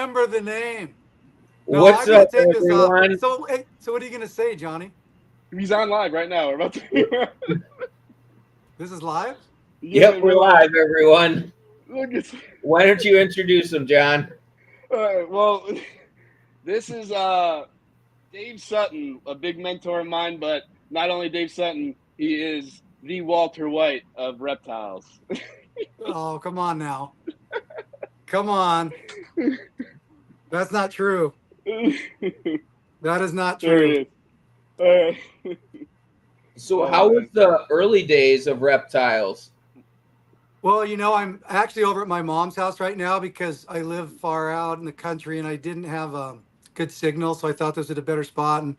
remember the name. No, What's I'm gonna up, take this off. everyone? So what are you gonna say, Johnny? He's on live right now. We're about to. This is live. Yeah, Yep, man, we're we're live. live, everyone. Look, it's. Why don't you introduce him, John? Well, this is Dave Sutton, a big mentor of mine, but not only Dave Sutton, he is the Walter White of reptiles. Oh, come on now. Come on. That's not true. There That is not true. it is. Uh, So, oh how was man. the early days of reptiles? Well, I'm actually over at my mom's house right now because I live far out in the country and I didn't have a good signal, so I thought this was a better spot. And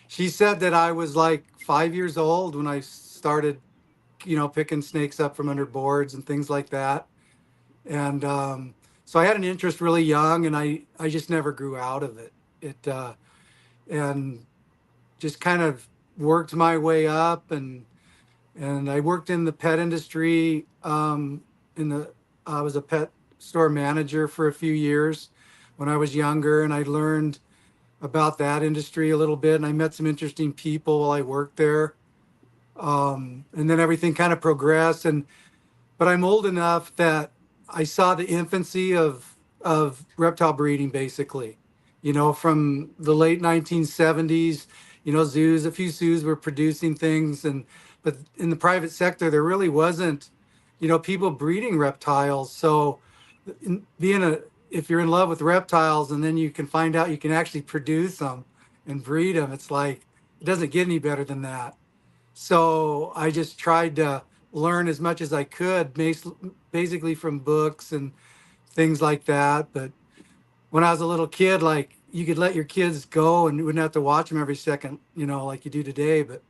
she said that I was like 5 years old when I started, picking snakes up from under boards and things like that. And so I had an interest really young, and I just never grew out of it. And just kind of worked my way up, and I worked in the pet industry. In the I was a pet store manager for a few years when I was younger, and I learned about that industry a little bit, and I met some interesting people while I worked there. And then everything kind of progressed, and but I'm old enough that I saw the infancy of reptile breeding, basically. From the late 1970s, a few zoos were producing things, but in the private sector, there really wasn't, people breeding reptiles. So, being if you're in love with reptiles and then you can find out you can actually produce them and breed them, it's like it doesn't get any better than that. So I just tried to learn as much as I could, basically from books and things like that. But when I was a little kid, like you could let your kids go and you wouldn't have to watch them every second, like you do today. But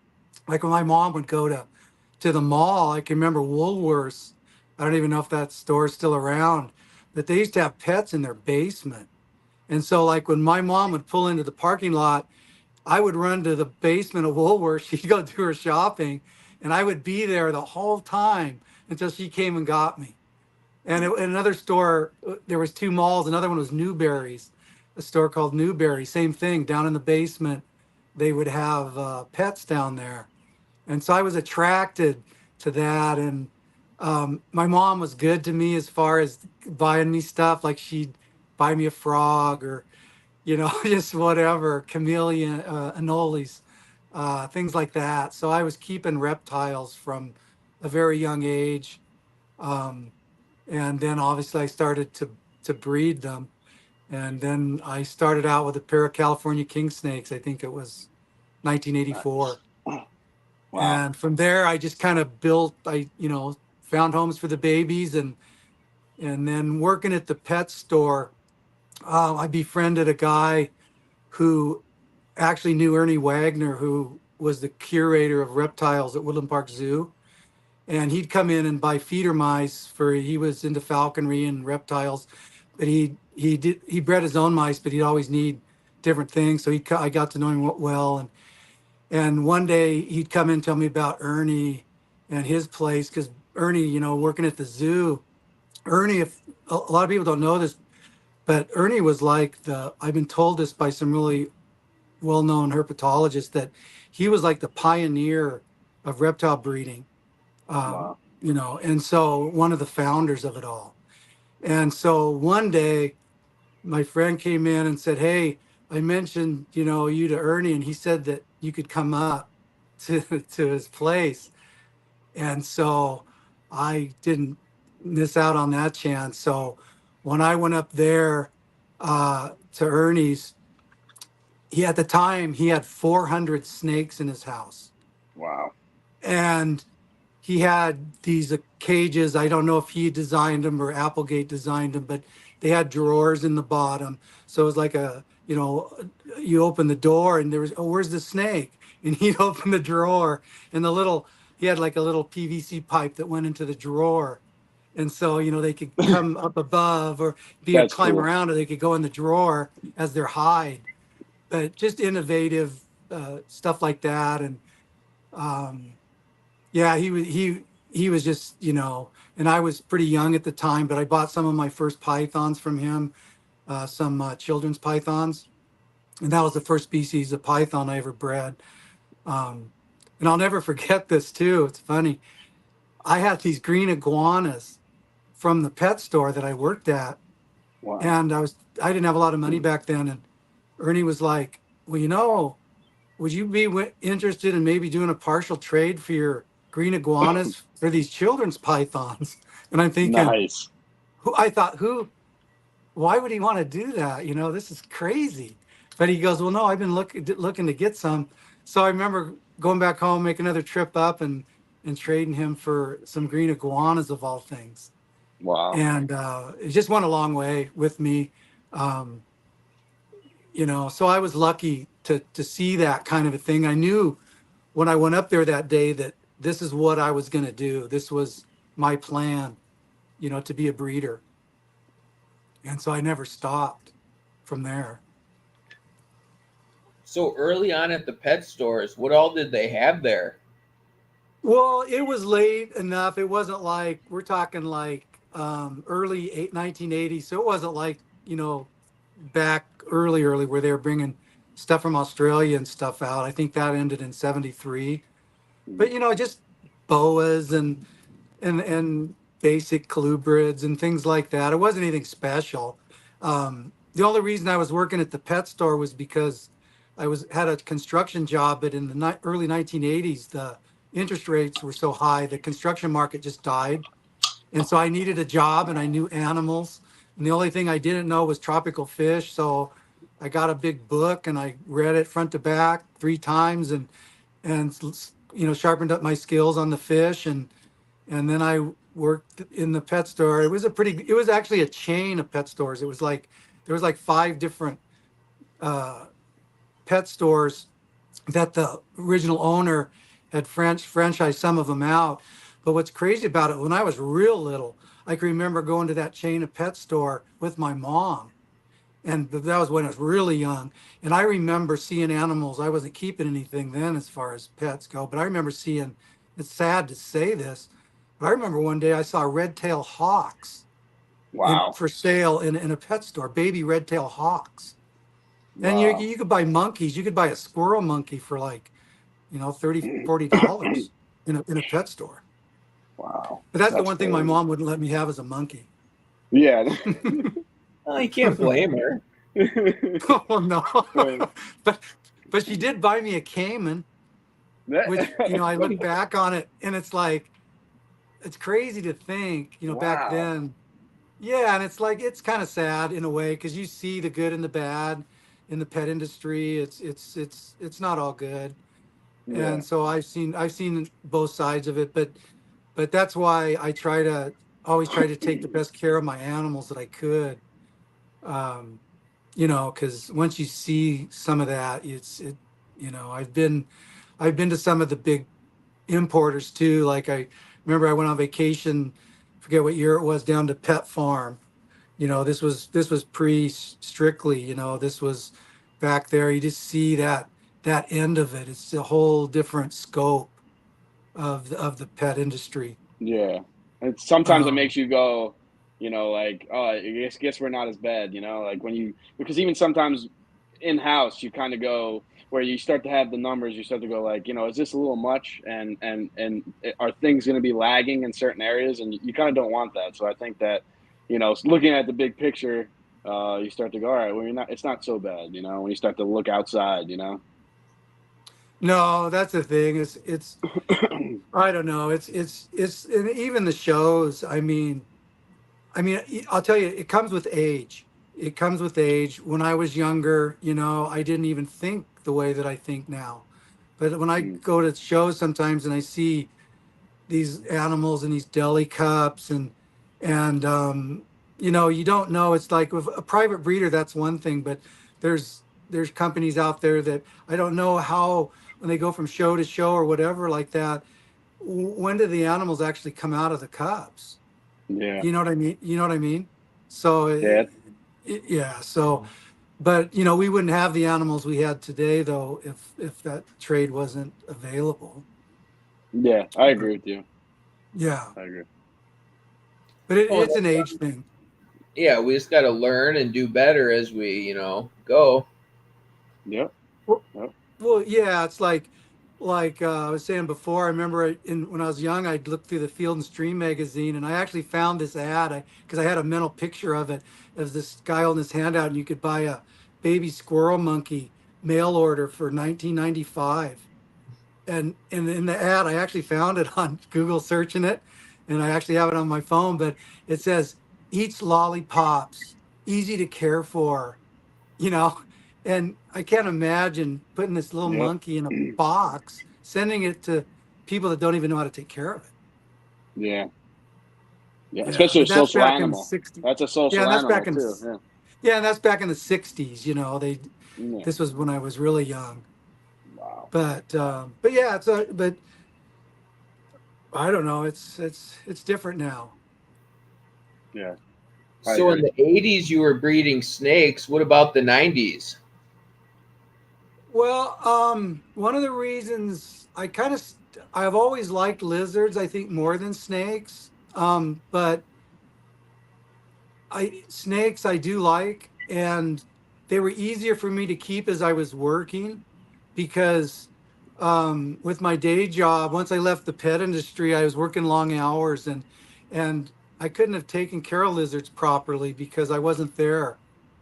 like when my mom would go to the mall, I can remember Woolworths. I don't even know if that store is still around, but they used to have pets in their basement. And so like when my mom would pull into the parking lot, I would run to the basement of Woolworths. She'd go do her shopping, and I would be there the whole time until she came and got me. And another store, there was two malls. Another one was Newberry's, a store called Newberry. Same thing, down in the basement. They would have pets down there, and so I was attracted to that. And my mom was good to me as far as buying me stuff. Like she'd buy me a frog or just whatever, chameleon, anoles, things like that. So I was keeping reptiles from a very young age. Um, and then obviously I started to breed them. And then I started out with a pair of California king snakes. I think it was 1984. Wow. And from there, I just kind of built, found homes for the babies, and then working at the pet store, I befriended a guy who actually knew Ernie Wagner, who was the curator of reptiles at Woodland Park Zoo. And he'd come in and buy feeder mice he was into falconry and reptiles, but he bred his own mice, but he'd always need different things. So I got to know him well. And one day he'd come in and tell me about Ernie and his place, because Ernie, working at the zoo, Ernie, if a lot of people don't know this, but Ernie was like I've been told this by some really well-known herpetologist, that he was like the pioneer of reptile breeding, Wow. and so one of the founders of it all. And so one day, my friend came in and said, "Hey, I mentioned you to Ernie, and he said that you could come up to to his place." And so I didn't miss out on that chance. So when I went up there to Ernie's, at the time he had 400 snakes in his house, Wow. and he had these cages. I don't know if he designed them or Applegate designed them, but they had drawers in the bottom. So it was like you open the door and there was, "Oh, where's the snake?" And he'd open the drawer, and he had like a little PVC pipe that went into the drawer. And so, they could come up above or That's climb cool. around, or they could go in the drawer as their hide. But just innovative stuff like that. And um, yeah, he was just, and I was pretty young at the time, but I bought some of my first pythons from him. some children's pythons, and that was the first species of python I ever bred. Um, and I'll never forget this too. It's funny. I had these green iguanas from the pet store that I worked at, Wow. and I didn't have a lot of money back then, and Ernie was like, "Well, would you be interested in maybe doing a partial trade for your green iguanas for these children's pythons?" And I'm thinking, Nice. who, why would he want to do that? This is crazy. But he goes, well, no, I've been looking to get some. So I remember going back home, make another trip up and trading him for some green iguanas of all things. Wow. And it just went a long way with me. Um, so I was lucky to see that kind of a thing. I knew when I went up there that day that this is what I was going to do. This was my plan, to be a breeder. And so I never stopped from there. So early on at the pet stores, what all did they have there? Well, it was late enough. It wasn't like, we're talking like early 1980s. So it wasn't like, back early where they were bringing stuff from Australia and stuff out. I think that ended in 73. But, just boas and basic colubrids and things like that. It wasn't anything special. The only reason I was working at the pet store was because had a construction job, but in the early 1980s, the interest rates were so high, the construction market just died. And so I needed a job and I knew animals. And the only thing I didn't know was tropical fish. So I got a big book and I read it front to back 3 times and sharpened up my skills on the fish. And then I worked in the pet store. It was actually a chain of pet stores. There was like 5 different uh, pet stores that the original owner had franchised some of them out. But what's crazy about it, when I was real little, I can remember going to that chain of pet store with my mom. And that was when I was really young. And I remember seeing animals. I wasn't keeping anything then as far as pets go, but I remember seeing, it's sad to say this, but I remember one day I saw red-tailed hawks Wow. for sale in a pet store, baby red-tailed hawks. And you could buy monkeys. You could buy a squirrel monkey for like, $30, $40 in a pet store. Wow. But that's the one thing my mom wouldn't let me have as a monkey. Yeah. Oh, you can't blame her. Oh no. but she did buy me a caiman, which I look back on it and it's like, it's crazy to think, back Wow. then. Yeah, and it's like, it's kind of sad in a way because you see the good and the bad in the pet industry. It's not all good. Yeah. And so I've seen both sides of it, but that's why I always try to take the best care of my animals that I could. Because once you see some of that, I've been to some of the big importers too. Like I remember I went on vacation, forget what year it was, down to Pet Farm. This was pre Strictly. This was back there. You just see that end of it. It's a whole different scope of the pet industry. Yeah. And sometimes it Um, makes you go, like, oh, I guess we're not as bad, like because even sometimes in house, you kind of go where you start to have the numbers, you start to go like, is this a little much? And are things going to be lagging in certain areas? And you kind of don't want that. So I think that, looking at the big picture, you start to go, all right, well, it's not so bad, when you start to look outside, no, that's the thing. It's I don't know. It's and even the shows. I mean, I'll tell you, it comes with age. It comes with age. When I was younger, I didn't even think the way that I think now. But when I Mm, go to shows sometimes and I see these animals in these deli cups and you don't know. It's like with a private breeder, that's one thing, but there's companies out there that I don't know how when they go from show to show or whatever like that. When do the animals actually come out of the cups? yeah. You know what I mean? You know what I mean? So Yeah. yeah. So, but we wouldn't have the animals we had today though if that trade wasn't available. Yeah. I But agree with you. yeah, I agree. but Oh, it's an age thing. Yeah, we just got to learn and do better as we, go. Yep. Well, Yep. well, yeah, it's like I was saying before. I remember when I was young, I'd look through the Field and Stream magazine, and I actually found this ad because I had a mental picture of it as this guy holding his hand out, and you could buy a baby squirrel monkey mail order for 1995. And in the ad, I actually found it on Google searching it, and I actually have it on my phone. But it says eats lollipops, easy to care for, you know. And I can't imagine putting this little Yep. monkey in a box, sending it to people that don't even know how to take care of it. Yeah. Yeah. Yeah, Especially a and that's social back in the animal. '60s. That's a Yeah, social and that's animal back in too. Yeah. yeah, and that's back in the '60s. You know, they Yeah. this was when I was really young. Wow. But yeah, but I don't know. It's different now. Yeah. I So in agree. the 80s, you were breeding snakes. What about the 90s? Well, one of the reasons I've always liked lizards, I think more than snakes. But snakes I do like, and they were easier for me to keep as I was working because with my day job, once I left the pet industry, I was working long hours and I couldn't have taken care of lizards properly because I wasn't there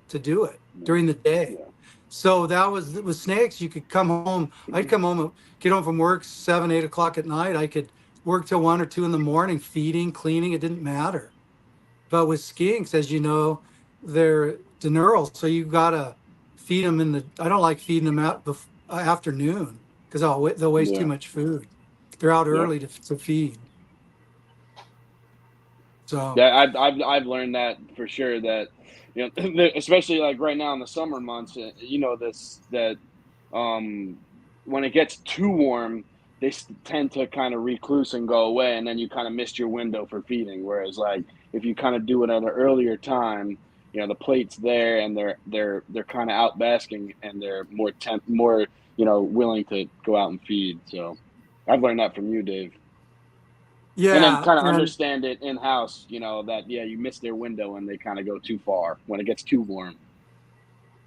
to do it Yeah. during the day. Yeah. So that was with snakes, you could come home. I'd come home, get home from work 7, 8 o'clock at night. I could work till 1 or 2 in the morning, feeding, cleaning. It didn't matter. But with skinks, as you know, they're diurnal, so you gotta feed them in the. I don't like feeding them out afternoon because they'll waste too Yeah. much food. They're out Yep. early to feed. So Yeah, I've learned that for sure. That especially like right now in the summer months, this that when it gets too warm, they tend to kind of recluse and go away, and then you kind of missed your window for feeding. Whereas like if you kind of do it at an earlier time, the plate's there and they're kind of out basking and they're more willing to go out and feed. So I've learned that from you, Dave. And then yeah, kind of and understand it in house, that yeah, you miss their window and they kind of go too far when it gets too warm.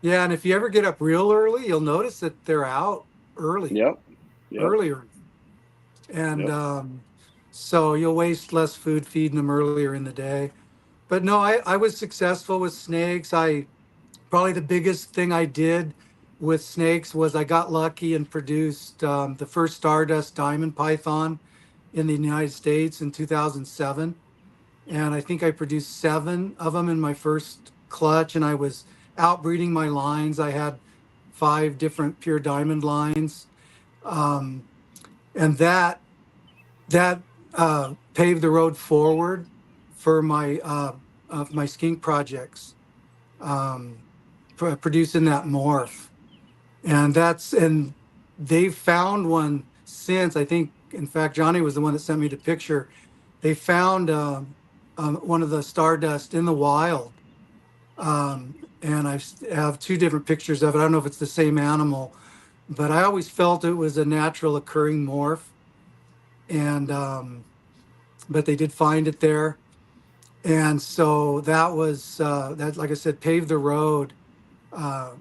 yeah, and if you ever get up real early, you'll notice that they're out early, Yep. Yep. earlier, and Yep. so you'll waste less food feeding them earlier in the day. But no, I was successful with snakes. I Probably the biggest thing I did with snakes was I got lucky and produced the first Stardust diamond python in the United States in 2007. And I think I produced 7 of them in my first clutch, and I was outbreeding my lines. I had 5 different pure diamond lines. Um, and that paved the road forward for my skink projects. Um, Producing that morph, and they've found one since. I think, in fact, Johnny was the one that sent me the picture. They found one of the Stardust in the wild, and have 2 different pictures of it. I don't know if it's the same animal, but I always felt it was a natural occurring morph, and but they did find it there, and so that was that, like I said, paved the road. Uh,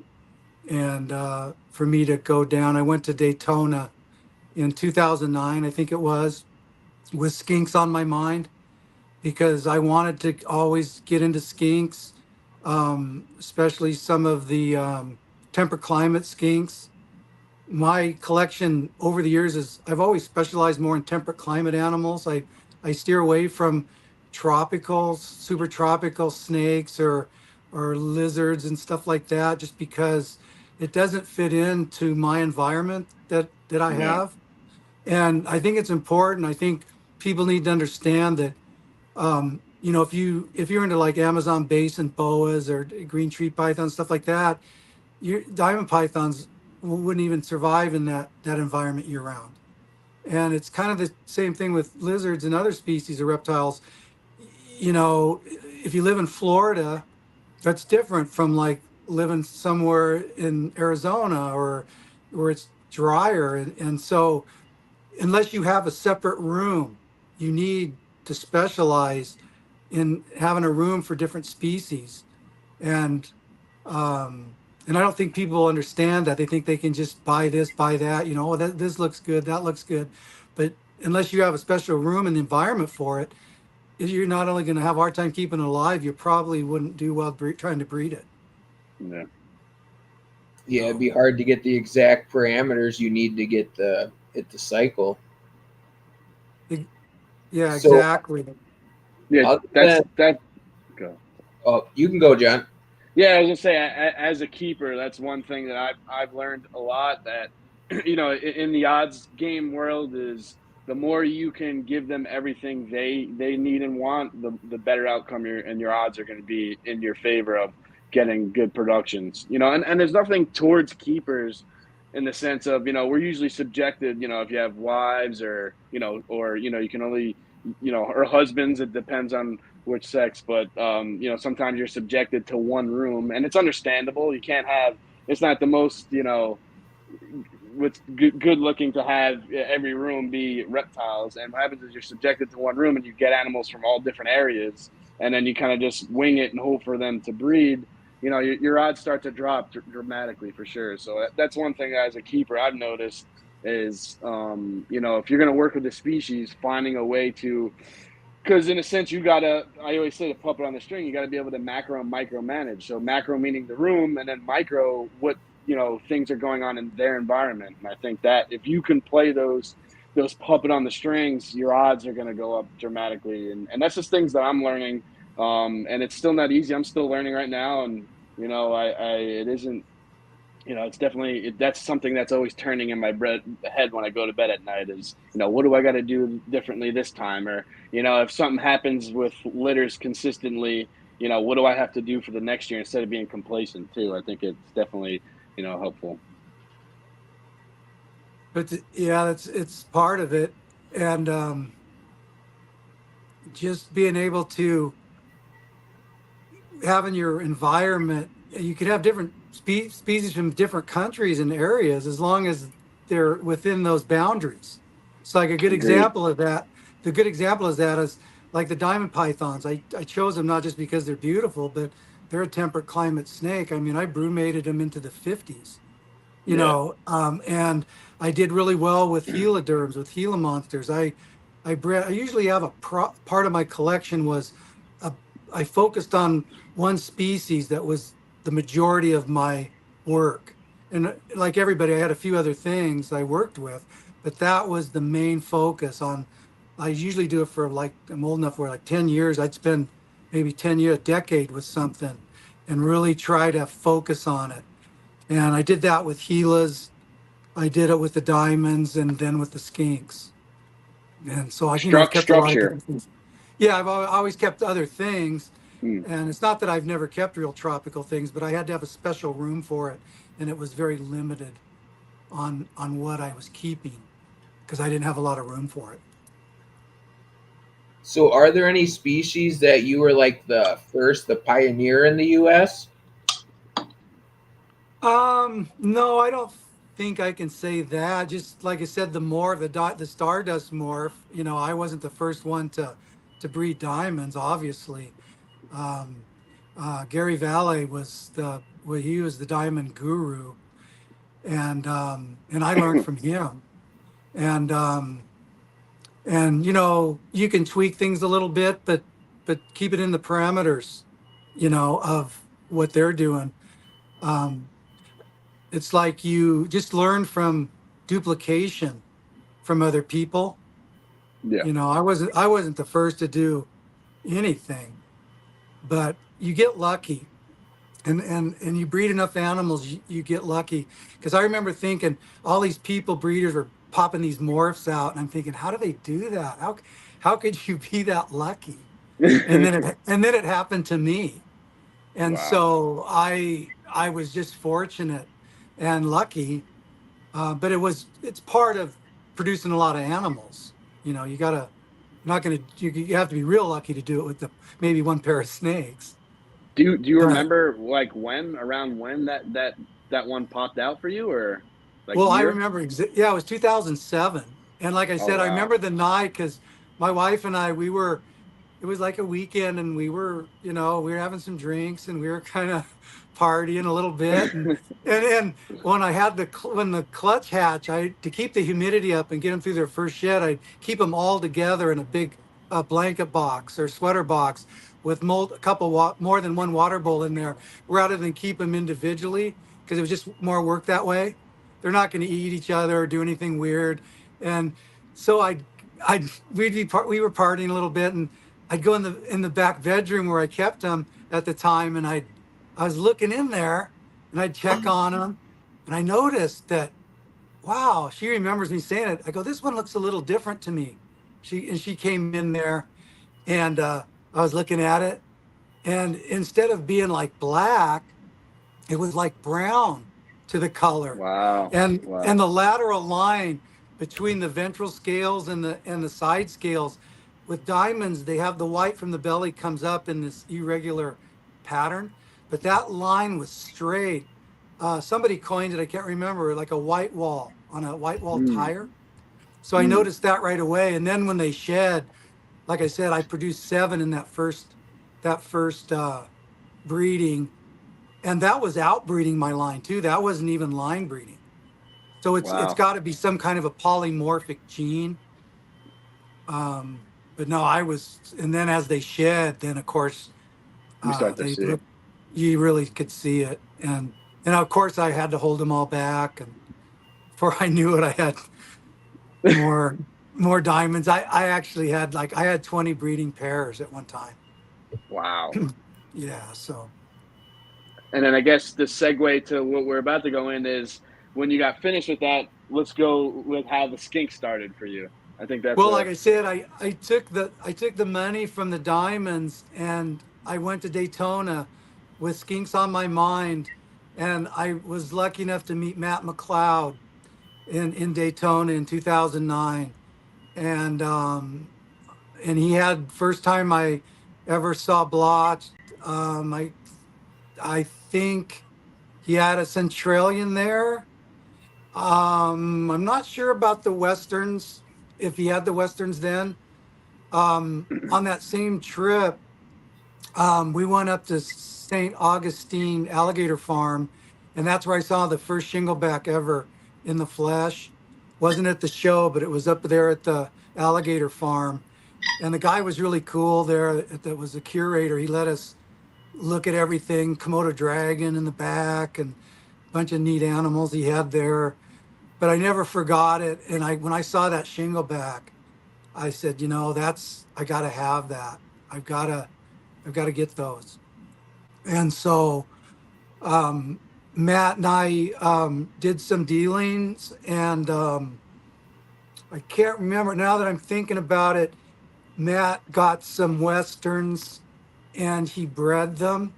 and For me to go down, I went to Daytona in 2009, I think it was, with skinks on my mind because I wanted to always get into skinks, especially some of the temperate climate skinks. My collection over the years is I've always specialized more in temperate climate animals. I steer away from tropical, super tropical snakes or lizards and stuff like that just because it doesn't fit into my environment that I Yeah. have. And I think it's important. I think people need to understand that if you're into like Amazon basin boas or green tree pythons, stuff like that, your diamond pythons wouldn't even survive in that environment year round. And it's kind of the same thing with lizards and other species of reptiles. If you live in Florida, that's different from like living somewhere in Arizona or where it's drier. And so unless you have a separate room, you need to specialize in having a room for different species. And and I don't think people understand that. They think they can just buy this, buy that, you know, oh, this looks good, that looks good. But unless you have a special room and the environment for it, you're not only going to have a hard time keeping it alive, you probably wouldn't do well trying to breed it. Yeah. Yeah, it'd So, be hard to get the exact parameters you need to get the cycle. yeah, So exactly. Yeah, other that's than that. Go. oh, you can go, John. Yeah, I was gonna say, as a keeper, that's one thing that I've learned a lot. That in the odds game world, is the more you can give them everything they need and want, the better outcome your odds are going to be in your favor of getting good productions. And there's nothing towards keepers in the sense of, we're usually subjected. If you have wives, or you can only, or husbands, it depends on which sex, but sometimes you're subjected to one room, and it's understandable. You can't have, it's not the most, what's good looking to have every room be reptiles. And what happens is you're subjected to one room and you get animals from all different areas, and then you kind of just wing it and hope for them to breed. Your odds start to drop dramatically, for sure. So that's one thing as a keeper I've noticed is, if you're going to work with a species, finding a way to, because in a sense, I always say, to puppet on the string, you gotta be able to macro and micro manage. So macro meaning the room, and then micro what things are going on in their environment. And I think that if you can play those puppet on the strings, your odds are gonna go up dramatically. And that's just things that I'm learning. And it's still not easy. I'm still learning right now, and it isn't. It's definitely, that's something that's always turning in my head when I go to bed at night is, what do I got to do differently this time? Or, if something happens with litters consistently, what do I have to do for the next year instead of being complacent too? I think it's definitely, helpful. But yeah, it's part of it. And just being able to having your environment, you could have different species from different countries and areas as long as they're within those boundaries. It's like a good Agreed. example of that. The good example of that is like the diamond pythons. I chose them not just because they're beautiful, but they're a temperate climate snake. I mean, I brewmated them into the 50s, Yeah. and I did really well with heliderms, with Gila monsters. I usually have part of my collection was a, I focused on one species that was the majority of my work. And like everybody, I had a few other things I worked with, but that was the main focus on. I usually do it for, like, I'm old enough where, like, 10 years, I'd spend maybe 10 years, a decade with something and really try to focus on it. And I did that with Gilas. I did it with the diamonds and then with the skinks. And so I've kept a lot of Structure. different things. Yeah, I've always kept other things. Hmm. And it's not that I've never kept real tropical things, but I had to have a special room for it. And it was very limited on what I was keeping because I didn't have a lot of room for it. So are there any species that you were like the pioneer in the US? No, I don't think I can say that. Just like I said, the Stardust morph, I wasn't the first one to breed diamonds, obviously. Um, Gary Valle he was the diamond guru, and I learned from him. And you can tweak things a little bit, but keep it in the parameters, of what they're doing. Um, it's like you just learn from duplication from other people. Yeah. I wasn't the first to do anything, but you get lucky. And you breed enough animals, you get lucky. Because I remember thinking all these breeders were popping these morphs out, and I'm thinking, how do they do that? How could you be that lucky? And then it happened to me. And Wow. so I was just fortunate and lucky. But it's part of producing a lot of animals. You gotta not gonna you have to be real lucky to do it with maybe one pair of snakes. Do you But remember, like, around when that one popped out for you, or like well, I year? remember, yeah, it was 2007. And like I Oh said, I wow. remember the night because my wife and I, we were it was like a weekend, and we were having some drinks, and we were kind of partying a little bit, and when I had when the clutch hatch, I to keep the humidity up and get them through their first shed, I'd keep them all together in a big blanket box or sweater box with a couple more than one water bowl in there, rather than keep them individually, because it was just more work that way. They're not going to eat each other or do anything weird, and so I we were partying a little bit, and I'd go in the back bedroom where I kept them at the time, and I was looking in there, and I'd check on them, and I noticed that, wow, she remembers me saying it. I go, this one looks a little different to me. She came in there, and I was looking at it, and instead of being like black, it was like brown to the color, Wow. and the lateral line between the ventral scales and the side scales. With diamonds, they have the white from the belly comes up in this irregular pattern, but that line was straight. Somebody coined it, I can't remember, like a white wall on a white wall Mm. tire. So I Mm. noticed that right away. And then when they shed, like I said, I produced 7 in that first breeding, and that was outbreeding my line too. That wasn't even line breeding. So it's Wow. got to be some kind of a polymorphic gene. But no, and then as they shed, then of course You start to they see. look, you really could see it, and of course I had to hold them all back, and before I knew it, I had more more diamonds. I actually had I had 20 breeding pairs at one time. Wow. Yeah, so. And then I guess the segue to what we're about to go in is when you got finished with that, let's go with how the skink started for you. I think that's Well, a like I said, I took the money from the diamonds, and I went to Daytona with skinks on my mind, and I was lucky enough to meet Matt McLeod in Daytona in 2009, and he had first time I ever saw blotched. I think he had a Centralian there. I'm not sure about the westerns, if he had the westerns then. On that same trip, we went up to St. Augustine Alligator Farm, and that's where I saw the first shingleback ever in the flesh. Wasn't at the show, but it was up there at the alligator farm. And the guy was really cool there. That was the curator. He let us look at everything, Komodo dragon in the back, and a bunch of neat animals he had there. But I never forgot it. And when I saw that shingleback, I said, I got to have that. I've got to, I've got to get those. And so Matt and I did some dealings, and I can't remember now that I'm thinking about it. Matt got some westerns, and he bred them.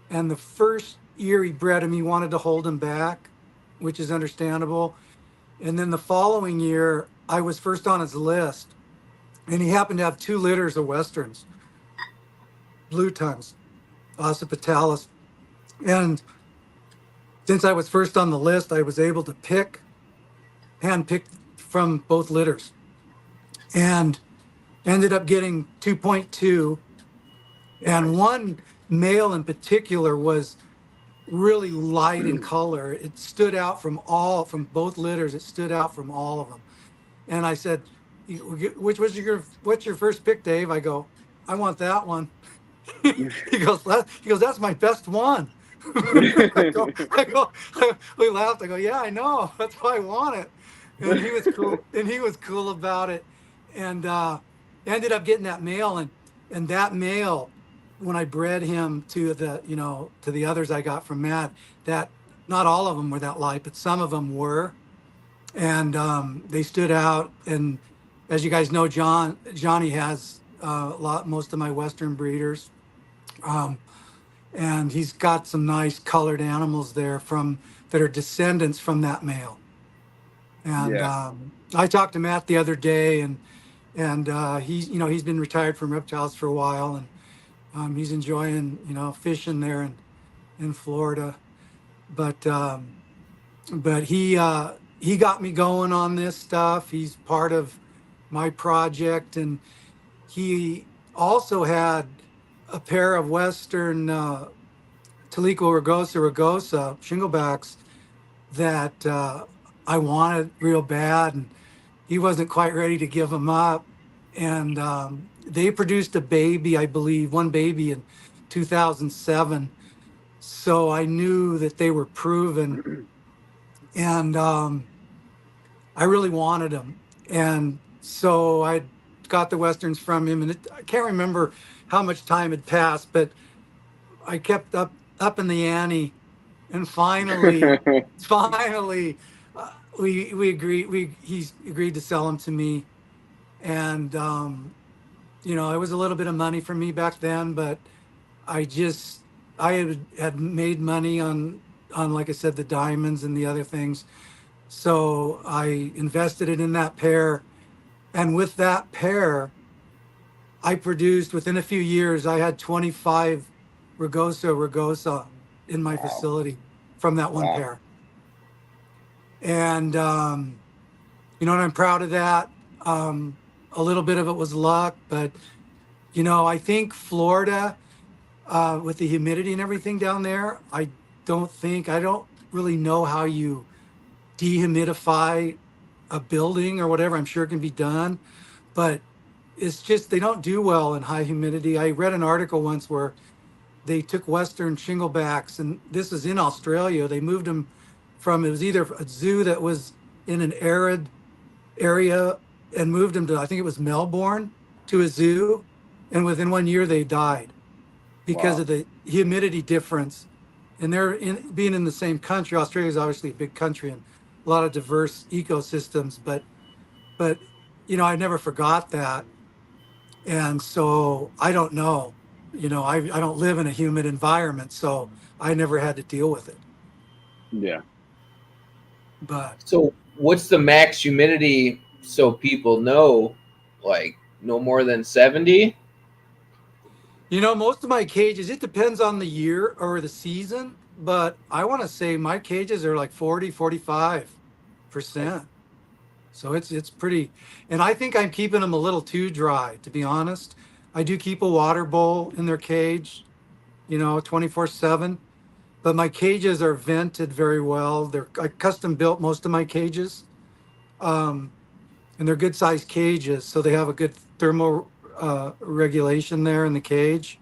And the first year he bred them, he wanted to hold them back, which is understandable. And then the following year, I was first on his list, and he happened to have 2 litters of westerns, blue tongues, occipitalis. And since I was first on the list, I was able to hand pick from both litters, and ended up getting 2.2. And one male in particular was really light in color. It stood out from both litters. It stood out from all of them. And I said, what's your first pick, Dave? I go, I want that one. He goes, that's my best one. We laughed. I go, yeah, I know. That's why I want it. And he was cool. And he was cool about it. And ended up getting that male. And that male, when I bred him to the others I got from Matt, that not all of them were that light, but some of them were, and they stood out. And as you guys know, Johnny has most of my Western breeders. Um, and he's got some nice colored animals there that are descendants from that male. And yeah. I talked to Matt the other day, and he's been retired from reptiles for a while, and he's enjoying fishing there in Florida. But he got me going on this stuff. He's part of my project, and he also had a pair of Western Talico Rugosa Shinglebacks that I wanted real bad, and he wasn't quite ready to give them up. And they produced a baby, I believe, one baby in 2007. So I knew that they were proven, and I really wanted them. And so I got the Westerns from him, and I can't remember how much time had passed, but I kept up in the ante, and finally, we agreed. He agreed to sell them to me, and it was a little bit of money for me back then, but I just I had made money on like I said the diamonds and the other things, so I invested it in that pair, and with that pair, I produced within a few years. I had 25 Rugosa in my Wow. facility from that one Wow. pair. And and I'm proud of that. A little bit of it was luck, but I think Florida, with the humidity and everything down there, I don't really know how you dehumidify a building or whatever. I'm sure it can be done, but it's just they don't do well in high humidity. I read an article once where they took Western Shinglebacks, and this is in Australia. They moved them from, it was either a zoo that was in an arid area, and moved them to, I think it was Melbourne, to a zoo, and within 1 year they died because Wow. of the humidity difference. And being in the same country. Australia is obviously a big country and a lot of diverse ecosystems, but I never forgot that. And so I don't know. I don't live in a humid environment, so I never had to deal with it. Yeah. But So what's the max humidity so people know? Like no more than 70? most of my cages, it depends on the year or the season, but I want to say my cages are like 40, 45%. So it's pretty, and I think I'm keeping them a little too dry, to be honest. I do keep a water bowl in their cage, 24/7, but my cages are vented very well. I custom built most of my cages. Um, and they're good sized cages, so they have a good thermal regulation there in the cage.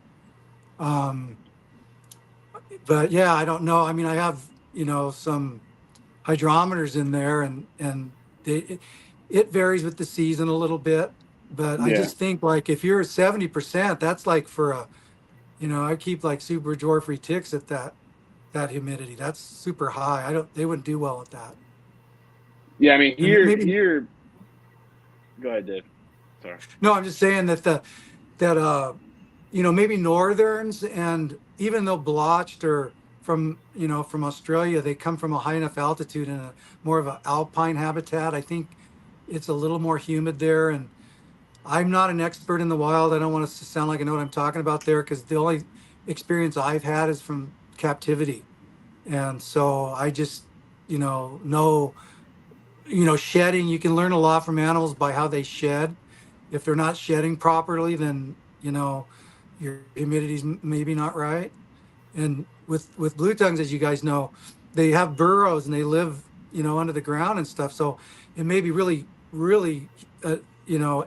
Um, but yeah, I don't know. I mean, I have some hydrometers in there, and it varies with the season a little bit. But I Yeah. just think like if you're 70%, that's like for I keep like super Joifrey ticks at that humidity. That's super high. They wouldn't do well at that. Yeah. I mean, And here, maybe here. Go ahead, Dave. Sorry. no, I'm just saying that maybe northerns, and even though blotched or from Australia, they come from a high enough altitude and more of an alpine habitat. I think it's a little more humid there, and I'm not an expert in the wild. I don't want to sound like I know what I'm talking about there, because the only experience I've had is from captivity, and so I just know shedding. You can learn a lot from animals by how they shed. If they're not shedding properly, then your humidity's maybe not right. And with blue tongues, as you guys know, they have burrows and they live under the ground and stuff. So it may be really really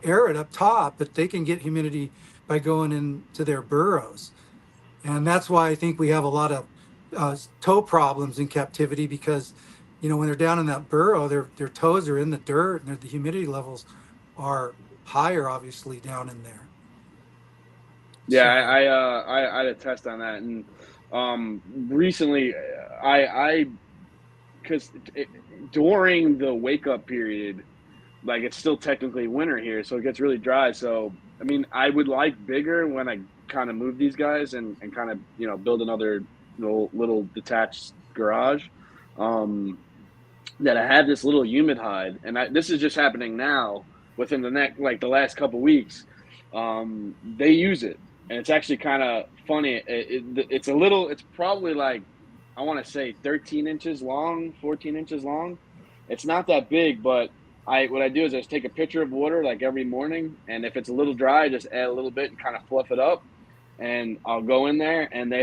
arid up top, but they can get humidity by going into their burrows. And that's why I think we have a lot of toe problems in captivity, because when they're down in that burrow, their toes are in the dirt, and the humidity levels are higher, obviously, down in there. Yeah, So I'd attest on that. And recently, I because during the wake up period, like it's still technically winter here, so it gets really dry. So I mean, I would like bigger when I kind of move these guys and kind of build another little detached garage. Um, that I have this little humid hide, and this is just happening now within the last couple weeks. They use it, and it's actually kind of funny. It's probably like I want to say 13 inches long, 14 inches long. It's not that big, but what I do is I just take a pitcher of water like every morning, and if it's a little dry, I just add a little bit and kind of fluff it up, and I'll go in there, and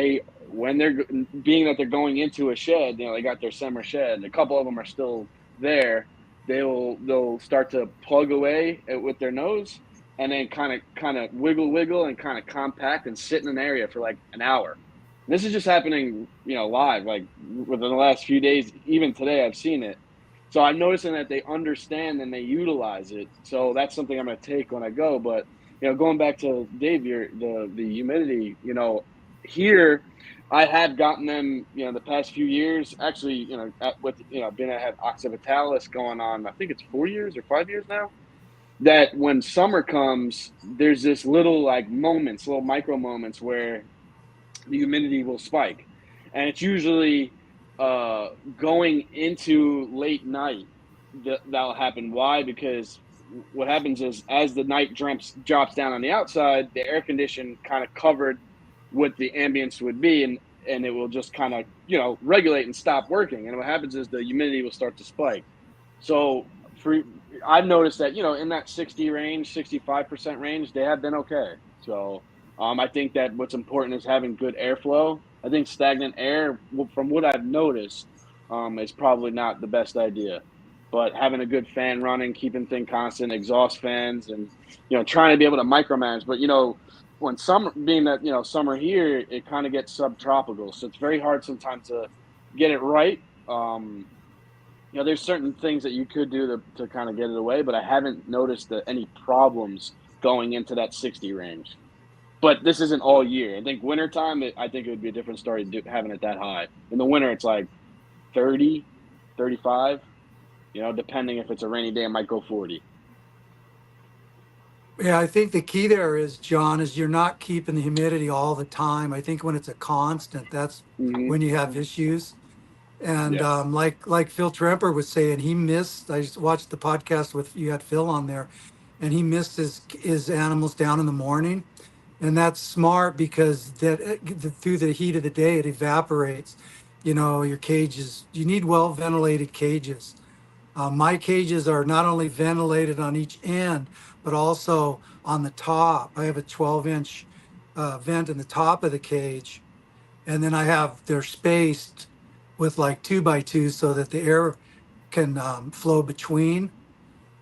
when they're being that they're going into a shed, they got their summer shed, and a couple of them are still there. They'll start to plug away with their nose, and then kind of wiggle and kind of compact and sit in an area for like an hour. And this is just happening, live, like within the last few days. Even today, I've seen it. So I'm noticing that they understand and they utilize it. So that's something I'm going to take when I go. But going back to Dave, the humidity, here I have gotten them, the past few years. Actually, been I had oxyvitalis going on. I think it's 4 years or 5 years now. That when summer comes, there's this little little micro moments where the humidity will spike, and it's usually going into late night that'll happen. Why? Because what happens is as the night drops down on the outside, the air condition kind of covered what the ambience would be, and it will just kind of regulate and stop working. And what happens is the humidity will start to spike. So I've noticed that in that 60 range, 65% range, they have been okay. So I think that what's important is having good airflow. I think stagnant air, from what I've noticed, is probably not the best idea. But having a good fan running, keeping things constant, exhaust fans, and trying to be able to micromanage. But when summer, being that summer here, it kind of gets subtropical, so it's very hard sometimes to get it right. There's certain things that you could do to kind of get it away, but I haven't noticed any problems going into that 60 range. But this isn't all year. I think wintertime, I think it would be a different story having it that high. In the winter, it's like 30, 35, depending if it's a rainy day, it might go 40. Yeah, I think the key there is, John, is you're not keeping the humidity all the time. I think when it's a constant, that's Mm-hmm. when you have issues. And Yeah. like Phil Tremper was saying, he missed. I just watched the podcast with you had Phil on there, and he missed his animals down in the morning, and that's smart because through the heat of the day it evaporates. Your cages. You need well ventilated cages. My cages are not only ventilated on each end, but also on the top. I have a 12-inch vent in the top of the cage, and then they're spaced with like 2x2 so that the air can flow between.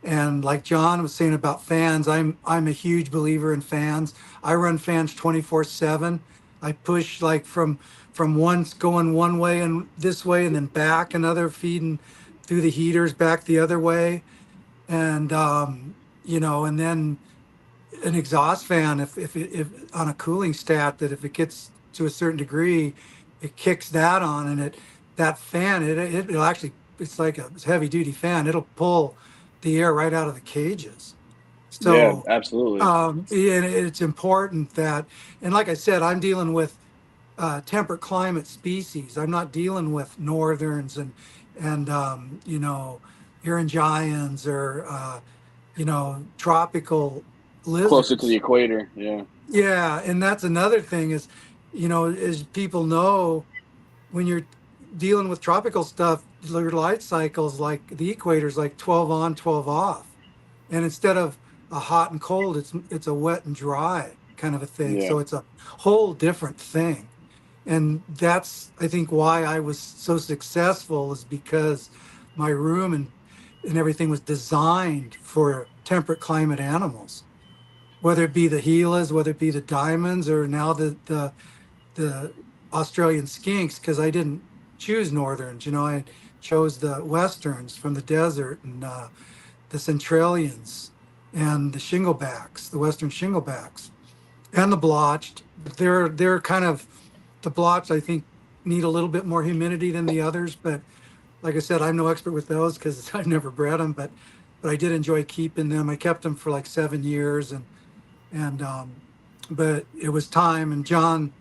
And like John was saying about fans, I'm a huge believer in fans. I run fans 24/7. I push like from one going one way and this way and then back another, feeding through the heaters back the other way. And and then an exhaust fan, if on a cooling stat, that if it gets to a certain degree, it kicks that on, and that fan, it'll actually, it's like a heavy duty fan. It'll pull the air right out of the cages. Yeah, So absolutely. and it's important that, and like I said, I'm dealing with temperate climate species. I'm not dealing with northerns and Iron giants or tropical Closer to the lizards. equator. Yeah. Yeah, and that's another thing is, as people know, when you're dealing with tropical stuff, your light cycles like the equator's like 12 on, 12 off. And instead of a hot and cold, it's a wet and dry kind of a thing. Yeah. So it's a whole different thing. And that's, I think, why I was so successful, is because my room and everything was designed for temperate climate animals, whether it be the Gilas, whether it be the diamonds, or now the Australian skinks, because I didn't choose northerns. I chose the westerns from the desert, and the centralians and the shinglebacks, the western shinglebacks, and the blotched. They're kind of, the blotched, I think, need a little bit more humidity than the others, but like I said, I'm no expert with those because I've never bred them, but I did enjoy keeping them. I kept them for like 7 years, and but it was time, and John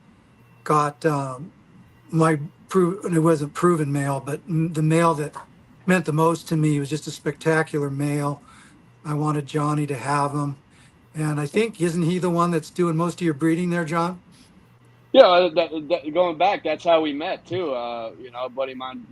got it wasn't proven male, but the male that meant the most to me. He was just a spectacular male. I wanted Johnny to have him, and I think, isn't he the one that's doing most of your breeding there, John? Yeah, going back, that's how we met too. A buddy of mine,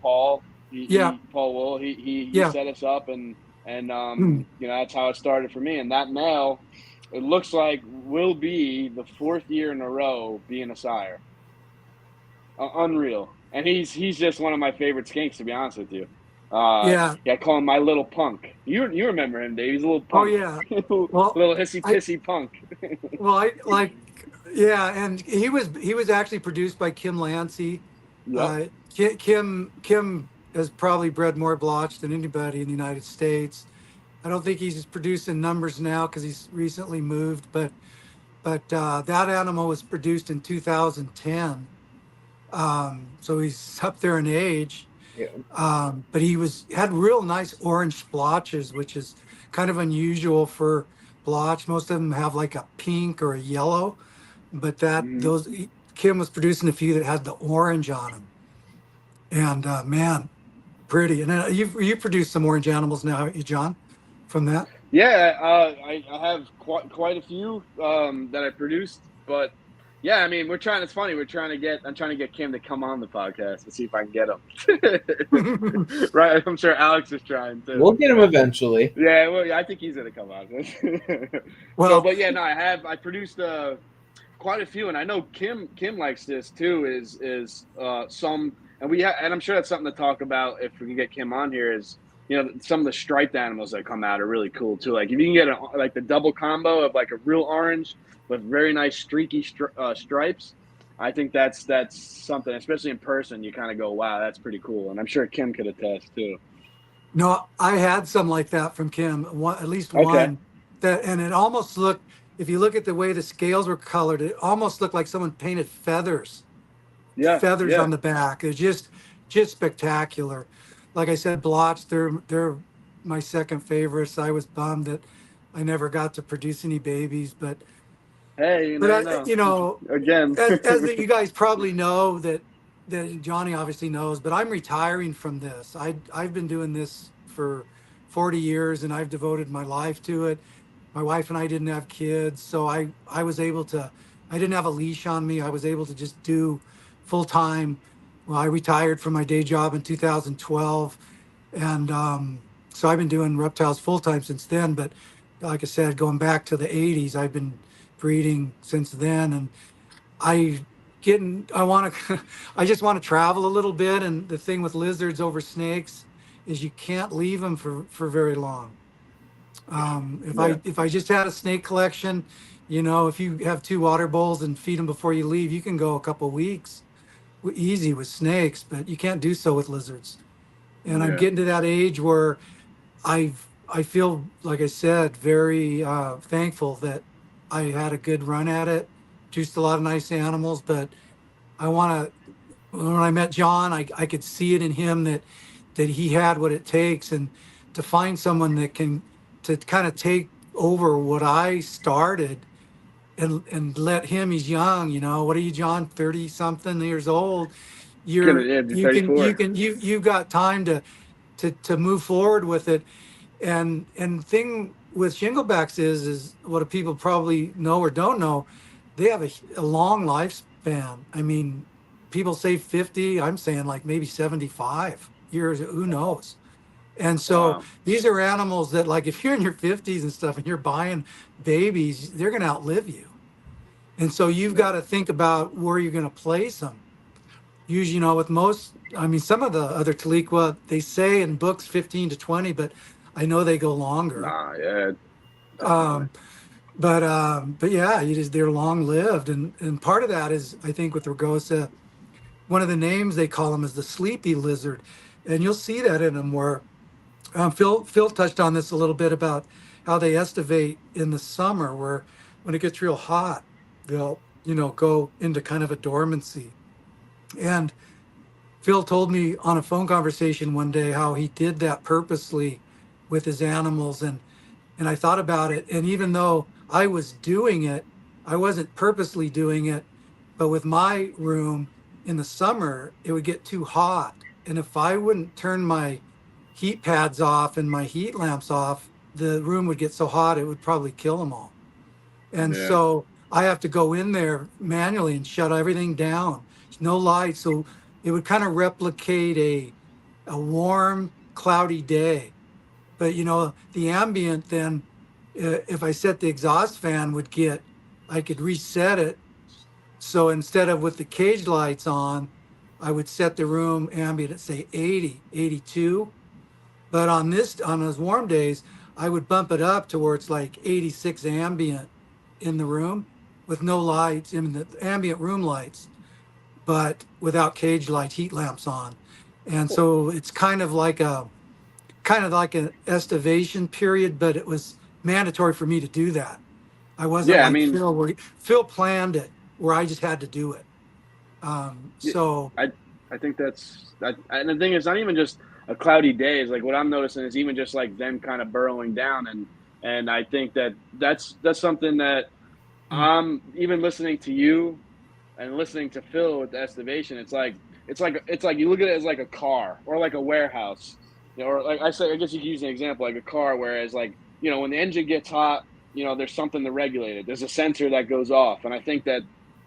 Paul. Yeah, Paul Wool. He yeah, set us up, and And Hmm. that's how it started for me. And that male, it looks like, will be the 4th year in a row being a sire. Unreal. And he's just one of my favorite skinks, to be honest with you. Yeah. Yeah, I call him my little punk. You remember him, Dave? He's a little Oh punk, yeah. little Well, hissy I pissy punk. well I like yeah, and he was actually produced by Kim Lancy. Yep. Kim has probably bred more blotch than anybody in the United States. I don't think he's producing numbers now because he's recently moved, but that animal was produced in 2010. So he's up there in age. Yeah. But had real nice orange splotches, which is kind of unusual for blotch. Most of them have like a pink or a yellow, but Hmm. Kim was producing a few that had the orange on them. And man, pretty. And you produced some orange animals now, haven't you, John? From that? Yeah, I have quite a few that I produced, but yeah, I mean, we're trying. It's funny. I'm trying to get Kim to come on the podcast to see if I can get him. Right, I'm sure Alex is trying too. We'll get him eventually. Yeah, well, yeah, I think he's gonna come on. So, Well, but yeah, no, I produced quite a few, and I know Kim likes this too. Is some, and I'm sure that's something to talk about if we can get Kim on here. Is some of the striped animals that come out are really cool too. Like if you can get like the double combo of like a real orange with very nice streaky stripes, I think that's something, especially in person. You kind of go, wow, that's pretty cool, and I'm sure Kim could attest too. no, I had some like that from Kim, at least Okay. one and it almost looked, if you look at the way the scales were colored, it almost looked like someone painted Yeah. feathers Yeah. on the back. It's just spectacular. Like I said, blotch, they're my second favorites. I was bummed that I never got to produce any babies, Hey, you but never know. Again. as you guys probably know that Johnny obviously knows, but I'm retiring from this. I've been doing this for 40 years and I've devoted my life to it. My wife and I didn't have kids, so I was able to. I didn't have a leash on me. I was able to just do full time. Well, I retired from my day job in 2012, and so I've been doing reptiles full time since then. But like I said, going back to the 80s, I've been breeding since then, and I I want to I just want to travel a little bit. And the thing with lizards over snakes is you can't leave them for very long. Yeah. If I just had a snake collection, if you have two water bowls and feed them before you leave, you can go a couple weeks easy with snakes, but you can't do so with lizards. And I'm Yeah. getting to that age where I feel, like I said, very thankful that I had a good run at it. Juiced a lot of nice animals, but I want to. When I met John, I could see it in him that he had what it takes, and to find someone that can to kind of take over what I started and let him. He's young, What are you, John? 30 something years old. Gonna, You're yeah, be you can 34. you've got time to move forward with it. And thing with Shinglebacks is what people probably know or don't know, they have a long lifespan. I mean, people say 50, I'm saying like maybe 75 years, who knows. And so Wow. these are animals that, like, if you're in your 50s and stuff and you're buying babies, they're going to outlive you. And so you've Yeah. got to think about where you're going to place them. Usually, with most, I mean, some of the other Taliqua, they say in books 15 to 20, but I know they go longer. Nah. Yeah. Definitely. Um, but yeah, they're long lived. And part of that is, I think, with Rugosa, one of the names they call them is the sleepy lizard. And you'll see that in them where Phil touched on this a little bit about how they estivate in the summer, where when it gets real hot, they'll go into kind of a dormancy. And Phil told me on a phone conversation one day how he did that purposely with his animals, and I thought about it. And even though I was doing it, I wasn't purposely doing it. But with my room in the summer, it would get too hot, and if I wouldn't turn my heat pads off and my heat lamps off, the room would get so hot it would probably kill them all. And Yeah. so I have to go in there manually and shut everything down. No light. So it would kind of replicate a warm, cloudy day. But the ambient then, if I set the exhaust fan I could reset it. So instead of with the cage lights on, I would set the room ambient at say 80, 82. But on those warm days, I would bump it up to where it's like 86 ambient in the room with no lights, in the ambient room lights, but without cage light heat lamps on. And Cool. so it's kind of like an estivation period, but it was mandatory for me to do that. I wasn't Yeah, I like mean, Phil, where Phil planned it, where I just had to do it. yeah, So I think and the thing is not even just a cloudy day. Is like what I'm noticing is even just like them kind of burrowing down, and I think that's something that mm, I'm even listening to you and listening to Phil with the estivation. It's like you look at it as like a car or like a warehouse, or like I guess you could use an example like a car. Whereas like when the engine gets hot, there's something to regulate it. There's a sensor that goes off, and I think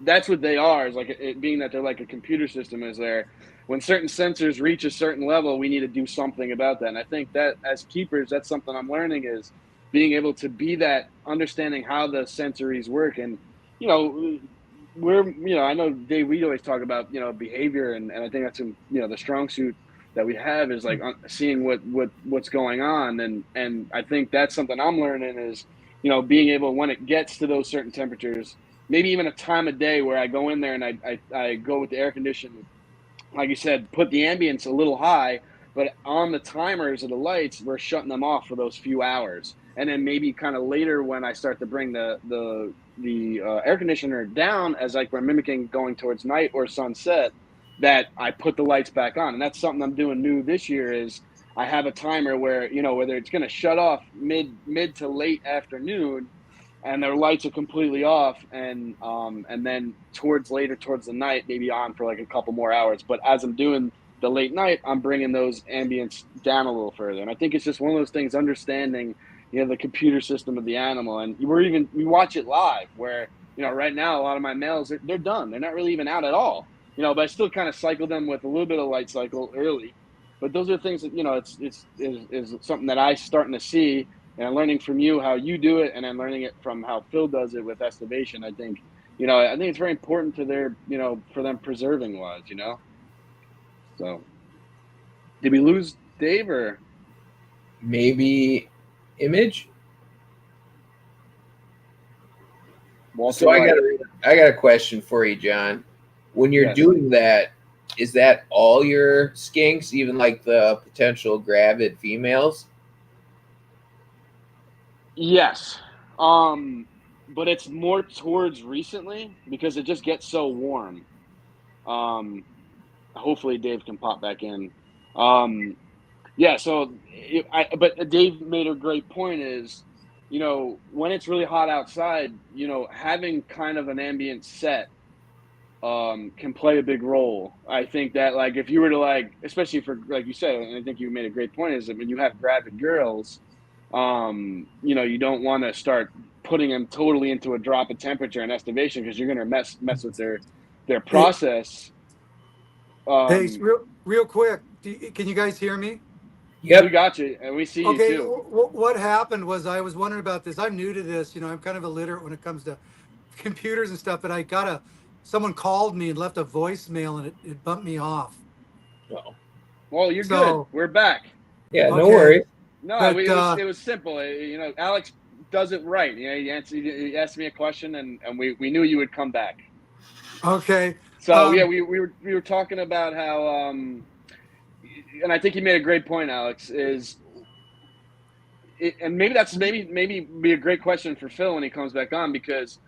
that's what they are. Is like it being that they're like a computer system. Is there when certain sensors reach a certain level, we need to do something about that. And I think that as keepers, that's something I'm learning is being able to be that understanding how the sensories work. And you know I know Dave, we always talk about behavior, and I think that's the strong suit that we have is like seeing what's going on. And I think that's something I'm learning is being able, when it gets to those certain temperatures, maybe even a time of day where I go in there and I go with the air conditioning, like you said, put the ambience a little high, but on the timers of the lights, we're shutting them off for those few hours. And then maybe kind of later when I start to bring the air conditioner down, as like we're mimicking going towards night or sunset, that I put the lights back on. And that's something I'm doing new this year is I have a timer where, whether it's going to shut off mid to late afternoon, and their lights are completely off, and then towards the night, maybe on for like a couple more hours. But as I'm doing the late night, I'm bringing those ambience down a little further. And I think it's just one of those things, understanding the computer system of the animal. And we watch it live where right now a lot of my males they're done, they're not really even out at all, but I still kind of cycle them with a little bit of light cycle early. But those are things that is something that I starting to see, and I'm learning from you how you do it, and I'm learning it from how Phil does it with estivation. I think it's very important to their for them preserving wise. So did we lose Dave or Maybe Image. Walter So White? I got a question for you, John. When you're Yes. doing that, is that all your skinks, even like the potential gravid females? Yes. But it's more towards recently because it just gets so warm. Hopefully Dave can pop back in. Yeah, so but Dave made a great point is, when it's really hot outside, having kind of an ambient set can play a big role. I think that like if you were to like, especially for like you said, and I think you made a great point, is that when you have gravid girls, you don't want to start putting them totally into a drop of temperature and estivation because you're going to mess with their hey, process. hey, Um, real quick, can you guys hear me? we Yep. got you, and we see you Okay, too. what happened was I was wondering about this. I'm new to this, I'm kind of illiterate when it comes to computers and stuff, but someone called me and left a voicemail and it bumped me off. Oh. Well, you're good. So, We're back. Yeah, no okay, worries. No, but it was simple. Alex does it right. He asked me a question, and we knew you would come back. okay, So yeah, um, we were talking about how and I think you made a great point, Alex. And maybe that's maybe be a great question for Phil when he comes back on, because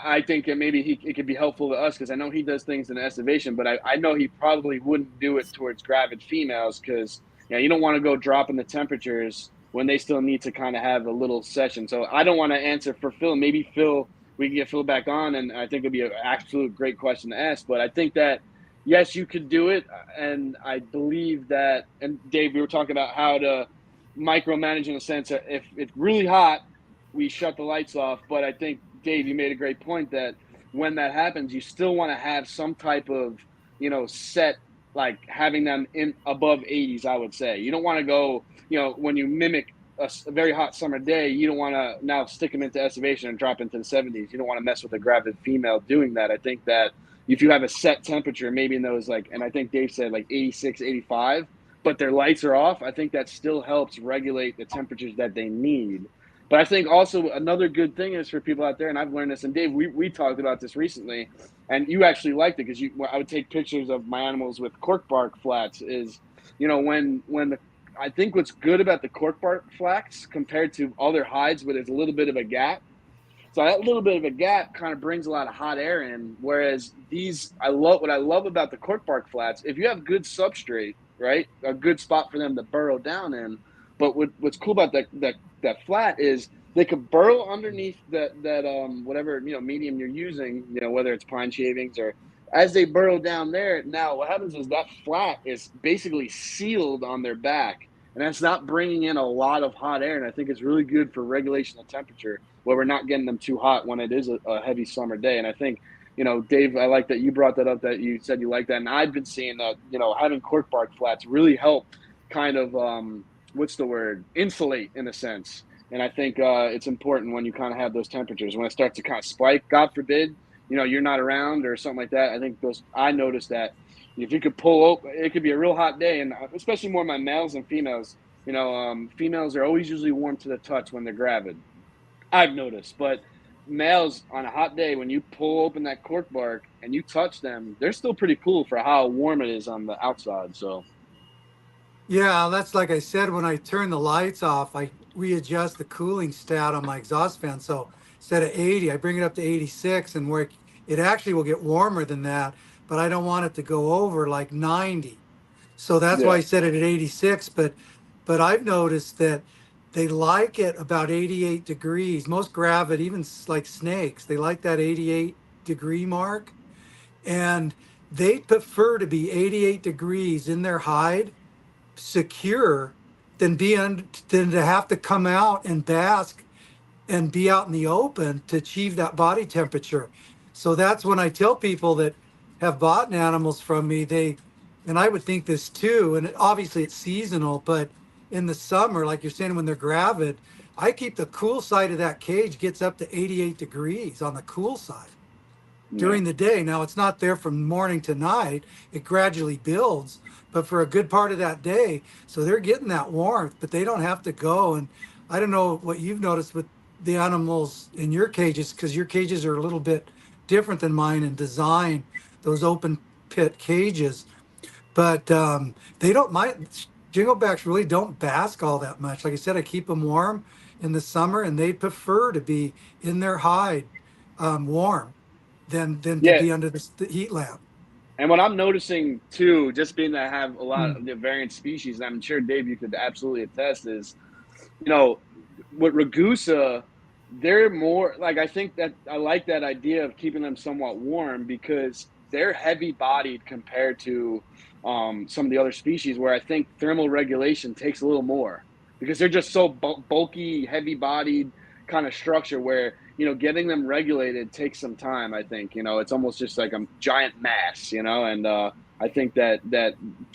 I think that maybe it could be helpful to us because I know he does things in estivation, but I know he probably wouldn't do it towards gravid females because you don't want to go dropping the temperatures when they still need to kind of have a little session. So I don't want to answer for Phil. Maybe Phil, we can get Phil back on, and I think it'd be an absolute great question to ask. But I think that yes, you could do it, and I believe that. And Dave, we were talking about how to micromanage in a sense that if it's really hot, we shut the lights off. But I think, Dave, you made a great point that when that happens, you still want to have some type of, set like having them in above 80s, I would say. You don't want to go, when you mimic a very hot summer day, you don't want to now stick them into estivation and drop into the 70s. You don't want to mess with a gravid female doing that. I think that if you have a set temperature, maybe in those and I think Dave said 86, 85, but their lights are off, I think that still helps regulate the temperatures that they need. But I think also another good thing is for people out there, and I've learned this, and Dave, we talked about this recently, and you actually liked it because I would take pictures of my animals with cork bark flats. Is I think what's good about the cork bark flats compared to other hides where there's a little bit of a gap. So that little bit of a gap kind of brings a lot of hot air in. Whereas what I love about the cork bark flats, if you have good substrate, right, a good spot for them to burrow down in. But what's cool about that flat is they could burrow underneath that whatever medium you're using, whether it's pine shavings or as they burrow down there. Now what happens is that flat is basically sealed on their back, and that's not bringing in a lot of hot air. And I think it's really good for regulation of temperature, where we're not getting them too hot when it is a heavy summer day. And I think, Dave, I like that you brought that up, that you said you like that. And I've been seeing that, having cork bark flats really help kind of, insulate in a sense. And I think it's important when you kind of have those temperatures. When it starts to kind of spike, God forbid, you're not around or something like that. I think I noticed that if you could pull open, it could be a real hot day. And especially more my males and females, females are always usually warm to the touch when they're gravid, I've noticed. But males on a hot day, when you pull open that cork bark and you touch them, they're still pretty cool for how warm it is on the outside. So Yeah, that's like I said, when I turn the lights off, I readjust the cooling stat on my exhaust fan. So instead of 80, I bring it up to 86, and where it actually will get warmer than that, but I don't want it to go over like 90. So that's why yeah, I set it at 86. But I've noticed that they like it about 88 degrees. Most gravid, even like snakes, they like that 88-degree mark. And they prefer to be 88 degrees in their hide, secure, than to have to come out and bask and be out in the open to achieve that body temperature. So that's when I tell people that have bought animals from me, and I would think this too, and obviously it's seasonal, but in the summer, like you're saying, when they're gravid, I keep the cool side of that cage gets up to 88 degrees on the cool side yeah. during the day. Now it's not there from morning to night. It gradually builds, but for a good part of that day, so they're getting that warmth, but they don't have to go. And I don't know what you've noticed with the animals in your cages, because your cages are a little bit different than mine in design, those open pit cages. But they don't mind. Jinglebacks really don't bask all that much. Like I said, I keep them warm in the summer, and they prefer to be in their hide, warm, than to Yeah. be under the heat lamp. And what I'm noticing too, just being that I have a lot Mm. of the variant species, and I'm sure Dave, you could absolutely attest, is you know, with Rugosa, they're more like, I think that I like that idea of keeping them somewhat warm because they're heavy bodied compared to some of the other species where I think thermal regulation takes a little more because they're just so bulky, heavy bodied kind of structure where, getting them regulated takes some time. I think, it's almost just like a giant mass, and I think that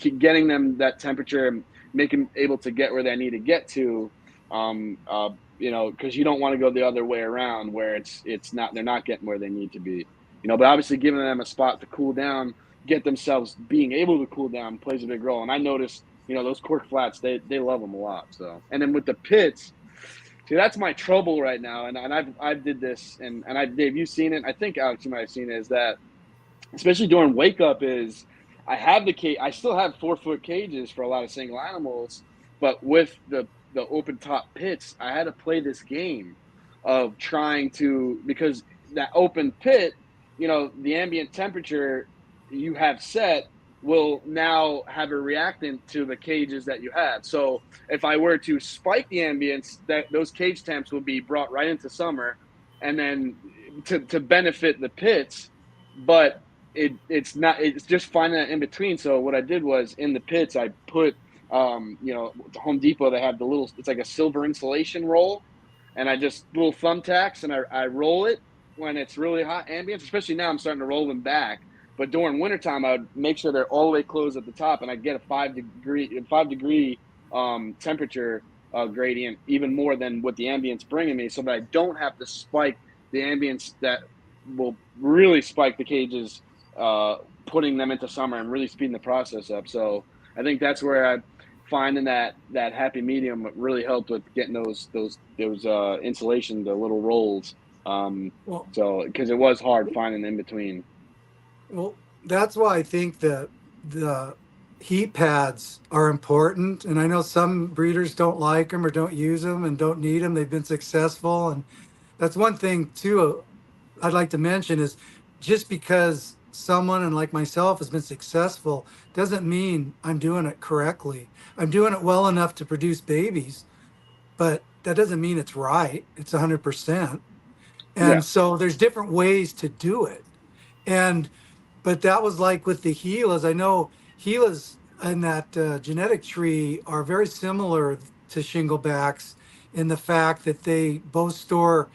getting them that temperature, making them able to get where they need to get to, because you don't want to go the other way around where it's not, they're not getting where they need to be, but obviously giving them a spot to cool down, get themselves being able to cool down plays a big role. And I noticed, those cork flats, they love them a lot. So, and then with the pits, see, that's my trouble right now. And I've did this, and Dave, you've seen it. I think Alex, you might have seen it, is that especially during wake up is I have the cage. I still have 4-foot cages for a lot of single animals, but with the open top pits, I had to play this game of trying to, because that open pit, the ambient temperature you have set will now have a reactant to the cages that you have. So if I were to spike the ambience, that those cage temps will be brought right into summer, and then to benefit the pits, but it's not, it's just finding that in between. So what I did was in the pits I put to Home Depot, they have the little, it's like a silver insulation roll, and I just little thumbtacks, and I roll it when it's really hot ambience, especially now I'm starting to roll them back But during wintertime, I would make sure they're all the way closed at the top, and I'd get a 5 degree temperature gradient, even more than what the ambient's bringing me, so that I don't have to spike the ambience that will really spike the cages, putting them into summer and really speeding the process up. So I think that's where I finding that happy medium really helped with getting those insulation, the little rolls. Well, So because it was hard finding in between. well, that's why I think the heat pads are important. And I know some breeders don't like them or don't use them and don't need them. They've been successful, and that's one thing too. I'd like to mention is just because someone and like myself has been successful doesn't mean I'm doing it correctly. I'm doing it well enough to produce babies, but that doesn't mean it's right. It's 100%. Yeah. And so there's different ways to do it. And but that was like with the Gilas. I know Gilas in that genetic tree are very similar to Shinglebacks in the fact that they both store,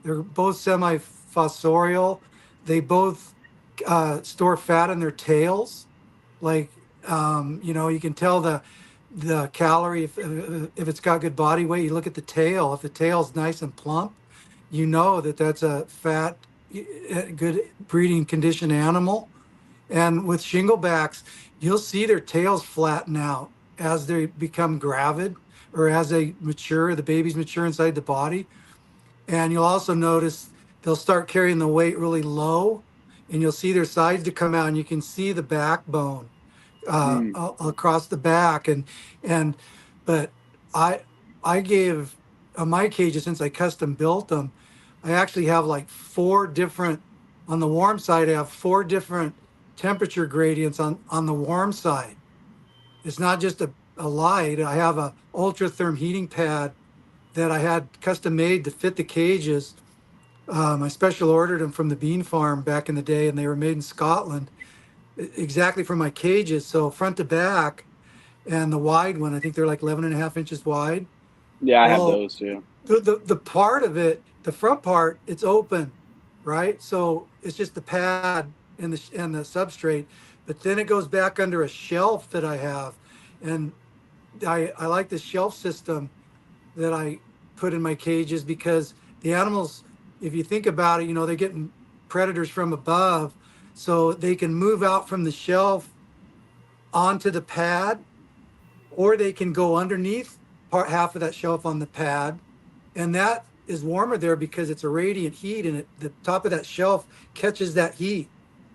they're both semi-fossorial. They both store fat in their tails. Like, you can tell the calorie if it's got good body weight. You look at the tail. If the tail's nice and plump, you know that that's a fat, good breeding condition animal. And with shinglebacks, you'll see their tails flatten out as they become gravid or as they mature, the babies mature inside the body. And you'll also notice they'll start carrying the weight really low, and you'll see their sides to come out, and you can see the backbone Mm. across the back. And but I I gave my cages, since I custom built them, I actually have like four different, on the warm side. I have four different temperature gradients on the warm side. It's not just a light. I have a ultra therm heating pad that I had custom made to fit the cages. I special ordered them from the bean farm back in the day, and they were made in Scotland exactly for my cages. So front to back, and the wide one, I think they're like 11 and a half inches wide. Yeah, I have Well, those too. the part of it, the front part, it's open, right? So it's just the pad and the substrate, but then it goes back under a shelf that I have, and I like the shelf system that I put in my cages because the animals, if you think about it, they're getting predators from above, so they can move out from the shelf onto the pad, or they can go underneath half of that shelf on the pad, and that is warmer there because it's a radiant heat, and the top of that shelf catches that heat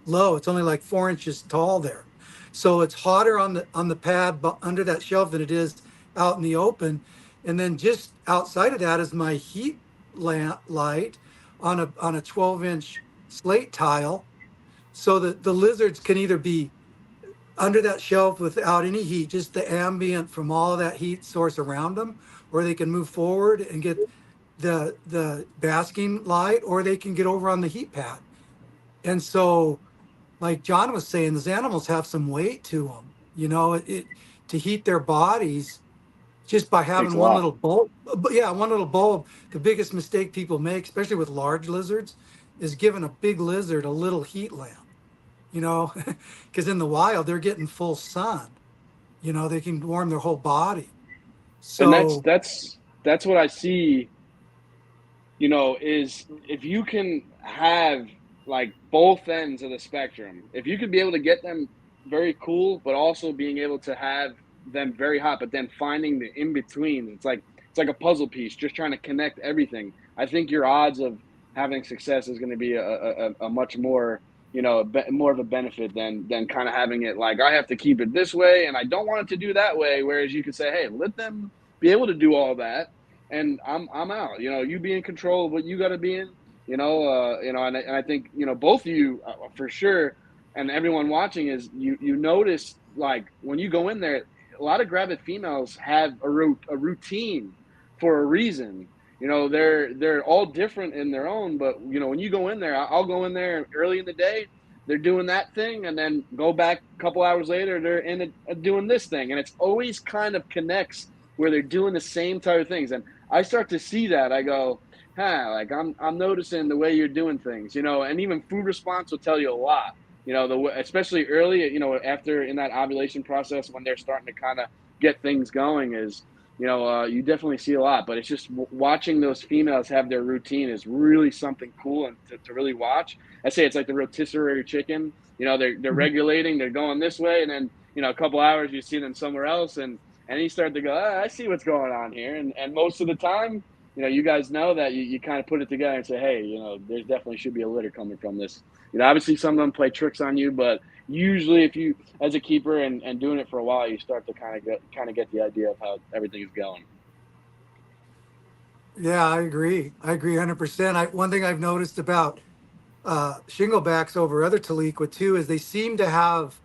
low. It's only like 4 inches tall there, so it's hotter on the pad under that shelf than it is out in the open. And then just outside of that is my heat lamp light on a 12-inch slate tile, so that the lizards can either be under that shelf without any heat, just the ambient from all of that heat source around them, or they can move forward and get the basking light, or they can get over on the heat pad. And so, like John was saying, those animals have some weight to them, to heat their bodies just by Takes having a one lot. little bulb. But yeah, one little bulb. The biggest mistake people make, especially with large lizards, is giving a big lizard a little heat lamp, because in the wild, they're getting full sun. They can warm their whole body. And that's So, that's that's what I see, is if you can have like both ends of the spectrum, if you could be able to get them very cool, but also being able to have them very hot, but then finding the in between, it's like a puzzle piece, just trying to connect everything. I think your odds of having success is going to be a much more, more of a benefit than kind of having it like I have to keep it this way and I don't want it to do that way. Whereas you could say, hey, let them be able to do all that, and I'm out. You be in control of what you got to be in. And I think both of you for sure, and everyone watching is you notice like when you go in there, a lot of gravid females have a routine for a reason. They're all different in their own, but when you go in there, I'll go in there early in the day. They're doing that thing, and then go back a couple hours later. They're in doing this thing, and it's always kind of connects where they're doing the same type of things. And I start to see that. I go, like I'm noticing the way you're doing things, and even food response will tell you a lot. you know, especially early, you know, after in that ovulation process when they're starting to kind of get things going is, you know, you definitely see a lot. But it's just watching those females have their routine is really something cool and to really watch. I say it's like the rotisserie chicken. You know, they're Mhm. regulating, they're going this way, and then you know, a couple hours you see them somewhere else, and you start to go, I see what's going on here, and most of the time, you know, you guys know that you kind of put it together and say, hey, you know, there's definitely should be a litter coming from this. You know, obviously some of them play tricks on you, but usually if you as a keeper and doing it for a while, you start to kind of get the idea of how everything is going. Yeah, I agree. I agree 100%. One thing I've noticed about Shinglebacks over other Taliqua too is they seem to have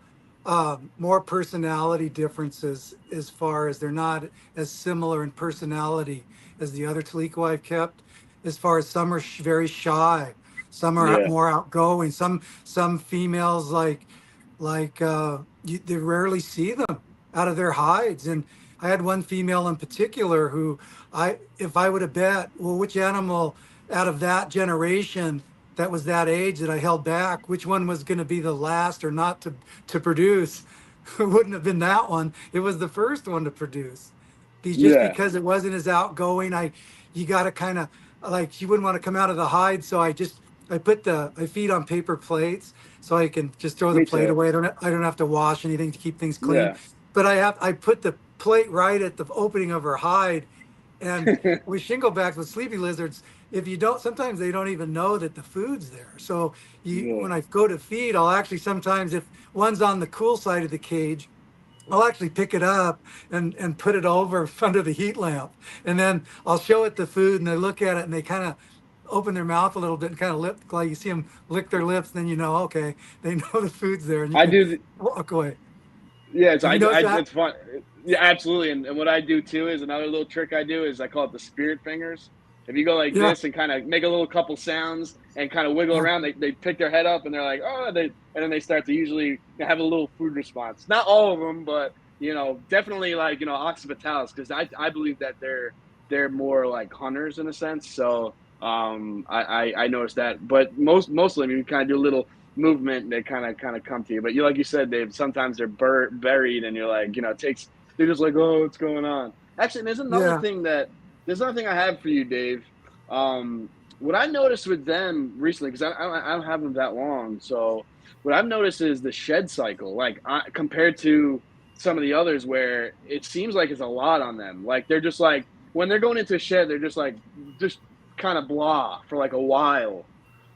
more personality differences as far as they're not as similar in personality as the other Taliqua I've kept. As far as some are very shy, some are Yeah, more outgoing. Some females they rarely see them out of their hides. And I had one female in particular who if I would have bet, well, which animal out of that generation that was that age that I held back, which one was going to be the last or not to produce, it wouldn't have been that one. It was the first one to produce. Just yeah, because it wasn't as outgoing, you got to kind of like she wouldn't want to come out of the hide, so I feed on paper plates so I can just throw the me plate too. away. I don't have to wash anything to keep things clean. Yeah, But I put the plate right at the opening of her hide, and with shinglebacks, with sleepy lizards, if you don't, sometimes they don't even know that the food's there. So yeah. when I go to feed, I'll actually sometimes, if one's on the cool side of the cage, I'll actually pick it up and put it over under the heat lamp, and then I'll show it the food, and they look at it and they kind of open their mouth a little bit and kind of like you see them lick their lips. Then you know, okay, they know the food's there, and you I can do. walk away. Yeah, it's Have you noticed that? it's fun. Yeah, absolutely. And what I do too is another little trick I do is I call it the spirit fingers. If you go like Yeah, this and kind of make a little couple sounds and kind of wiggle yeah. around, they pick their head up and they're like, oh, and then they start to usually have a little food response. Not all of them, but you know, definitely like you know occipitalis because I believe that they're more like hunters in a sense. So I noticed that, but mostly I mean, you kind of do a little movement they kind of come to you, but you like you said Dave, sometimes they're buried and you're like you know it takes they're just like oh what's going on. Actually Yeah. there's another thing I have for you, Dave. What I noticed with them recently, because I don't have them that long, so what I've noticed is the shed cycle, like compared to some of the others, where it seems like it's a lot on them. Like they're just like when they're going into a shed, they're just like just kind of blah for like a while.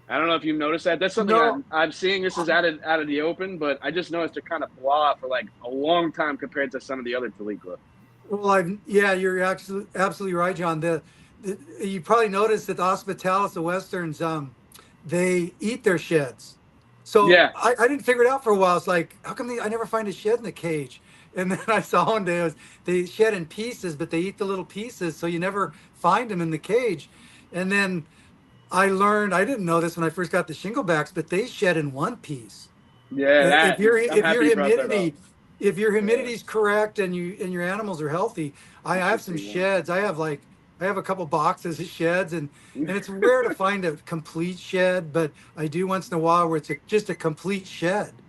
I don't know if you've noticed that. That's something No. I'm seeing. This is out of the open, but I just noticed they're kind of blah for like a long time compared to some of the other Taliqua. Well, yeah, you're absolutely right, John. You probably noticed that the hospitalis, the westerns, they eat their sheds. So Yeah, I didn't figure it out for a while. It's like, how come I never find a shed in the cage? And then I saw one day they shed in pieces, but they eat the little pieces, so you never find them in the cage. And then I learned I didn't know this when I first got the shinglebacks, but they shed in one piece. yeah. If That your I'm if your happy you brought that up. Yeah, humidity is correct and your animals are healthy, I have some interesting. Yeah. sheds. I have a couple boxes of sheds, and it's rare to find a complete shed, but I do once in a while where it's just a complete shed.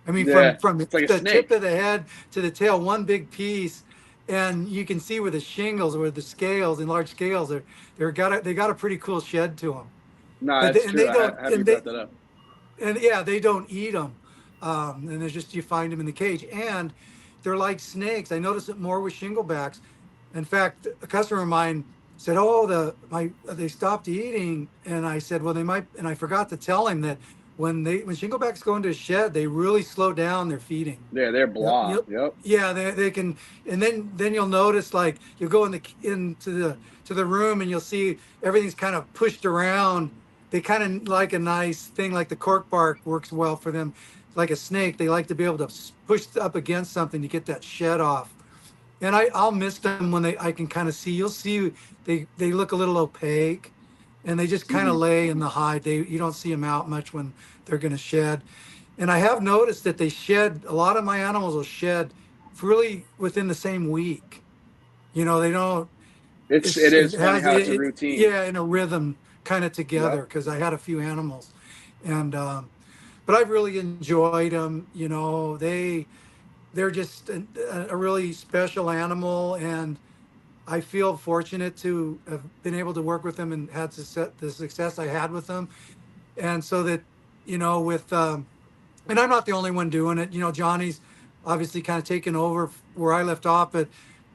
I mean, Yeah, from it's like a the tip snake. of the head to the tail, one big piece, and you can see where the shingles or the scales and large scales are. They got a pretty cool shed to them, No, but that's and true. they don't Happy you brought that up. and yeah, they don't eat them. And there's just you find them in the cage, and they're like snakes. I notice it more with shinglebacks. In fact, a customer of mine said, "Oh, they stopped eating," and I said, "Well, they might." And I forgot to tell him that when shinglebacks go into a shed, they really slow down their feeding. Yeah, they're Yep, blah. yep. Yep. Yeah, they can, and then you'll notice like you'll go into the room and you'll see everything's kind of pushed around. They kind of like a nice thing, like the cork bark works well for them. Like a snake, they like to be able to push up against something to get that shed off. And I'll miss them when I can kind of see. You'll see they look a little opaque, and they just kind of Hmm. lay in the hide. You don't see them out much when they're going to shed. And I have noticed that they shed. A lot of my animals will shed really within the same week. They don't. It It is funny has how it's a it routine. yeah, in a rhythm kind of Yep. together because I had a few animals, and but I've really enjoyed them. They're just a really special animal, and I feel fortunate to have been able to work with them and had the success I had with them. And so that, with and I'm not the only one doing it. Johnny's obviously kind of taken over where I left off, but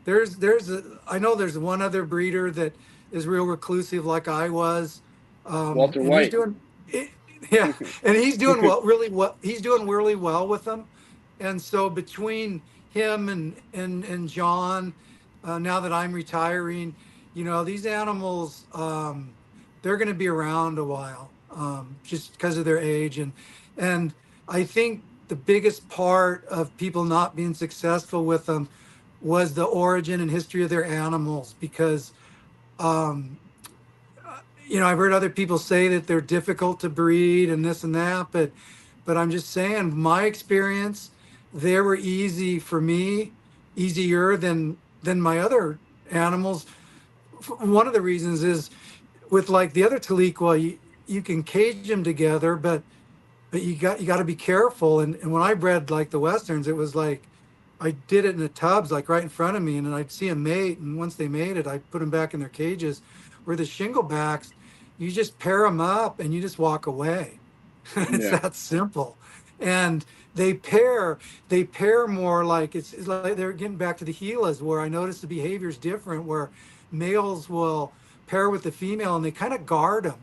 I know there's one other breeder that is real reclusive like I was, Walter and he's White. doing, it, yeah, and he's doing well. He's doing really well with them, and so between him and John, now that I'm retiring, these animals, they're going to be around a while, just because of their age, and I think the biggest part of people not being successful with them was the origin and history of their animals, because um, I've heard other people say that they're difficult to breed and this and that, but I'm just saying, my experience, they were easy for me, easier than my other animals. One of the reasons is, with like the other Taliqua, you can cage them together, but you got to be careful. And when I bred like the westerns, it was like I did it in the tubs, like right in front of me, and then I'd see them mate, and once they mated, I put them back in their cages. Where the Shinglebacks, you just pair them up and you just walk away. It's Yeah. that simple. And they pair more like it's like they're getting back to the Gilas, where I noticed the behavior is different, where males will pair with the female and they kind of guard them.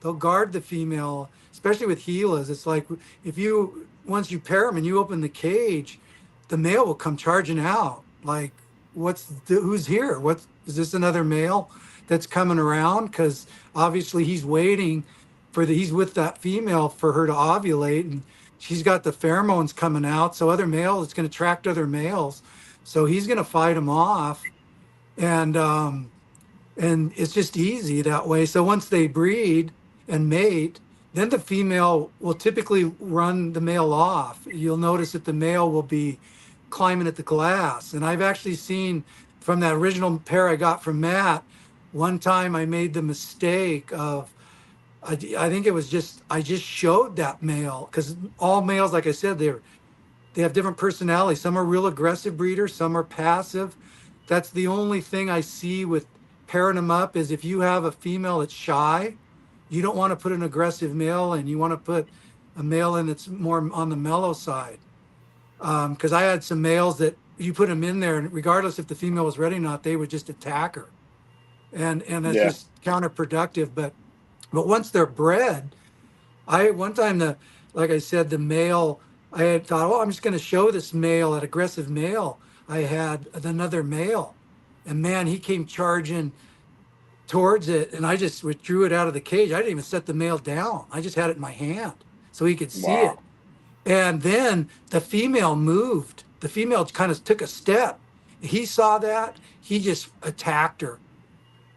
They'll guard the female, especially with Gilas. It's like, if you once you pair them and you open the cage, the male will come charging out. Like, who's here? What is this, another male that's coming around? Because obviously he's waiting he's with that female for her to ovulate, and she's got the pheromones coming out. So other males, it's going to attract other males. So he's going to fight them off, and it's just easy that way. So once they breed and mate, then the female will typically run the male off. You'll notice that the male will be climbing at the glass. And I've actually seen, from that original pair I got from Matt, one time I made the mistake of, I think it was just, I just showed that male, because all males, like I said, they have different personalities. Some are real aggressive breeders, some are passive. That's the only thing I see with pairing them up, is if you have a female that's shy, you don't want to put an aggressive male in. You want to put a male in that's more on the mellow side. Because I had some males that you put them in there, and regardless if the female was ready or not, they would just attack her, and that's Yeah. just counterproductive. But once they're bred, I one time like I said, the male, I had thought, oh, I'm just going to show this male, that aggressive male. I had another male, and man, he came charging towards it, and I just withdrew it out of the cage. I didn't even set the male down. I just had it in my hand so he could see Wow. it. And then the female moved. The female kind of took a step. He saw that. He just attacked her.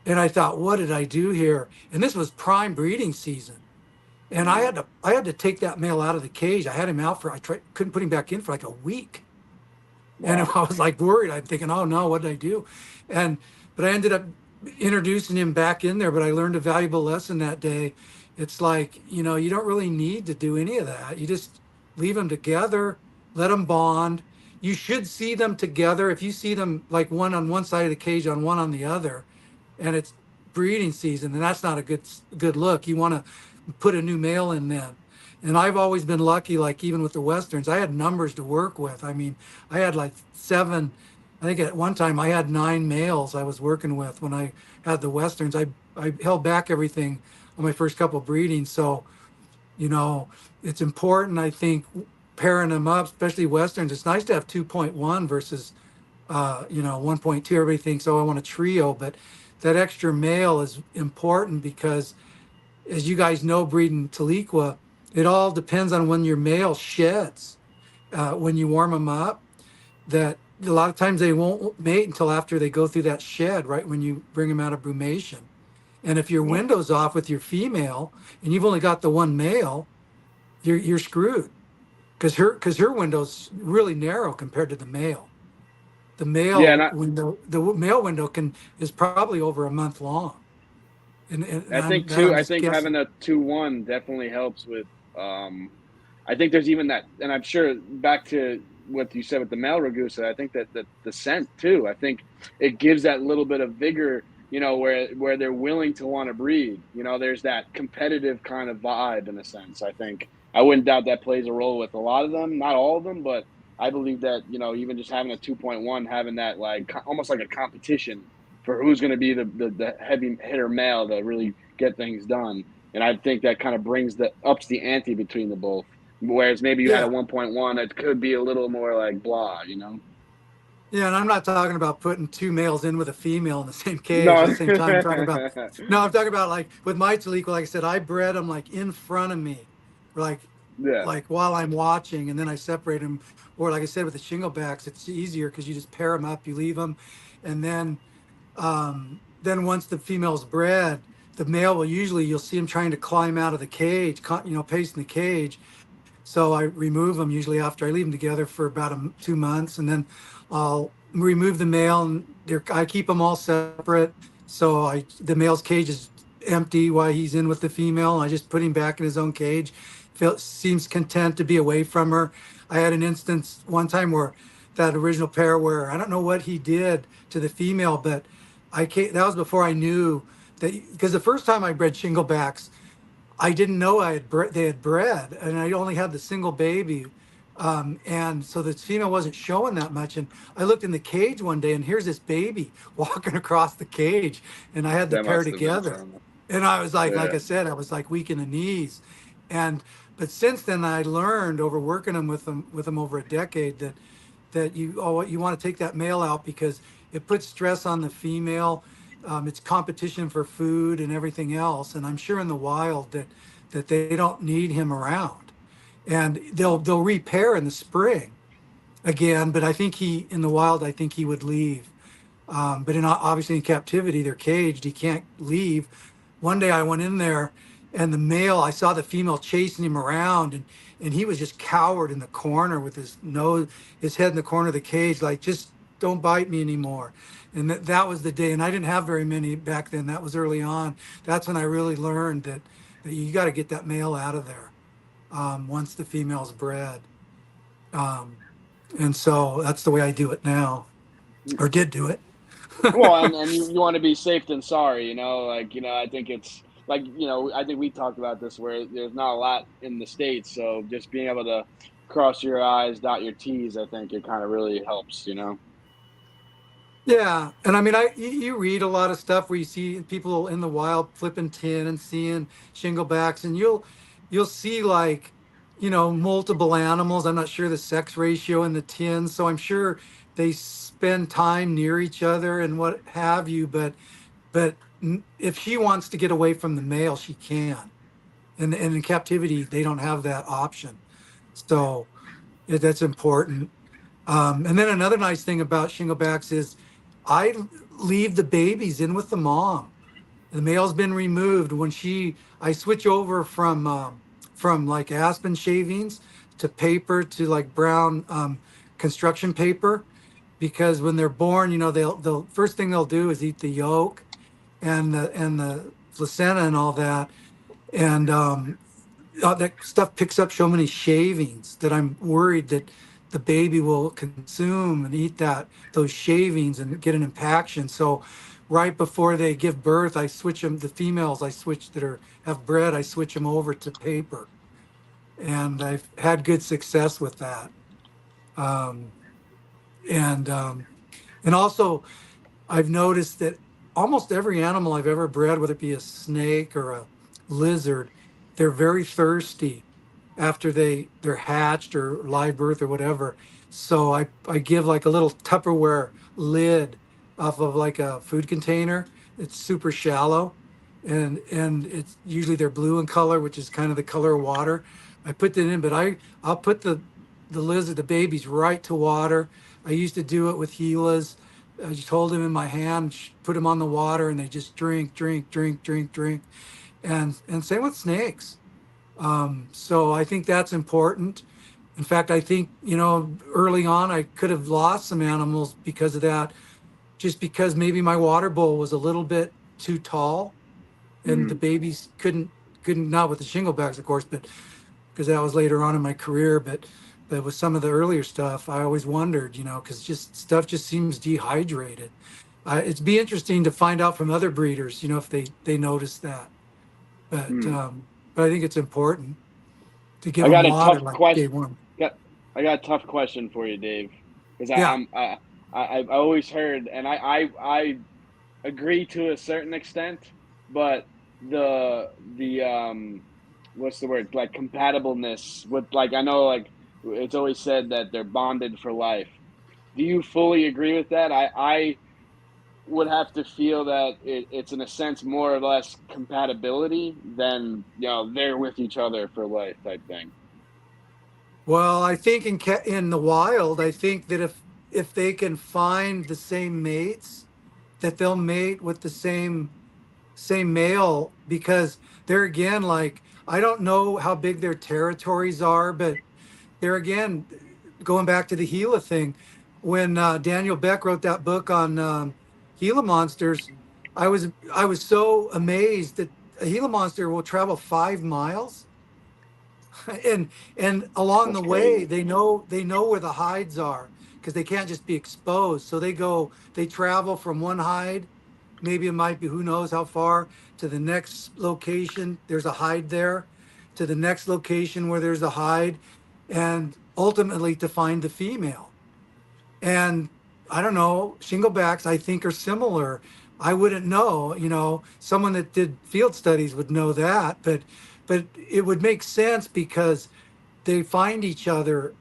And I thought, what did I do here? And this was prime breeding season. And I had to take that male out of the cage. I had him out couldn't put him back in for like a week. And Wow. I was like worried. I'm thinking, oh no, what did I do? But I ended up introducing him back in there. But I learned a valuable lesson that day. It's like, you don't really need to do any of that. You just leave them together, let them bond. You should see them together. If you see them like one on one side of the cage, on one on the other, and it's breeding season, then that's not a good look. You want to put a new male in then. And I've always been lucky, like even with the Westerns, I had numbers to work with. I mean, I had like 7, I think at one time I had 9 males I was working with when I had the Westerns. I held back everything on my first couple of breedings. So, it's important, I think, pairing them up, especially Westerns. It's nice to have 2.1 versus, 1.2. Everybody thinks, oh, I want a trio, but that extra male is important because, as you guys know, breeding Taliqua, it all depends on when your male sheds. When you warm them up, that a lot of times they won't mate until after they go through that shed, right when you bring them out of brumation. And if your Yeah. window's off with your female and you've only got the one male, you're screwed, because her window's really narrow compared to the male. The Yeah, and male window, is probably over a month long, and I think I'm I just think guessing. having a 2-1 definitely helps with I think there's even that, and I'm sure back to what you said with the male Ragusa, I think that the scent too. I think it gives that little bit of vigor, where they're willing to want to breed. There's that competitive kind of vibe in a sense. I think I wouldn't doubt that plays a role with a lot of them, not all of them, but I believe that even just having a 2.1, having that like almost like a competition for who's going to be the heavy hitter male to really get things done. And I think that kind of brings the ups the ante between the both. Whereas maybe you had a Yeah. 1.1, it could be a little more like blah. Yeah, and I'm not talking about putting two males in with a female in the same cage at No. the same time. I'm talking about no, I'm talking about like with my Taliqua, like I said, I bred them like in front of me, like Yeah, like while I'm watching, and then I separate them. Or like I said with the Shinglebacks, it's easier because you just pair them up, you leave them, and then once the female's bred, the male will usually you'll see him trying to climb out of the cage, pacing the cage. So I remove them usually after I leave them together for about 2 months, and then I'll remove the male, and I keep them all separate. So the male's cage is empty while he's in with the female. I just put him back in his own cage. Seems content to be away from her. I had an instance one time where that original pair where I don't know what he did to the female, but that was before I knew that, because the first time I bred Shinglebacks, I didn't know they had bred, and I only had the single baby, and so the female wasn't showing that much. And I looked in the cage one day, and here's this baby walking across the cage, and I had the that pair must have been together, something. and I was like Yeah, I said, I was like weak in the knees, and but since then I learned over working them over a decade that you want to take that male out because it puts stress on the female. It's competition for food and everything else, and I'm sure in the wild that they don't need him around, and they'll repair in the spring again. But I think in the wild, I think he would leave. But obviously in captivity, they're caged. He can't leave. One day I went in there, and I saw the female chasing him around, and he was just cowered in the corner with his head in the corner of the cage, like, just don't bite me anymore. And that was the day. And I didn't have very many back then. That was early on. That's when I really learned that you got to get that male out of there once the female's bred. Um, and so that's the way I do it now, or did do it. well, and you want to be safe than sorry, like I think it's like I think we talked about this where there's not a lot in the states, so just being able to cross your I's, dot your T's, I think it kind of really helps. Yeah, and I mean, you read a lot of stuff where you see people in the wild flipping tin and seeing shinglebacks, and you'll see like, multiple animals. I'm not sure the sex ratio in the tin, so I'm sure they spend time near each other and what have you. But if she wants to get away from the male, she can. And in captivity, they don't have that option. So that's important. And then another nice thing about shinglebacks is I leave the babies in with the mom. The male's been removed. I switch over from like aspen shavings to paper to like brown construction paper, because when they're born, they'll first thing they'll do is eat the yolk and the placenta and all that, and that stuff picks up so many shavings that I'm worried that the baby will consume and eat those shavings and get an impaction. So right before they give birth, I switch them. The females have bred, I switch them over to paper, and I've had good success with that. Um, and and also I've noticed that almost every animal I've ever bred, whether it be a snake or a lizard, they're very thirsty after they're hatched or live birth or whatever. So I give like a little Tupperware lid off of like a food container. It's super shallow, and it's usually they're blue in color, which is kind of the color of water. I put that in, but I'll put the babies right to water. I used to do it with Gilas. I just hold them in my hand, put them on the water, and they just drink, drink, drink, drink, drink. And same with snakes. So I think that's important. In fact, I think, early on I could have lost some animals because of that, just because maybe my water bowl was a little bit too tall and the Mhm. babies couldn't, not with the shinglebacks, of course, but because that was later on in my career. But with some of the earlier stuff, I always wondered, because just stuff just seems dehydrated. It'd be interesting to find out from other breeders, if they notice that. But Hmm. um, but I think it's important to give I them got a water tough like day question. one. Got I got a tough question for you, Dave, because Yeah. I always heard, and I agree to a certain extent, but the what's the word, like compatibleness with, like, I know, like, it's always said that they're bonded for life. Do you fully agree with that? I would have to feel that it's in a sense more or less compatibility than, they're with each other for life type thing. Well, I think in the wild, I think that if they can find the same mates, that they'll mate with the same male, because they're again, like, I don't know how big their territories are, but they're again going back to the Gila thing. When Daniel Beck wrote that book on Gila monsters, I was so amazed that a Gila monster will travel 5 miles, and along That's the way crazy. they know where the hides are, because they can't just be exposed. So they travel from one hide, maybe it might be, who knows how far, to the next location there's a hide there, to the next location where there's a hide, and ultimately to find the female. And I don't know, Shinglebacks I think are similar. I wouldn't know, someone that did field studies would know that, but it would make sense because they find each other,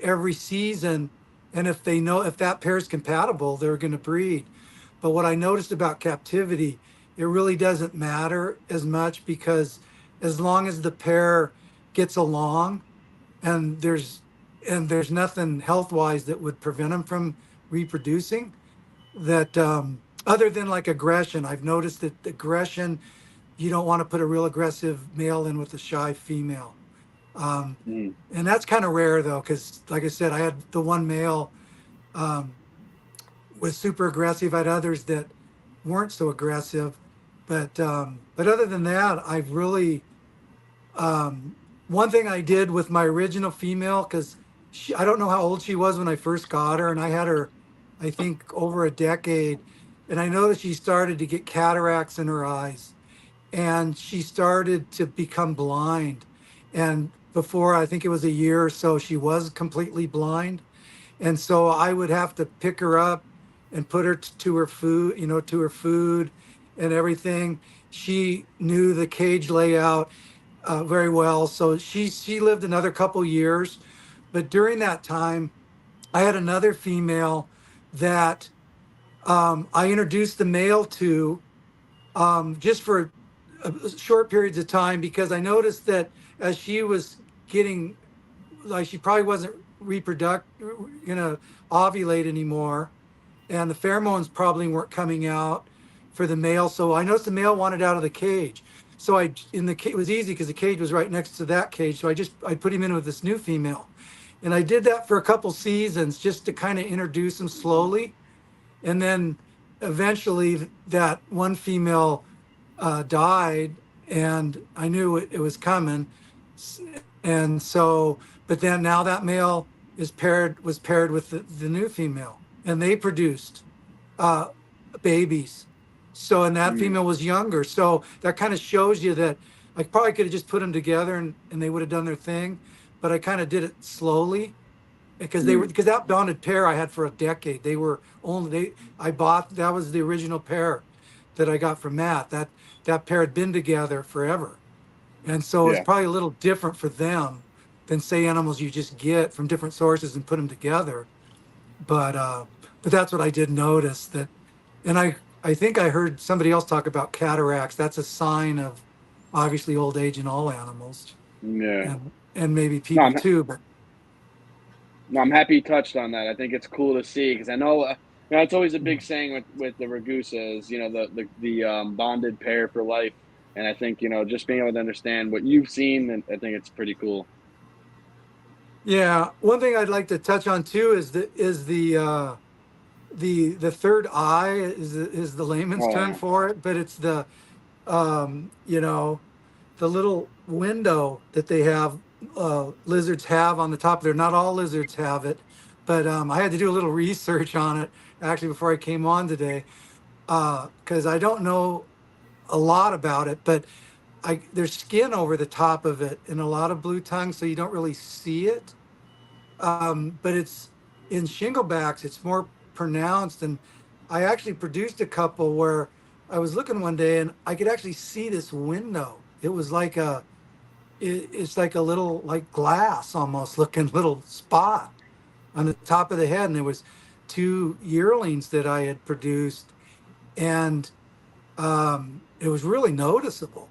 every season. And if they know if that pair is compatible, they're going to breed. But what I noticed about captivity, it really doesn't matter as much, because as long as the pair gets along, and there's nothing health wise that would prevent them from reproducing, that other than like aggression. I've noticed that aggression, you don't want to put a real aggressive male in with a shy female. um, Mm. and that's kind of rare though, because like I said, I had the one male um, was super aggressive. I had others that weren't so aggressive, but other than that, I've really um, one thing I did with my original female, because I don't know how old she was when I first got her, and I had her, I think, over a decade, and I noticed she started to get cataracts in her eyes, and she started to become blind. And before, I think it was a year or so, she was completely blind. And so I would have to pick her up and put her to her food, to her food and everything. She knew the cage layout very well. So she lived another couple years. But during that time, I had another female that I introduced the male to, just for short periods of time, because I noticed that as she was getting, like, she probably wasn't ovulate anymore, and the pheromones probably weren't coming out for the male. So I noticed the male wanted out of the cage. So it was easy because the cage was right next to that cage. So I put him in with this new female, and I did that for a couple seasons just to kind of introduce him slowly. And then eventually that one female died, and I knew it was coming. And so, but then now that male was paired with the new female, and they produced uh, babies. So, and that Mm. female was younger. So that kind of shows you that I probably could have just put them together, and they would have done their thing. But I kind of did it slowly, Mm. because that bonded pair I had for a decade. They were only they I bought that was the original pair that I got from Matt. That pair had been together forever. And so it's Yeah. probably a little different for them than, say, animals you just get from different sources and put them together. But but that's what I did notice, that. And I think I heard somebody else talk about cataracts. That's a sign of obviously old age in all animals, Yeah. and maybe No, people too. But no, I'm happy you touched on that. I think it's cool to see, because I know, it's always a big saying with the Rugosa is, the bonded pair for life. And I think, just being able to understand what you've seen, and I think it's pretty cool. yeah, one thing I'd like to touch on too is the third eye is the layman's Oh term yeah. for it, but it's the little window that they have lizards have on the top there. Not all lizards have it, but I had to do a little research on it actually before I came on today because I don't know a lot about it. But there's skin over the top of it in a lot of blue tongues, so you don't really see it. But it's in shinglebacks, it's more pronounced. And I actually produced a couple where I was looking one day and I could actually see this window. It was like it's like a little like glass almost looking little spot on the top of the head, and there was two yearlings that I had produced, and it was really noticeable.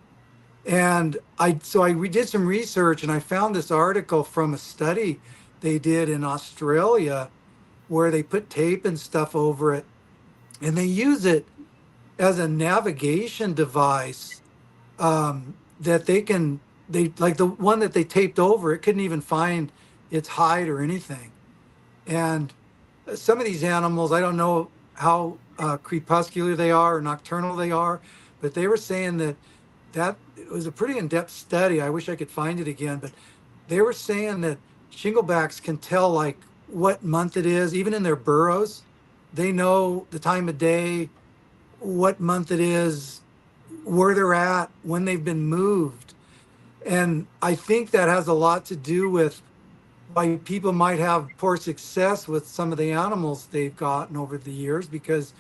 And we did some research, and I found this article from a study they did in Australia where they put tape and stuff over it, and they use it as a navigation device that they like the one that they taped over, it couldn't even find its hide or anything. And some of these animals, I don't know how crepuscular they are or nocturnal they are, but they were saying that it was a pretty in-depth study. I wish I could find it again, but they were saying that shinglebacks can tell like what month it is, even in their burrows. They know the time of day, what month it is, where they're at, when they've been moved. And I think that has a lot to do with why people might have poor success with some of the animals they've gotten over the years because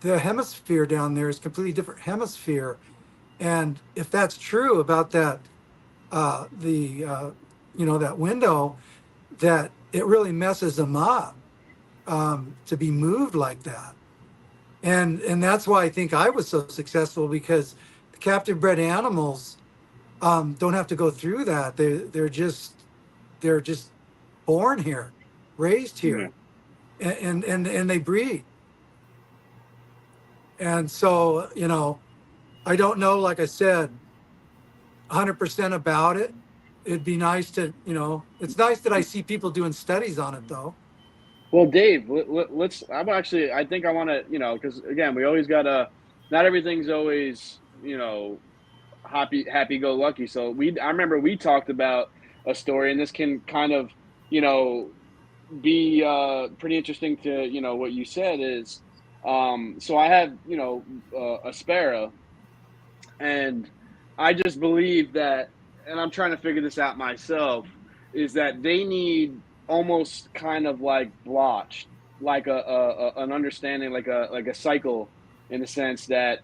the hemisphere down there is a completely different hemisphere. And if that's true about the that window, that it really messes them up to be moved like that. And that's why I think I was so successful because the captive bred animals don't have to go through that. They're just born here, raised Yeah. here, and they breed. And so I don't know, like I said, 100% about it. It'd be nice to, it's nice that I see people doing studies on it though. Well, Dave, let's. I'm actually. I think I want to. Because again, we always gotta. Not everything's always. Happy go lucky. So I remember we talked about a story, and this can kind of, you know, be pretty interesting to what you said is. So I have a sparrow, and I just believe that, and I'm trying to figure this out myself, is that they need almost kind of like blotched, like an understanding, like a cycle, in the sense that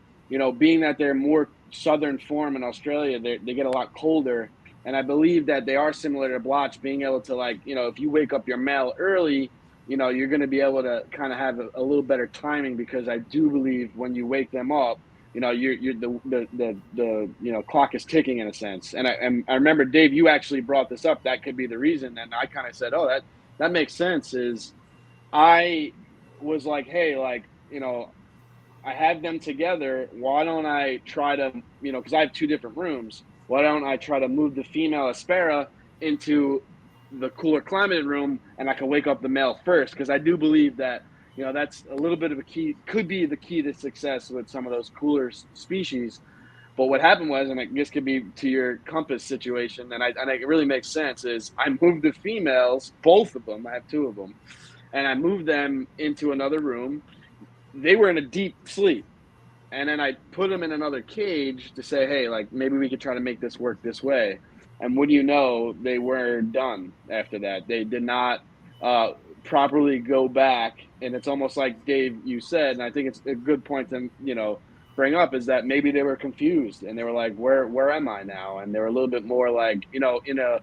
being that they're more southern form in Australia, they get a lot colder, and I believe that they are similar to blotch, being able to like if you wake up your male early. You're going to be able to kind of have a little better timing because I do believe when you wake them up, you're the clock is ticking in a sense. And I remember, Dave, you actually brought this up. That could be the reason. And I kind of said, oh, that makes sense. Is I was like, hey, like, I have them together. Why don't I try to, because I have two different rooms. Why don't I try to move the female Aspera into the cooler climated room, and I can wake up the male first? Because I do believe that that's a little bit of a key, could be the key to success with some of those cooler species. But what happened was, and this could be to your compass situation, and it really makes sense, is I moved the females, both of them, I have two of them, and I moved them into another room. They were in a deep sleep. And then I put them in another cage to say, hey, like maybe we could try to make this work this way. And what do you know? They were done after that. They did not uh, properly go back. And it's almost like Dave, you said, and I think it's a good point to bring up, is that maybe they were confused and they were like, where am I now? And they were a little bit more like in a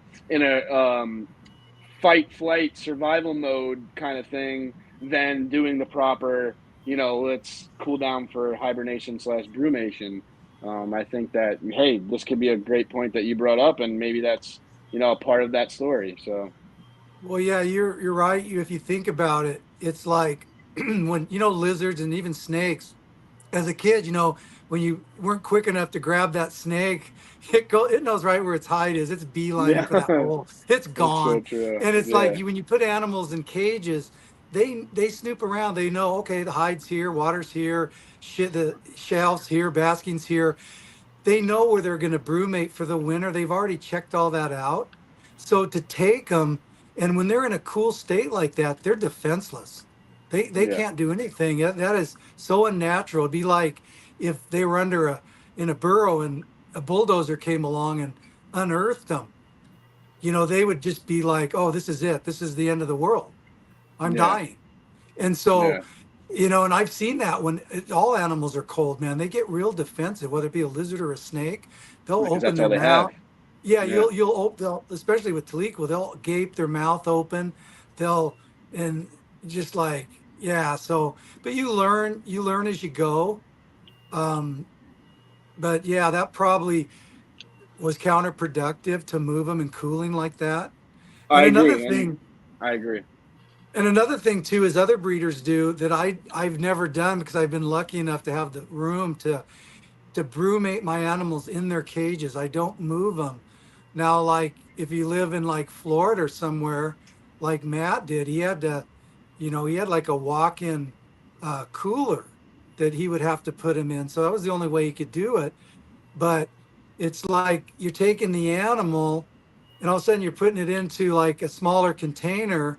fight, flight, survival mode kind of thing than doing the proper, let's cool down for hibernation / brumation. I think that, hey, this could be a great point that you brought up, and maybe that's a part of that story. So Well, yeah, you're right. If you think about it, it's like when lizards and even snakes. As a kid, when you weren't quick enough to grab that snake, it knows right where its hide is. It's beelining yeah, for that hole. It's it's so gone. true. And it's like Yeah, when you put animals in cages, they snoop around. They know, okay, the hide's here, water's here, shit, the shelves here, basking's here. They know where they're going to brumate for the winter. They've already checked all that out. So to take them, and when they're in a cool state like that, they're defenseless. They Yeah. can't do anything. That is so unnatural. It'd be like if they were under a in a burrow and a bulldozer came along and unearthed them. They would just be like, "Oh, this is it. This is the end of the world. I'm Yeah. dying." And so, Yeah. and I've seen that when all animals are cold, man, they get real defensive, whether it be a lizard or a snake, they'll Because open that's all their they have. mouth. Yeah, Yeah. you'll open, especially with Taliqua, they'll gape their mouth open. They'll, and just like, yeah. So, but you learn as you go. Um, but yeah, that probably was counterproductive to move them in cooling like that. I And another agree, and thing, I agree. And another thing too is other breeders do that I've never done because I've been lucky enough to have the room to brumate my animals in their cages. I don't move them. Now, like if you live in like Florida or somewhere, like Matt did, he had like a walk-in cooler that he would have to put him in. So that was the only way he could do it. But it's like you're taking the animal and all of a sudden you're putting it into like a smaller container,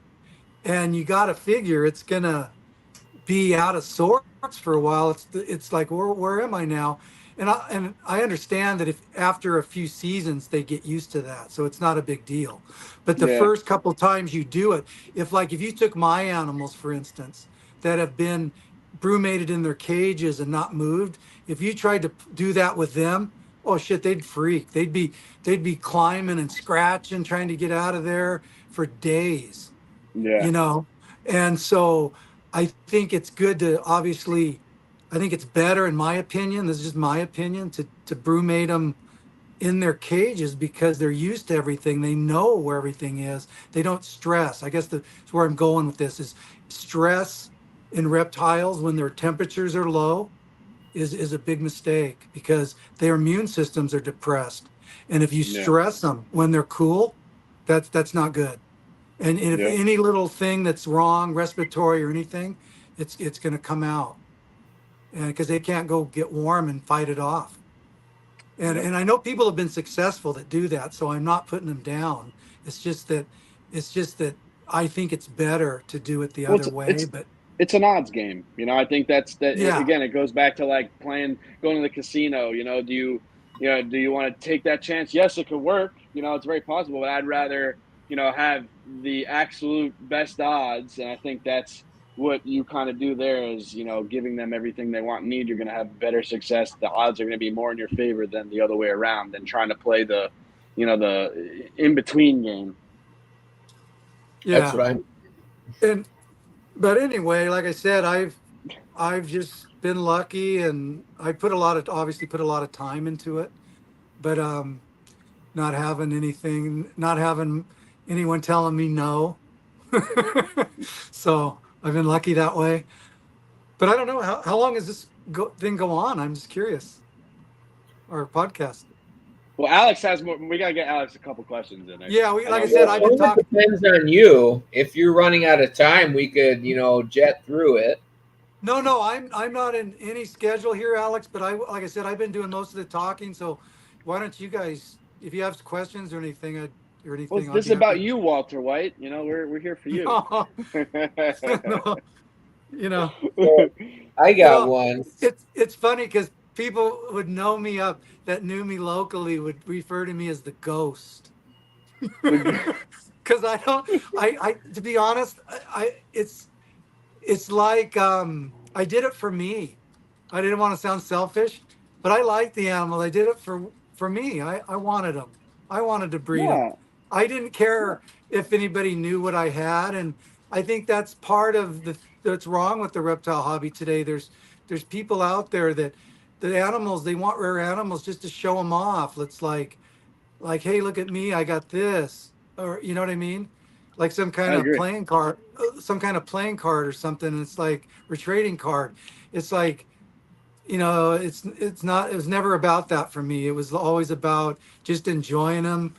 and you got to figure it's gonna be out of sorts for a while. It's like where am I now? And I understand that if after a few seasons they get used to that, so it's not a big deal. But the Yeah. first couple times you do it, if you took my animals for instance that have been brumated in their cages and not moved, if you tried to do that with them, oh shit, they'd freak. They'd be climbing and scratching, trying to get out of there for days Yeah. you know and so I think it's good to obviously, I think it's better, in my opinion, this is just my opinion, to brumate them in their cages because they're used to everything, they know where everything is, they don't stress. I guess that's where I'm going with this is stress in reptiles when their temperatures are low is a big mistake because their immune systems are depressed, and if you Yeah. stress them when they're cool, that's not good. And if Yeah. any little thing that's wrong, respiratory or anything, it's going to come out, and because they can't go get warm and fight it off. And Yep. and I know people have been successful that do that, so I'm not putting them down. It's just that it's just that I think it's better to do it the Well, other way. it's But it's an odds game. I think that's that yeah, again. It goes back to like going to the casino. Do you want to take that chance? Yes, it could work. It's very possible, but I'd rather have the absolute best odds, and I think that's what you kind of do there is giving them everything they want and need. You're going to have better success. The odds are going to be more in your favor than the other way around. Than trying to play the in between game. That's yeah. what I'm. And but anyway, like I said, I've just been lucky, and I obviously put a lot of time into it. But not having anyone telling me no. So I've been lucky that way. But I don't know how long is this thing go on? I'm just curious. Our podcast. Well, Alex has more. We gotta get Alex a couple questions in there. Yeah, I like I know said, he's I've Well, been it talking. depends on you. If you're running out of time, we could, jet through it. No, no, I'm not in any schedule here, Alex. But like I said, I've been doing most of the talking. So why don't you guys, if you have questions or anything, well. I'd This be is about happy. you, Walter White. We're here for you. No, no, you know. So I You got know, one. it's funny because people would know me up that knew me locally would refer to me as the ghost. The- Because I don't, I to be honest, it's like I did it for me. I didn't want to sound selfish, but I liked the animal. I did it for me. I wanted them. I wanted to breed them. no, I didn't no, care if anybody knew what I had, and I think that's part of that's wrong with the reptile hobby today. There's people out there that the animals, they want rare animals just to show them off. It's like, hey, look at me, I got this, or you know what I mean, like I agree. some kind of playing card or something. It's like or trading card. It's like, it's not. It was never about that for me. It was always about just enjoying them,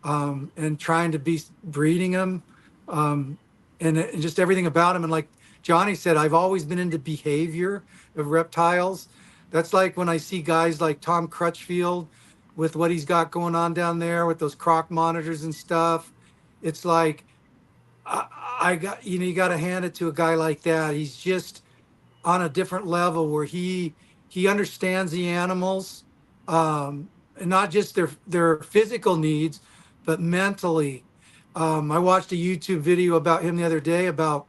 and trying to be breeding them, um, and just everything about them. And like Johnny said, I've always been into behavior of reptiles. That's like when I see guys like Tom Crutchfield with what he's got going on down there with those croc monitors and stuff. it's like I got, you got to hand it to a guy like that. He's just on a different level where he understands the animals, and not just their physical needs, but mentally. I watched a YouTube video about him the other day about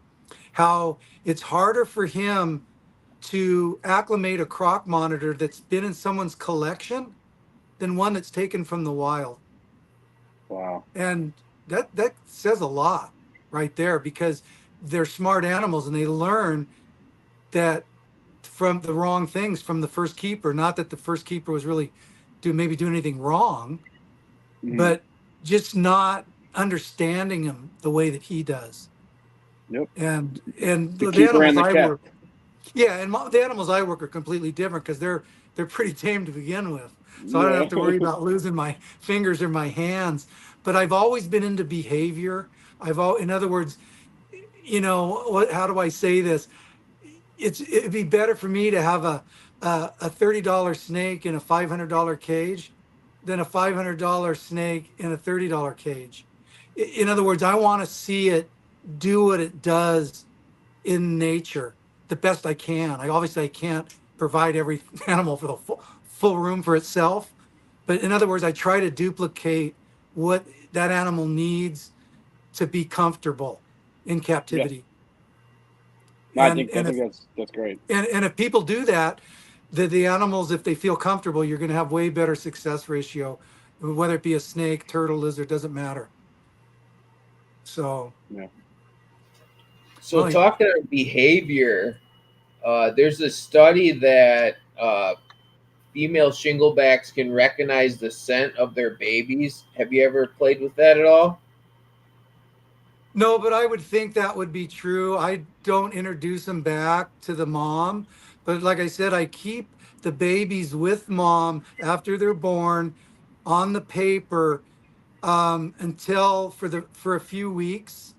how it's harder for him to acclimate a croc monitor that's been in someone's collection than one that's taken from the wild. Wow. And that says a lot right there, because they're smart animals and they learn that from the wrong things from the first keeper. Not that the first keeper was really doing anything wrong, Hmm. but just not understanding him the way that he does. Yep. And The the keeper animals and the I kept. work, yeah, and the animals I work are completely different because they're pretty tame to begin with. So I don't Yeah. have to worry about losing my fingers or my hands. But I've always been into behavior. In other words, how do I say this? It'd be better for me to have a $30 snake in a $500 cage than a $500 snake in a $30 cage. In other words, I want to see it do what it does in nature the best I can. I can't provide every animal for the full room for itself, but in other words, I try to duplicate what that animal needs to be comfortable in Yeah. captivity. No, I And think and if that's great. and if people do that, the animals, if they feel comfortable, you're going to have way better success ratio, whether it be a snake, turtle, lizard, doesn't matter. So, Yeah. So well, talking of behavior, there's a study that female shinglebacks can recognize the scent of their babies. Have you ever played with that at all? no, but I would think that would be true. I don't introduce them back to the mom, but like I said, I keep the babies with mom after they're born on the paper, until for a few weeks,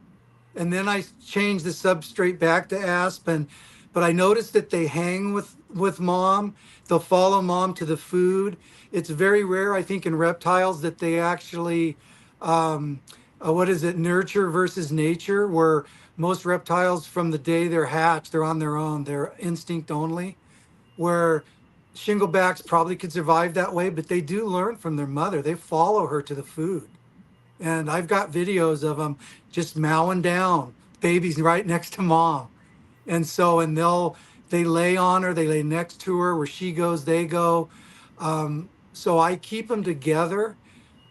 and then I change the substrate back to aspen. But I noticed that they hang with mom. They'll follow mom to the food. It's very rare, I think, in reptiles that they actually, what is it, nurture versus nature, where most reptiles from the day they're hatched, they're on their own. They're instinct only. Where shinglebacks probably could survive that way, but they do learn from their mother. They follow her to the food. And I've got videos of them just mowing down babies right next to mom. And so, and they lay on her, they lay next to her. Where she goes, they go. So I keep them together,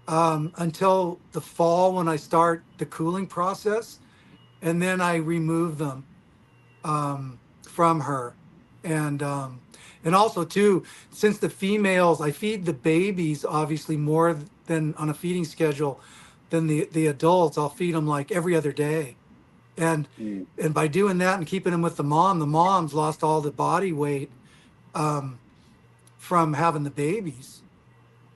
until the fall when I start the cooling process. And then I remove them, from her. And also too, since the females, I feed the babies obviously more than on a feeding schedule than the adults. I'll feed them like every other day. And Mm. and by doing that and keeping them with the mom's lost all the body weight, um, from having the babies.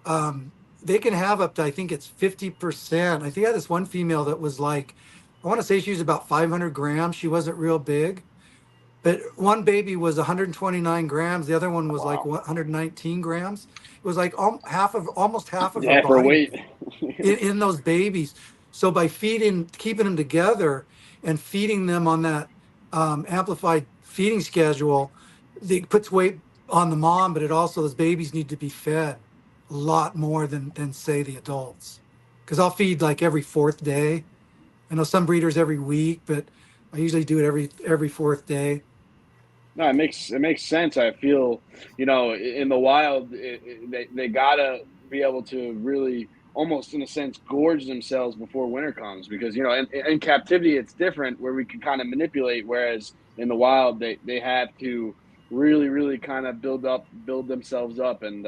Um, they can have up to, I think it's 50%. I think I had this one female that was like, I want to say she was about 500 grams. She wasn't real big, but one baby was 129 grams. The other one was like Wow. 119 grams. It was like almost half of her Yeah, for body weight. weight in those babies. So by keeping them together and feeding them on that, amplified feeding schedule, it puts weight on the mom, but it also, those babies need to be fed a lot more than say the adults. Because I'll feed like every fourth day. I know some breeders every week, but I usually do it every fourth day. No, it makes sense. I feel, in the wild, they gotta be able to really, almost in a sense, gorge themselves before winter comes, because in captivity it's different where we can kind of manipulate, whereas in the wild they have to really really kind of build themselves up, and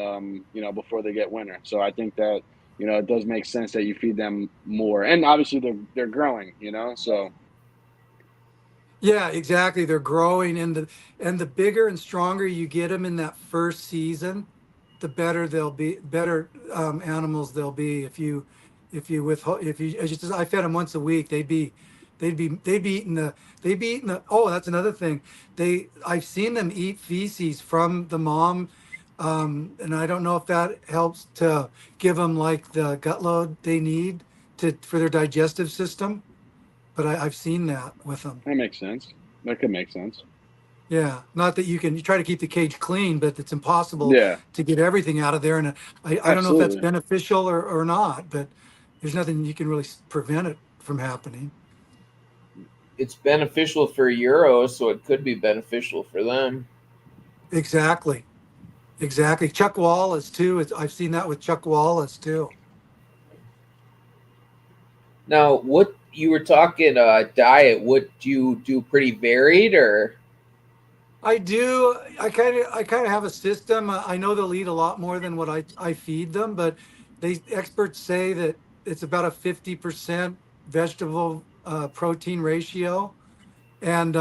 before they get winter. So I think that it does make sense that you feed them more, and obviously they're growing, so Yeah, exactly. They're growing, and the bigger and stronger you get them in that first season, the better they'll be. Better, animals they'll be. If you, I fed them once a week, they'd be eating the. Oh, that's another thing. I've seen them eat feces from the mom, and I don't know if that helps to give them like the gut load they need for their digestive system. But I've seen that with them. That makes sense. That could make sense. Yeah, not that you try to keep the cage clean, but it's impossible Yeah, to get everything out of there. And I don't know if that's absolutely. beneficial or not, but there's nothing you can really prevent it from happening. It's beneficial for Euros, so it could be beneficial for them. Exactly, exactly. Chuck Wallace too. I've seen that with Chuck Wallace too. Now, what you were talking diet? What do you do? Pretty varied, or I do. I kind of have a system. I know they'll eat a lot more than what I feed them, but experts say that it's about a 50% vegetable protein ratio, and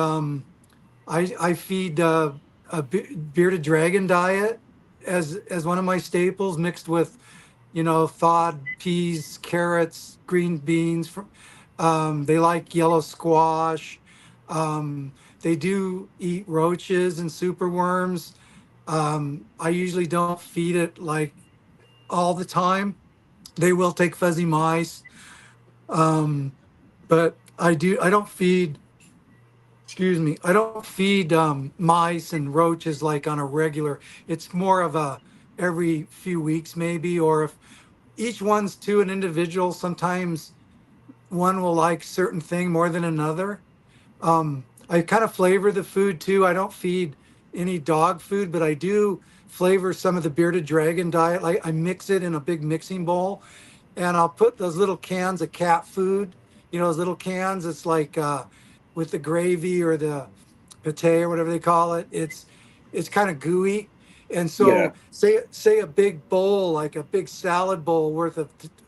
I feed bearded dragon diet as one of my staples, mixed with thawed peas, carrots, green beans. They like yellow squash. They do eat roaches and superworms. I usually don't feed it like all the time. They will take fuzzy mice, um, but I do. I don't feed. Excuse me. I don't feed mice and roaches like on a regular. It's more of a every few weeks maybe, or if each one's to an individual. Sometimes one will like certain thing more than another. I kind of flavor the food too. I don't feed any dog food, but I do flavor some of the bearded dragon diet. Like I mix it in a big mixing bowl, and I'll put those little cans of cat food. Those little cans. It's like with the gravy or the pate or whatever they call it. It's kind of gooey, and Yeah, so say a big bowl, like a big salad bowl worth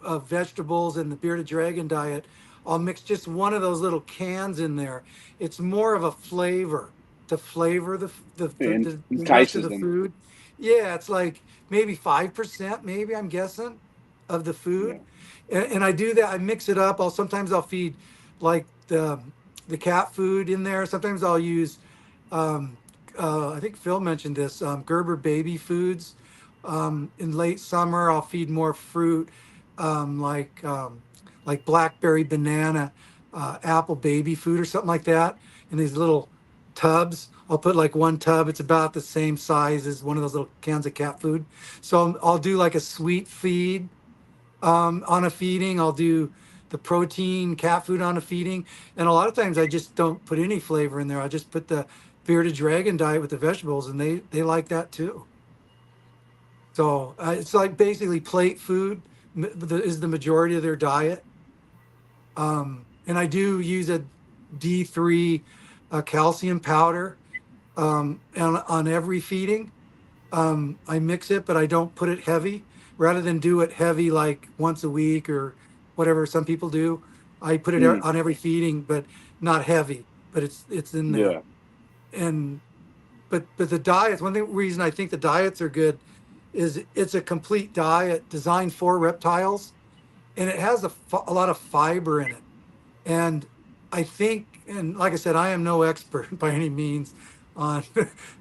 of vegetables and the bearded dragon diet. I'll mix just one of those little cans in there. It's more of a flavor to flavor it the rest of entices the them. food. Yeah, it's like maybe 5%, maybe I'm guessing, of the Yeah. food, and I do that. I mix it up. I'll feed like the cat food in there. Sometimes I'll use, um, I think Phil mentioned this, Gerber baby foods. In late summer, I'll feed more fruit, um, like um, like blackberry, banana, apple baby food or something like that in these little tubs. I'll put like one tub. It's about the same size as one of those little cans of cat food. So I'll do like a sweet feed on a feeding. I'll do the protein cat food on a feeding, and a lot of times I just don't put any flavor in there. I just put the bearded dragon diet with the vegetables, and they like that too. So it's like basically plate food is the majority of their diet. And I do use a D3 calcium powder on every feeding. I mix it, but I don't put it heavy. Rather than do it heavy like once a week or whatever some people do, I put it Mm, on every feeding, but not heavy. But it's in there. yeah. And but the diets. Reason I think the diets are good is it's a complete diet designed for reptiles, and it has a lot of fiber in it. And I think, and like I said, I am no expert by any means on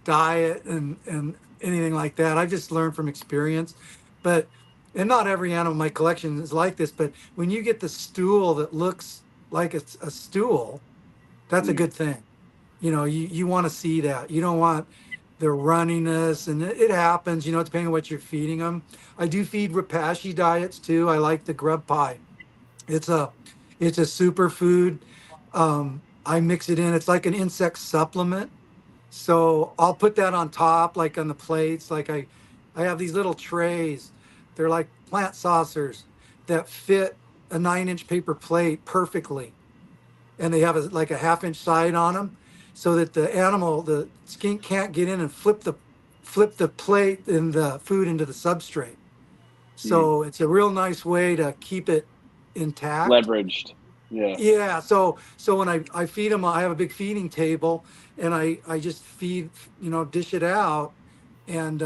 diet and anything like that. I just learned from experience. But, and not every animal in my collection is like this, but when you get the stool that looks like it's a stool, that's a Mm, good thing. You want to see that. You don't want the runniness, and it happens, depending on what you're feeding them. I do feed Repashy diets too. I like the grub pie. It's a it's a superfood. I mix it in. It's like an insect supplement. So I'll put that on top, like on the plates. I have these little trays. They're like plant saucers that fit a 9-inch paper plate perfectly, and they have like a half-inch side on them, so that the skink, can't get in and flip the plate and the food into the substrate. mm. So it's a real nice way to keep it intact. Leveraged. Yeah. Yeah, so when I feed them, I have a big feeding table, and I just dish it out, and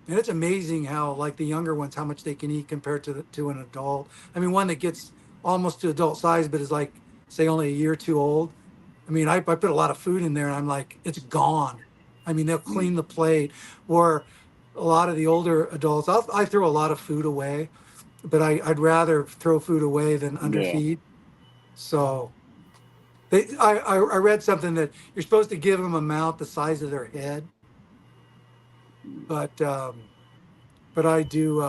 it's amazing how, like, the younger ones, how much they can eat compared to an adult. I mean, one that gets almost to adult size but is, like, say, only a year too old. I mean, I put a lot of food in there, and I'm like, it's gone. I mean, they'll Mm, clean the plate. Or a lot of the older adults, I throw a lot of food away, but I'd rather throw food away than Yeah. underfeed. So I read something that you're supposed to give them a mount the size of their head, but I do.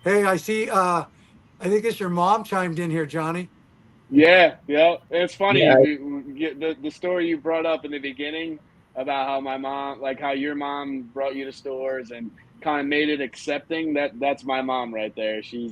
Hey, I see. I think it's your mom chimed in here, Johnny. Yeah, yeah. It's funny Yeah, the story you brought up in the beginning about how my mom, like how your mom brought you to stores and kind of made it accepting. That's my mom right there. She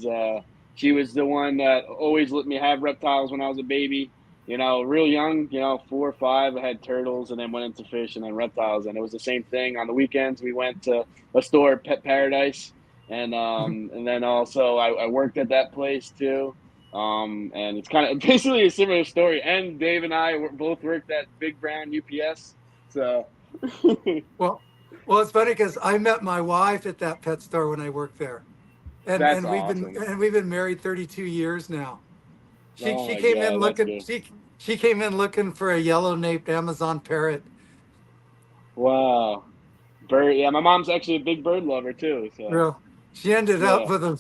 was the one that always let me have reptiles when I was a baby. You know, real young. You know, 4 or 5. I had turtles and then went into fish and then reptiles, and it was the same thing on the weekends. We went to a store, Pet Paradise, and then also I worked at that place too. And it's kind of basically a similar story. And Dave and I both worked at Big Brown UPS. So Well, well, it's funny because I met my wife at that pet store when I worked there, that's and awesome. we've been married 32 years now. Oh She my came in God, that's looking good. she came in looking for a yellow naped Amazon parrot. Wow. Bird. Yeah, my mom's actually a big bird lover too. So Real. She ended up yeah. with a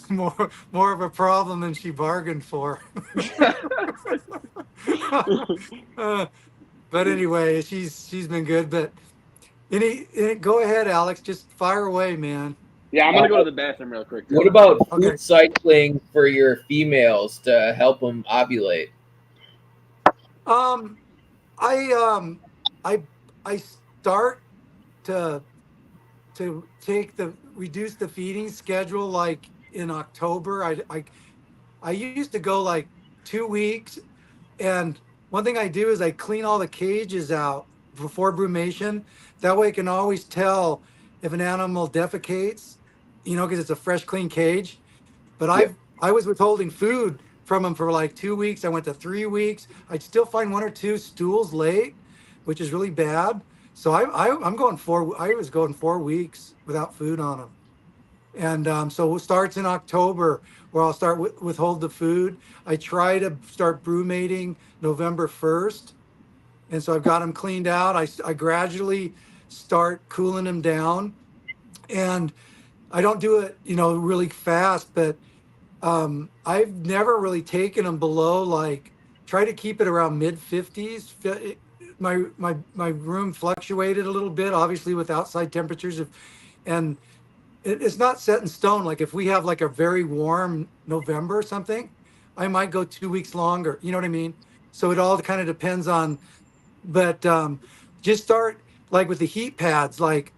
more of a problem than she bargained for. Uh, but anyway, she's been good. But go ahead, Alex. Just fire away, man. Yeah, I'm gonna go uh, to the bathroom real quick what too. about food Okay. cycling for your females to help them ovulate? Um, I I I start to take the reduce the feeding schedule like in October. I used to go like 2 weeks, and one thing I do is I clean all the cages out before brumation. That way I can always tell if an animal defecates, because it's a fresh, clean cage. But Yep. I was withholding food from them for like 2 weeks. I went to 3 weeks. I'd still find one or two stools late, which is really bad. So I'm going four. I was going 4 weeks without food on them. And so it starts in October where I'll start withhold the food. I try to start brumating November 1st. And so I've got them cleaned out. I gradually start cooling them down. And I don't do it, really fast, but I've never really taken them below like try to keep it around mid 50s. My room fluctuated a little bit, obviously with outside temperatures, and it's not set in stone. Like if we have like a very warm November or something, I might go 2 weeks longer. You know what I mean? So it all kind of depends on, but just start like with the heat pads. Like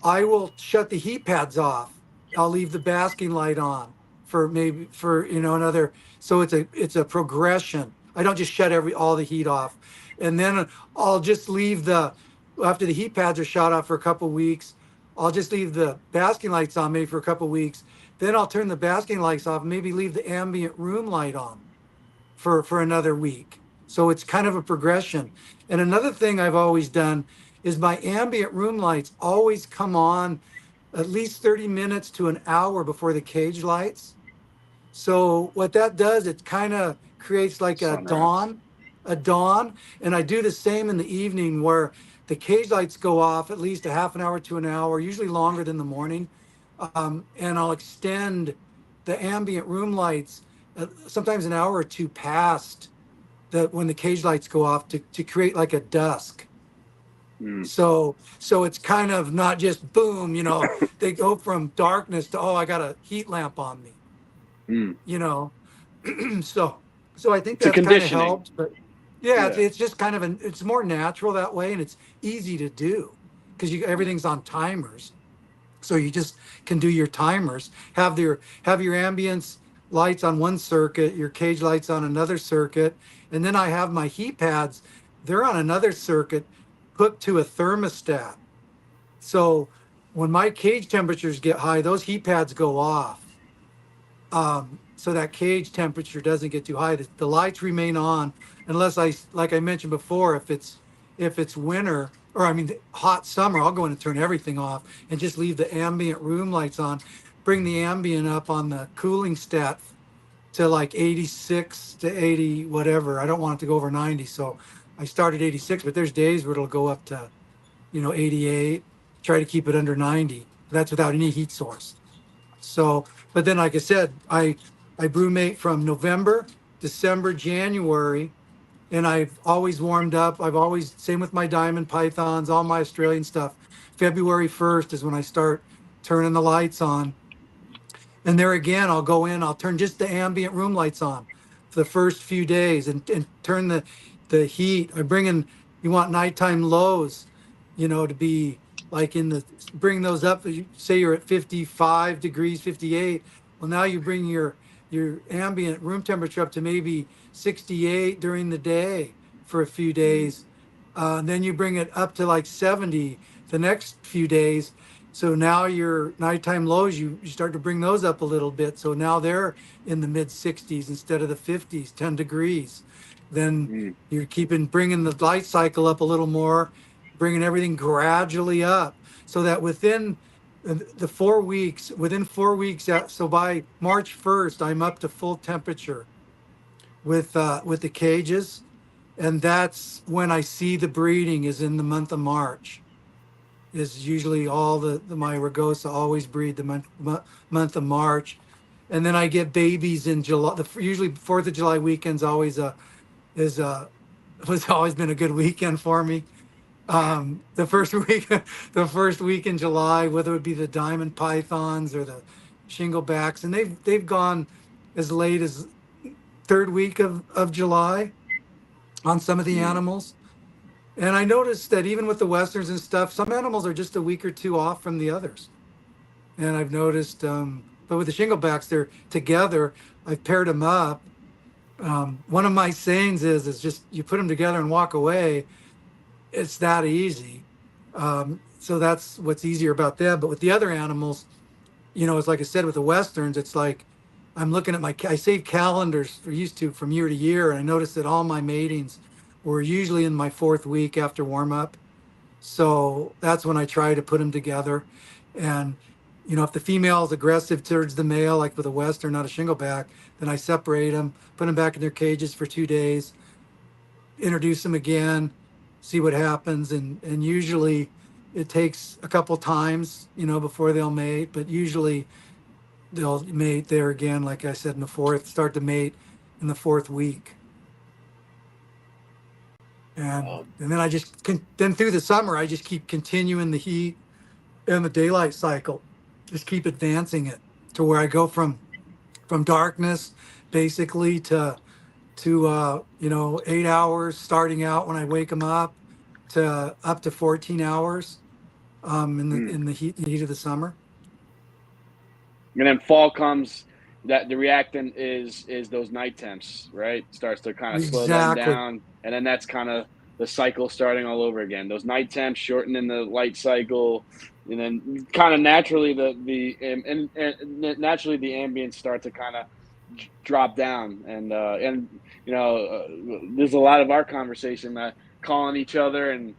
I will shut the heat pads off. I'll leave the basking light on for maybe for another. So it's a progression. I don't just shut all the heat off, and then I'll just leave the after the heat pads are shut off for a couple weeks. I'll just leave the basking lights on maybe for a couple weeks. Then I'll turn the basking lights off. Maybe leave the ambient room light on for another week. So it's kind of a progression. And another thing I've always done is my ambient room lights always come on at least 30 minutes to an hour before the cage lights. So what that does, it kind of creates like Sunrise. a dawn. And I do the same in the evening where the cage lights go off at least a half an hour to an hour, usually longer than the morning. And I'll extend the ambient room lights sometimes an hour or two past when the cage lights go off to create like a dusk. Mm, So it's kind of not just boom, they go from darkness to, oh, I got a heat lamp on me, mm. you know. so so I think It's a that's kind of conditioning. helped, but yeah, Yeah. it's just kind of it's more natural that way, and it's easy to do because everything's on timers. So you just can do your timers, have your ambience lights on one circuit, your cage lights on another circuit, and then I have my heat pads, they're on another circuit hooked to a thermostat. So when my cage temperatures get high, those heat pads go off. So that cage temperature doesn't get too high. The lights remain on unless like I mentioned before, if it's winter or I mean hot summer, I'll go in and turn everything off and just leave the ambient room lights on. Bring the ambient up on the cooling stat to like 86 to 80, whatever. I don't want it to go over 90, so I start at 86. But there's days where it'll go up to 88. Try to keep it under 90. That's without any heat source. So, but then, like I said, I brewmate from November, December, January, and I've always warmed up. I've always, same with my diamond pythons, all my Australian stuff. February 1st is when I start turning the lights on. And there again, I'll go in, I'll turn just the ambient room lights on for the first few days and turn the heat. I bring in, you want nighttime lows, to be like bring those up. Say you're at 55 degrees, 58. Well, now you bring your ambient room temperature up to maybe 68 during the day for a few days. And then you bring it up to like 70 the next few days. So now your nighttime lows, you start to bring those up a little bit. So now they're in the mid 60s instead of the 50s, 10 degrees. Then you're bringing the light cycle up a little more, bringing everything gradually up so that within 4 weeks, so by March 1st, I'm up to full temperature with the cages. And that's when I see the breeding is in the month of March. Is usually all my Rugosa always breed the month of March, and then I get babies in July. Usually 4th of July weekend's always is was always been a good weekend for me. The first week the first week in July, whether it be the diamond pythons or the shinglebacks, and they've gone as late as third week of July on some of the animals. And I noticed that even with the Westerns and stuff, some animals are just a week or two off from the others. And I've noticed, but with the shinglebacks, they're together. I've paired them up. One of my sayings is just you put them together and walk away. It's that easy. So that's what's easier about them. But with the other animals, it's like I said with the Westerns, it's like I'm looking at I save calendars used to from year to year, and I noticed that all my matings were usually in my 4th week after warm up. So that's when I try to put them together. And, if the female is aggressive towards the male, like with a Western, not a shingleback, then I separate them, put them back in their cages for 2 days, introduce them again, see what happens. And usually it takes a couple times, before they'll mate, but usually they'll mate there again, like I said, in the 4th, start to mate in the 4th week. And then then through the summer, I just keep continuing the heat and the daylight cycle, just keep advancing it to where I go from darkness basically to 8 hours starting out when I wake them up to up to 14 hours in the heat of the summer. And then fall comes, that the reactant is those night temps, right? Starts to kind of slow them down, and then that's kind of the cycle starting all over again. Those night temps shortening the light cycle, and then kind of naturally naturally the ambience start to kind of drop down, and there's a lot of our conversation calling each other, and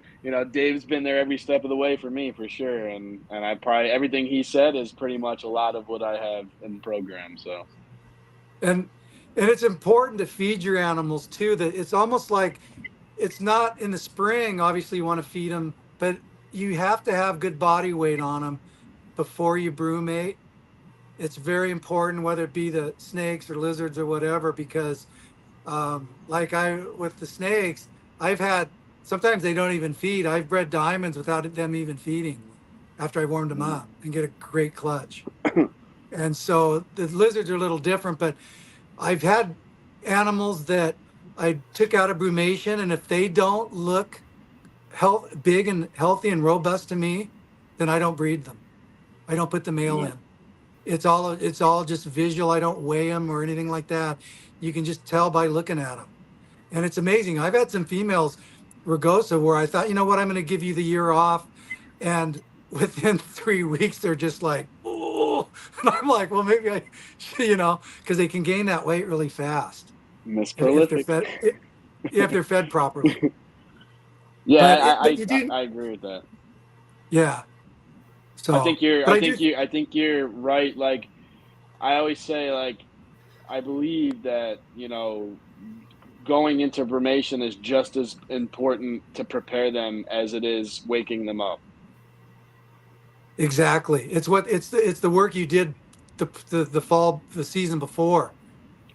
Dave's been there every step of the way for me, for sure, and I probably, everything he said is pretty much a lot of what I have in the program. So, and it's important to feed your animals too. That it's almost like it's not in the spring. Obviously, you want to feed them, but you have to have good body weight on them before you brewmate. It's very important, whether it be the snakes or lizards or whatever, because with the snakes, sometimes they don't even feed. I've bred diamonds without them even feeding after I warmed them up and get a great clutch. And so the lizards are a little different, but I've had animals that I took out of brumation, and if they don't look big and healthy and robust to me, then I don't breed them. I don't put the male in. It's all just visual. I don't weigh them or anything like that. You can just tell by looking at them. And it's amazing. I've had some females, Rugosa, where I thought, you know what, I'm going to give you the year off. And within 3 weeks, they're just like, oh. And I'm like, well, maybe because they can gain that weight really fast. Miss Prolific. If they're fed properly. Yeah, I agree with that. Yeah. So I think you're right. Like, I always say, like, I believe that, going into brumation is just as important to prepare them as it is waking them up. Exactly. It's the work you did the season before.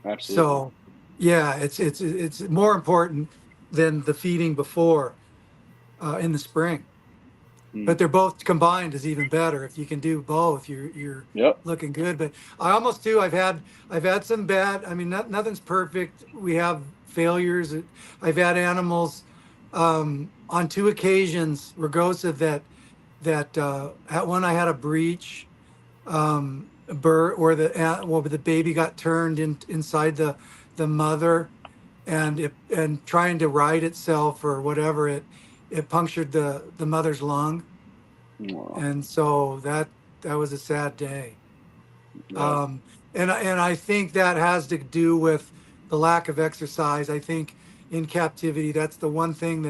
Absolutely. So yeah, it's more important than the feeding before in the spring. Mm. But they're both combined is even better. If you can do both, you're Yep. looking good. But I almost do. I've had some bad. I mean, nothing's perfect. We have failures. I've had animals on 2 occasions, Rugosa, that at one I had a breech, a bird, or the baby got turned inside the mother, and trying to right itself or whatever, it punctured the mother's lung, Well, and so that was a sad day. yeah. Um, and I think that has to do with the lack of exercise. I think in captivity, that's the one thing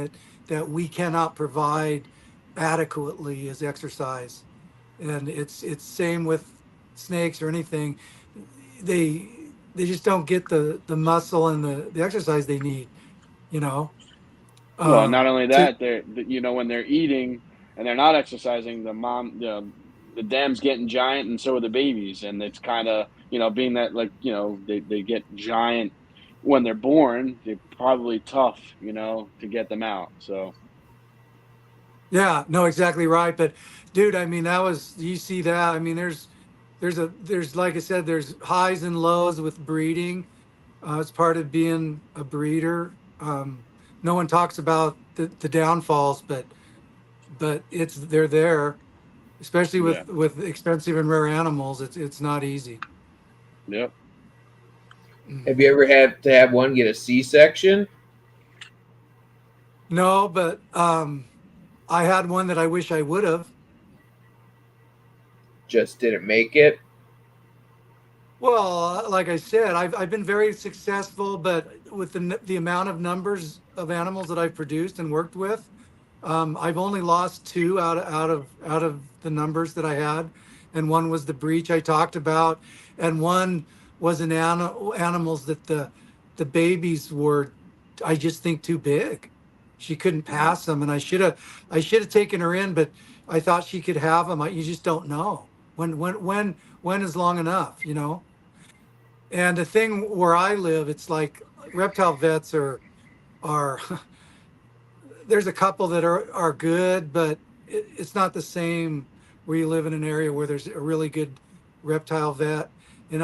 that we cannot provide adequately is exercise, and it's same with snakes or anything. They they just don't get the muscle and the exercise they need. You know, Well, not only to that, when they're eating and they're not exercising, the dam's getting giant, and so are the babies, and it's kind of being that like they get giant when they're born. They're probably tough, to get them out. So Yeah, no, exactly right. But dude, I mean, that was you see that. I mean, there's like I said, there's highs and lows with breeding. It's part of being a breeder. No one talks about the downfalls, but they're there, especially yeah, with expensive and rare animals. It's not easy. yep. Mm. Have you ever had to have one get a C-section? No, but I had one that I wish I would have. Just didn't make it? Well, like I said, I've been very successful, but with the amount of numbers of animals that I've produced and worked with, I've only lost two out of the numbers that I had, and one was the breach I talked about, and one was animals that the babies were, I just think, too big. She couldn't Mm. pass them, and I should have taken her in, but I thought she could have them. You just don't know when is long enough, you know. And the thing where I live, it's like reptile vets are there's a couple that are good, but it's not the same where you live in an area where there's a really good reptile vet. And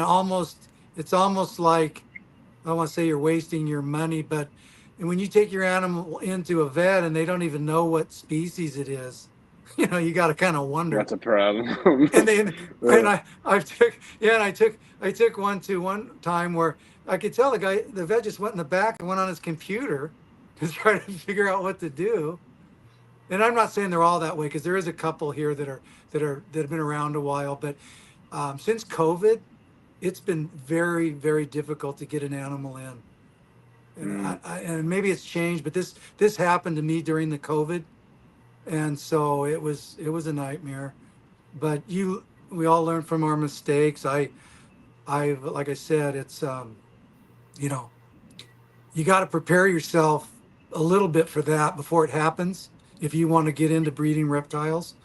it's almost like, I don't want to say you're wasting your money, but when you take your animal into a vet and they don't even know what species it is, you got to kind of wonder. That's a problem. And then and Uh, I took yeah, and I took one to one time where I could tell the vet just went in the back and went on his computer to try to figure out what to do. And I'm not saying they're all that way, because there is a couple here that have been around a while, but since COVID, it's been very, very difficult to get an animal in. And mm, and maybe it's changed, but this happened to me during the COVID, and so it was a nightmare. But we all learn from our mistakes. Like I said, it's you know you got to prepare yourself a little bit for that before it happens if you want to get into breeding reptiles.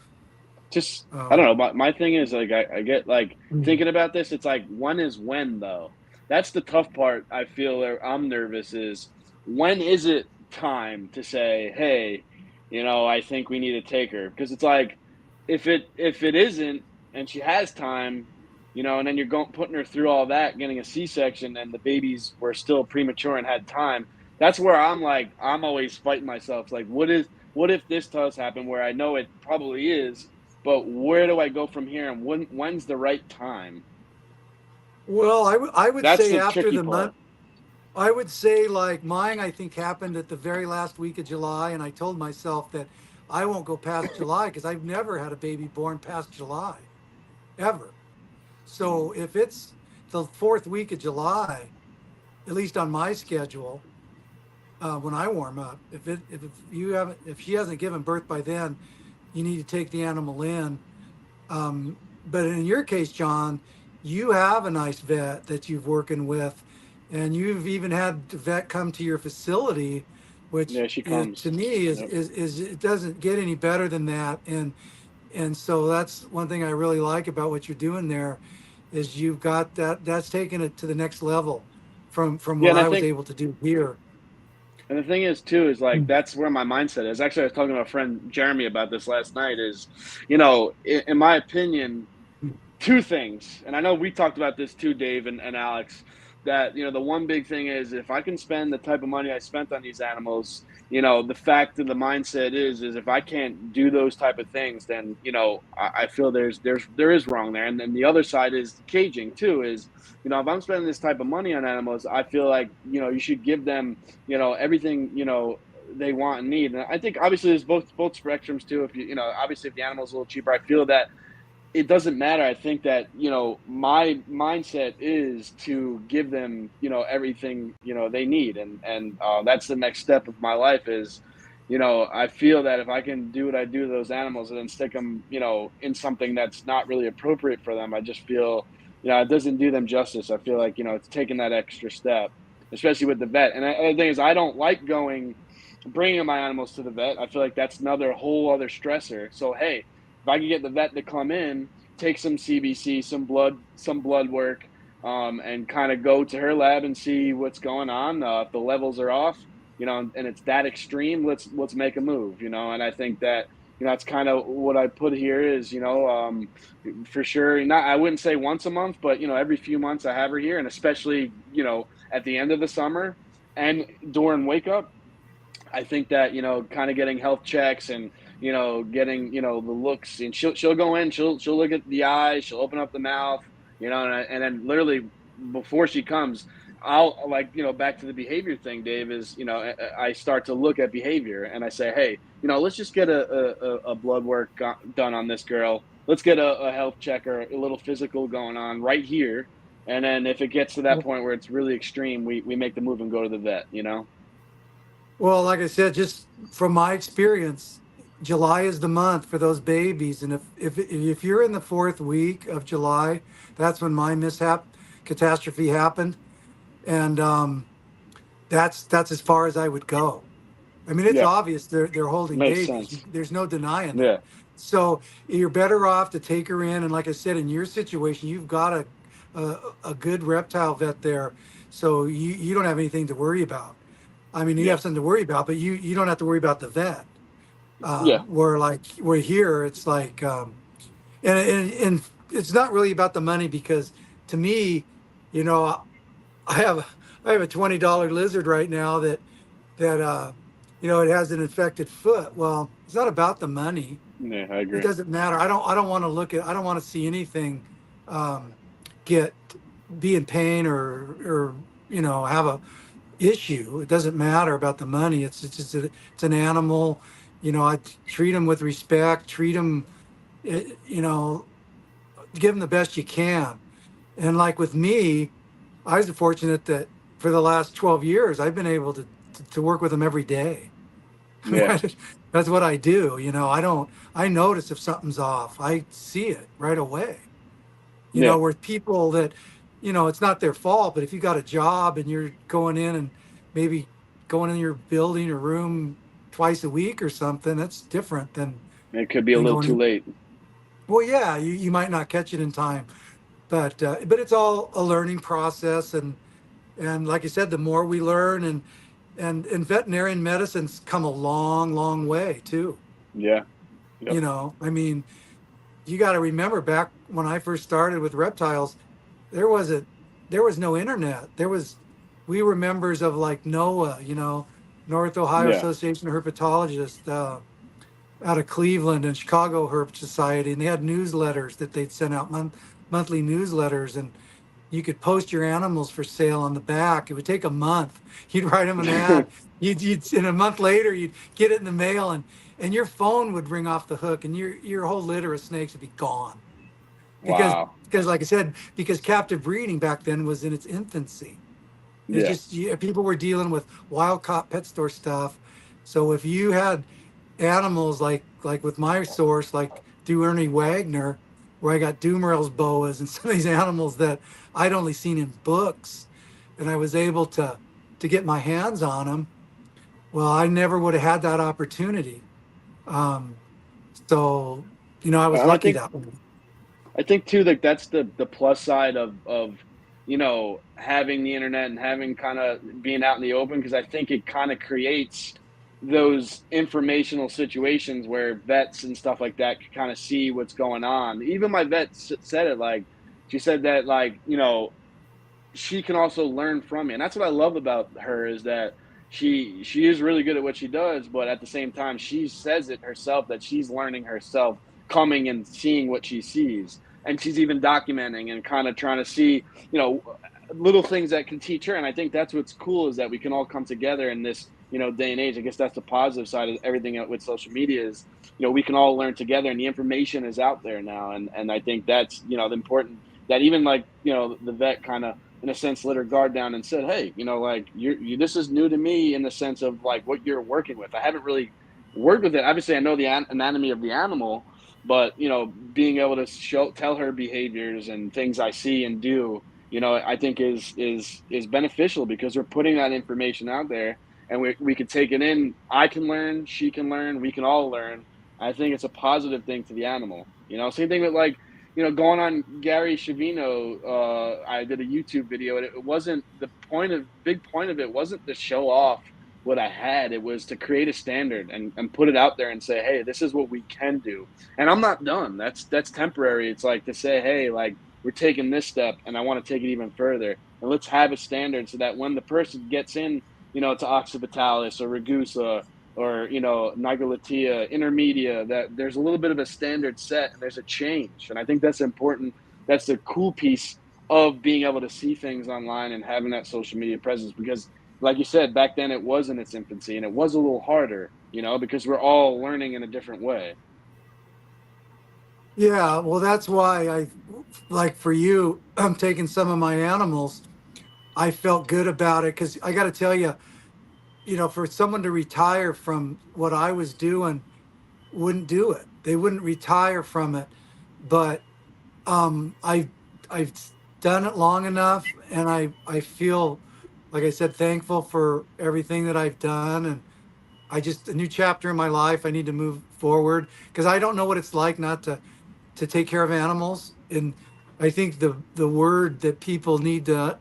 just I don't um know. My thing is like I get like Mhm. thinking about this. It's like when is when though. That's the tough part. I feel where I'm nervous is when is it time to say, hey, I think we need to take her because it's like if it isn't and she has time, and then you're going putting her through all that, getting a C-section, and the babies were still premature and had time. That's where I'm like I'm always fighting myself. Like what if this does happen where I know it probably is, but where do I go from here, and when's the right time? well, I would That's say the after tricky the month. part. I would say, like, mine, I think, happened at the very last week of July, and I told myself that I won't go past July because I've never had a baby born past July, ever. Mm, So if it's the fourth week of July, at least on my schedule, when I warm up, if she hasn't given birth by then, you need to take the animal in. But in your case, John, you have a nice vet that you've working with, and you've even had the vet come to your facility, which yeah, she to comes. me is, Yep. is is it doesn't get any better than that. And so that's one thing I really like about what you're doing there. is you've got that's taken it to the next level from Yeah, what and I I was think, able to do here. and the thing is too is like Mm. that's where my mindset is. Actually, I was talking to a friend Jeremy about this last night. Is, in my opinion, two things, and I know we talked about this too, Dave and Alex, that the one big thing is if I can spend the type of money I spent on these animals, the fact of the mindset is if I can't do those type of things, then I feel there is wrong there. And then the other side is caging too, is if I'm spending this type of money on animals, I feel like you should give them everything they want and need. And I think obviously there's both spectrums too. If obviously if the animal's a little cheaper, I feel that it doesn't matter. I think that, my mindset is to give them, everything, they need. And that's the next step of my life is, I feel that if I can do what I do to those animals and then stick them, in something that's not really appropriate for them, I just feel, it doesn't do them justice. I feel like, it's taking that extra step, especially with the vet. And the thing is, I don't like bringing my animals to the vet. I feel like that's another whole other stressor. So, hey, if I can get the vet to come in, take some CBC, some blood work, and kind of go to her lab and see what's going on. If the levels are off, and it's that extreme, let's make a move, And I think that that's kind of what I put here is, for sure. Not I wouldn't say once a month, but every few months I have her here, and especially at the end of the summer and during wake up. I think that kind of getting health checks and getting the looks, and she'll go in, she'll look at the eyes, she'll open up the mouth, and then literally before she comes, I'll like back to the behavior thing. Dave is I start to look at behavior and I say, hey, let's just get a blood work done on this girl. Let's get a health check or a little physical going on right here. And then if it gets to that point where it's really extreme, we make the move and go to the vet. Well, like I said, just from my experience, July is the month for those babies, and if you're in the fourth week of July, that's when my mishap catastrophe happened, and that's as far as I would go. I mean, it's Yeah, obvious they're holding makes babies. sense. There's no denying Yeah. that. So you're better off to take her in, and like I said, in your situation, you've got a good reptile vet there, so you don't have anything to worry about. I mean, you Yeah. have something to worry about, but you don't have to worry about the vet. Yeah. Where like we're here, it's like, and it's not really about the money because to me, you know, I have I have a $20 lizard right now that it has an infected foot. Well, it's not about the money. Yeah, I It agree. doesn't matter. I don't want to I don't want to see anything um, get be in pain or have a issue. It doesn't matter about the money. It's just it's an animal. I treat them with respect. Treat them, you know, give them the best you can. And like with me, I was fortunate that for the last 12 years, I've been able to work with them every day. I mean, Yeah. that's what I do. I notice if something's off. I see it right away. Yeah. Where people that, it's not their fault, but if you got a job and you're going in and maybe going in your building or room twice a week or something, that's different It could be a than little going too in. late. Well, yeah, you might not catch it in time, but it's all a learning process. And like I said, the more we learn and veterinarian medicine's come a long, long way too. Yeah. Yep. I mean, you got to remember back when I first started with reptiles, there wasn't there was no internet. We were members of like NOAA, North Ohio Yeah. Association of Herpetologists, out of Cleveland, and Chicago Herp Society, and they had newsletters that they'd send out monthly newsletters, and you could post your animals for sale on the back. It would take a month. You'd write them an ad. You'd in a month later you'd get it in the mail, and your phone would ring off the hook, and your whole litter of snakes would be gone because Wow. because like I said, because captive breeding back then was in its infancy. It's Yeah. just people were dealing with wild caught pet store stuff. So if you had animals like with my source, like through Ernie Wagner, where I got Dumerel's boas and some of these animals that I'd only seen in books, and I was able to get my hands on them. Well, I never would have had that opportunity. Um, so I was And I lucky think that way. I think too, like that's the plus side of having the internet and having kind of being out in the open, because I think it kind of creates those informational situations where vets and stuff like that can kind of see what's going on. Even my vet said it, like she said that, like, she can also learn from me, and that's what I love about her, is that she is really good at what she does, but at the same time she says it herself that she's learning herself, coming and seeing what she sees, and she's even documenting and kind of trying to see, little things that can teach her. And I think that's what's cool, is that we can all come together in this day and age. I guess that's the positive side of everything with social media, is we can all learn together, and the information is out there now. And I think that's the important, that even like the vet kind of in a sense let her guard down and said, hey, like this is new to me, in the sense of like what you're working with. I haven't really worked with it. Obviously I know the anatomy of the animal, but being able to tell her behaviors and things I see and do, I think is beneficial, because we're putting that information out there, and we can take it in. I can learn, she can learn, we can all learn. I think it's a positive thing to the animal. Same thing with, like, going on Gary Shavino. I did a YouTube video, and it wasn't big point of it wasn't to show off what I had. It was to create a standard and put it out there and say, hey, this is what we can do. And I'm not done. That's temporary. It's like to say, hey, like, we're taking this step, and I want to take it even further. And let's have a standard, so that when the person gets in, to occipitalis or Rugosa or Nigulatia, intermedia, that there's a little bit of a standard set and there's a change. And I think that's important. That's the cool piece of being able to see things online and having that social media presence, because like you said, back then it was in its infancy, and it was a little harder, because we're all learning in a different way. Yeah, well, that's why like for you, I'm taking some of my animals. I felt good about it because I got to tell you, for someone to retire from what I was doing, wouldn't do it. They wouldn't retire from it. But I've done it long enough, and I feel, like I said, thankful for everything that I've done, and I just a new chapter in my life. I need to move forward because I don't know what it's like not to take care of animals. And I think the word that people need to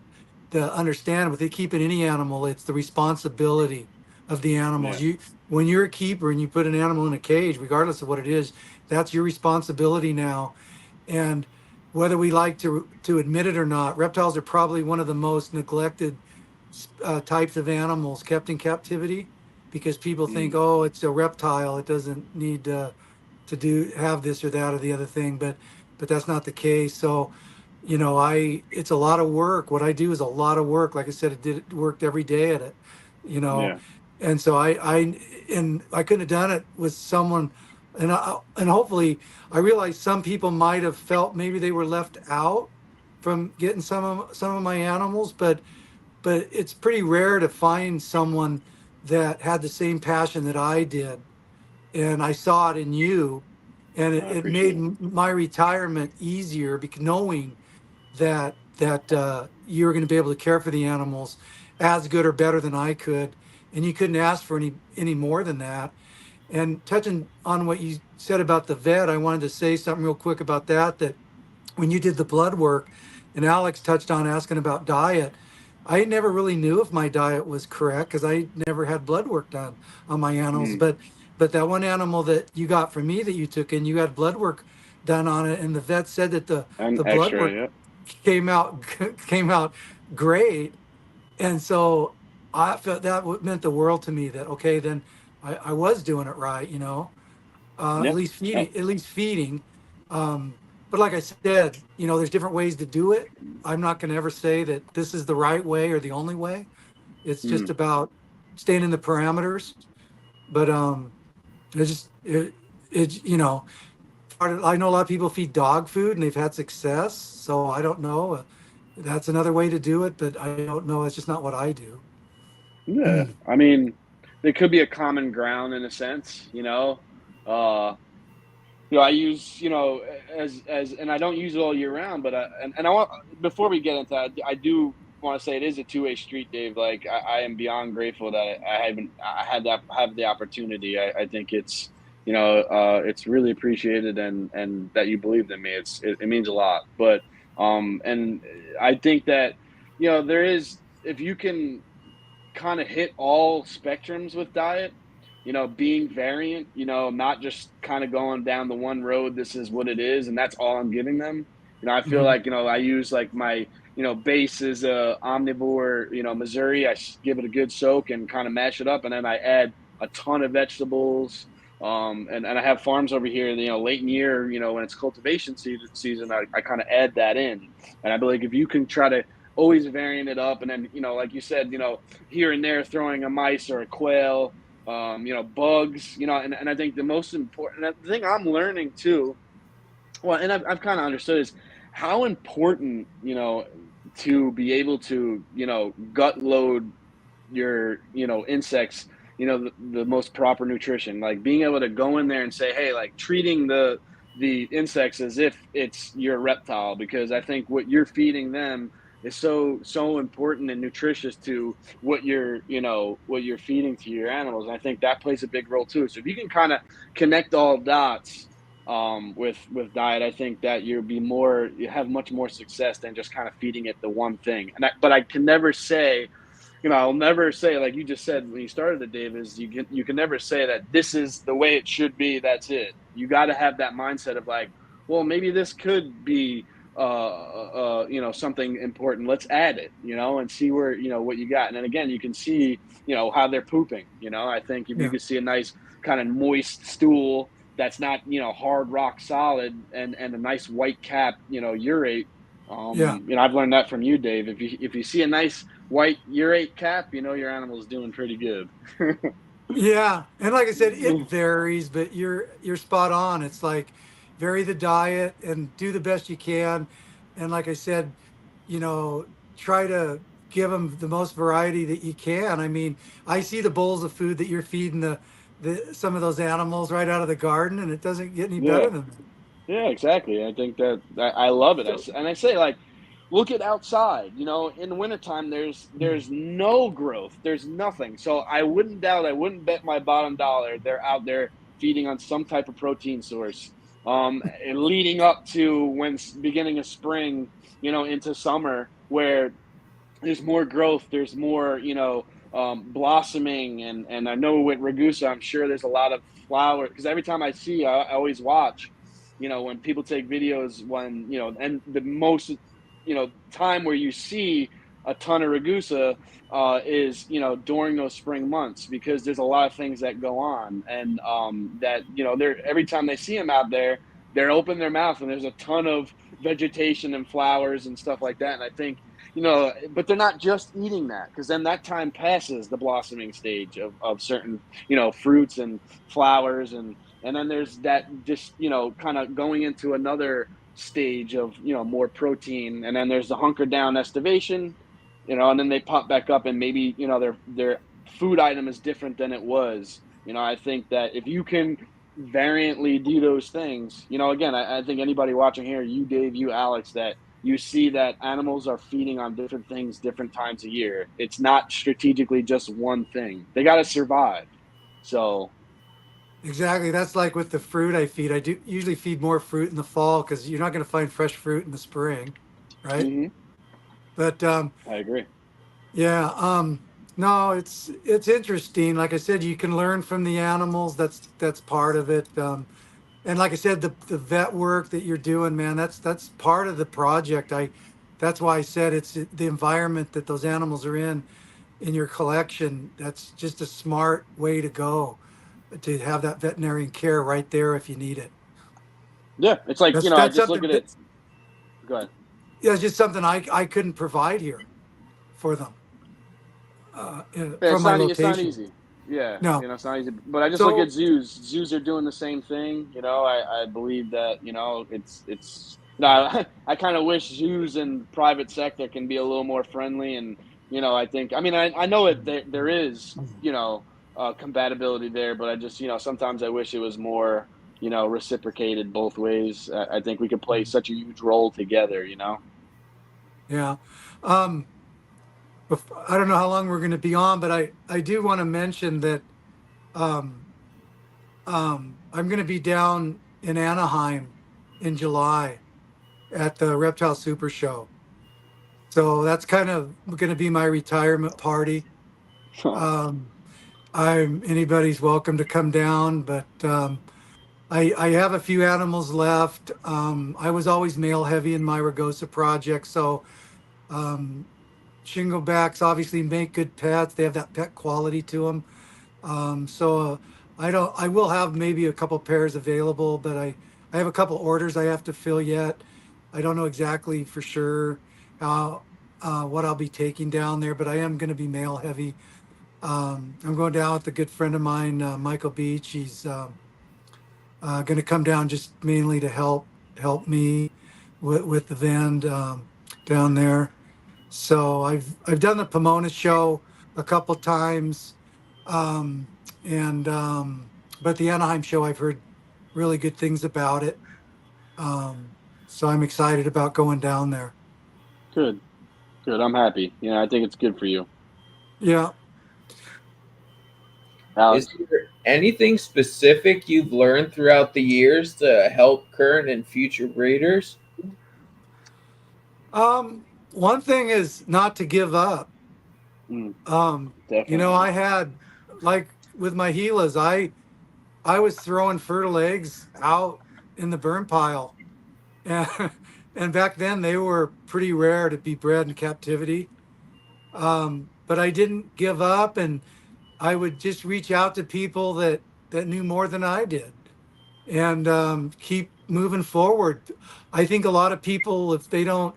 understand with keeping any animal, it's the responsibility of the animals. Yeah. You When you're a keeper and you put an animal in a cage, regardless of what it is, that's your responsibility now. And whether we like to admit it or not, reptiles are probably one of the most neglected types of animals kept in captivity, because people think, Mm. oh, it's a reptile, it doesn't need to do have this or that or the other thing, but that's not the case. So I it's a lot of work. What I do is a lot of work. Like I said, it worked every day at it, you know. Yeah. And so I couldn't have done it with someone. And hopefully I realized some people might have felt maybe they were left out from getting some of my animals, but it's pretty rare to find someone that had the same passion that I did. And I saw it in you, and I it made appreciate it. my retirement easier, because knowing that you're going to be able to care for the animals as good or better than I could, and you couldn't ask for any more than that. And touching on what you said about the vet, I wanted to say something real quick about that. That when you did the blood work, and Alex touched on asking about diet, I never really knew if my diet was correct because I never had blood work done on my animals. Mm. But that one animal that you got from me that you took in, you had blood work done on it, and the vet said that And the blood extra, work yeah. came out came out great. And so I felt that meant the world to me, that okay, then I was doing it right, Yeah. at least feeding. But like I said, there's different ways to do it. I'm not going to ever say that this is the right way or the only way. It's just Mm. about staying in the parameters. But it's just I know a lot of people feed dog food and they've had success. So I don't know. That's another way to do it, but I don't know. It's just not what I do. Yeah. I mean, there could be a common ground in a sense, Uh, I use, and I don't use it all year round, but and I want, before we get into that, I do want to say it is a two-way street, Dave. Like I am beyond grateful that I had the opportunity. I think it's it's really appreciated, and that you believed in me. It means a lot. But and I think that there is, if you can kind of hit all spectrums with diet, being variant, not just kind of going down the one road. This is what it is, and that's all I'm giving them. I feel Mhm. like, I use like my, base is a omnivore, Missouri. Give it a good soak and kind of mash it up, and then I add a ton of vegetables. And I have farms over here, late in year, when it's cultivation season, I kind of add that in. And I believe if you can try to always varying it up, and then, like you said, here and there throwing a mice or a quail, bugs, and I think the most important, the thing I'm learning too, well, and I've kind of understood is how important, to be able to, gut load your, insects, the most proper nutrition, like being able to go in there and say, hey, like treating the insects as if it's your reptile, because I think what you're feeding them is so important and nutritious to what you're feeding to your animals. And I think that plays a big role too. So if you can kind of connect all dots with diet, I think that you have much more success than just kind of feeding it the one thing. But I can never say, I'll never say, like you just said when you started it, Dave, is you can never say that this is the way it should be. That's it. You got to have that mindset of like, well, maybe this could be, something important. Let's add it, and see where, what you got. And then again, you can see, how they're pooping. I think if you Yeah. could see a nice kind of moist stool that's not, hard rock solid, and a nice white cap, urate. Yeah. I've learned that from you, Dave. If you see a nice white urate cap, your animal's doing pretty good. Yeah, and like I said, it varies, but you're spot on. It's like vary the diet and do the best you can, and like I said, you know, try to give them the most variety that you can. I mean, I see the bowls of food that you're feeding the some of those animals right out of the garden, and it doesn't get any better Yeah. than that. Yeah, exactly. I think that I love it. So, And I say, like, look at outside. In the wintertime, there's no growth. There's nothing. So I wouldn't bet my bottom dollar they're out there feeding on some type of protein source. Leading up to beginning of spring, into summer, where there's more growth, there's more, blossoming, and I know with Ragusa, I'm sure there's a lot of flower, because every time I see, I always watch, when people take videos, when and the most, time where you see a ton of Ragusa is, during those spring months, because there's a lot of things that go on, and that, they're, every time they see them out there, they're open their mouth and there's a ton of vegetation and flowers and stuff like that. And I think, but they're not just eating that, because then that time passes the blossoming stage of certain, fruits and flowers, and then there's that, just, kind of going into another stage of, more protein, and then there's the hunker down estivation, and then they pop back up, and maybe, their food item is different than it was. I think that if you can variantly do those things, again, I think anybody watching here, you Dave, you Alex, that you see that animals are feeding on different things different times a year. It's not strategically just one thing. They got to survive. So, exactly, that's like with the fruit I feed. I do usually feed more fruit in the fall because you're not going to find fresh fruit in the spring, right? mhm, But I agree. yeah, no, it's interesting. Like I said, you can learn from the animals. That's part of it. And like I said, the vet work that you're doing, man, that's part of the project. That's why I said it's the environment that those animals are in your collection. That's just a smart way to go, to have that veterinarian care right there if you need it. Yeah, it's like, I That's just look something at that, it. Go ahead. yeah, it's just something I couldn't provide here for them Yeah, from my it's not location. easy. Yeah, No. it's not easy. But I just look at So zoos. Zoos are doing the same thing. I believe that, it's no, I kind of wish zoos and private sector can be a little more friendly, and I think, I mean, I know it, there is, compatibility there, but I just, sometimes I wish it was more, reciprocated both ways. I think we could play such a huge role together. yeah. Um, I don't know how long we're going to be on, but I do want to mention that um, I'm going to be down in Anaheim in July at the Reptile Super Show. So that's kind of going to be my retirement party. Um, I'm anybody's welcome to come down, but I have a few animals left. I was always male heavy in my Rugosa project, so um, Shinglebacks obviously make good pets. They have that pet quality to them. So I don't. I will have maybe a couple pairs available, but I have a couple orders I have to fill yet. I don't know exactly for sure how what I'll be taking down there, but I am going to be male heavy. I'm going down with a good friend of mine, Michael Beach. He's going to come down just mainly to help me with the vend down there. So I've done the Pomona show a couple times, um, and but the Anaheim show I've heard really good things about it. So I'm excited about going down there. Good, good. I'm happy. I think it's good for you, Yeah. Is Alex. there anything specific you've learned throughout the years to help current and future breeders? One thing is not to give up. Mm, I definitely. had like with my Gilas, I was throwing fertile eggs out in the burn pile. And, and back then they were pretty rare to be bred in captivity. But I didn't give up, and I would just reach out to people that knew more than I did, and keep moving forward. I think a lot of people, if they don't,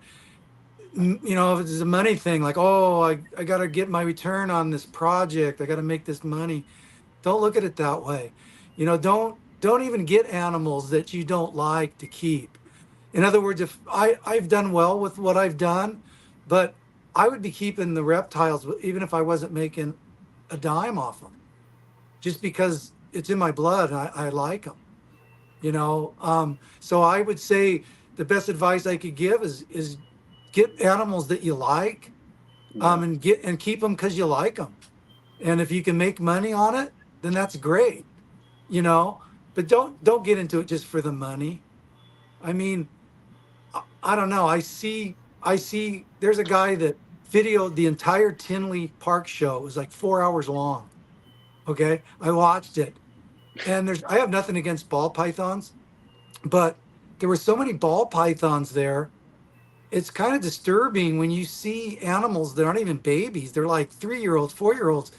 if it's a money thing, like, oh, I got to get my return on this project, I got to make this money. Don't look at it that way. Don't even get animals that you don't like to keep. In other words, if I've done well with what I've done, but I would be keeping the reptiles even if I wasn't making a dime off them, just because it's in my blood and I like them. So I would say the best advice I could give is get animals that you like, Yeah, and keep them because you like them. And if you can make money on it, then that's great. You know, but don't get into it just for the money. I mean, I don't know. I see there's a guy that videoed the entire Tinley Park show. It was like 4 hours long. Okay. I watched it. And I have nothing against ball pythons, but there were so many ball pythons there. It's kind of disturbing when you see animals that aren't even babies. They're like 3 year olds, 4 year olds.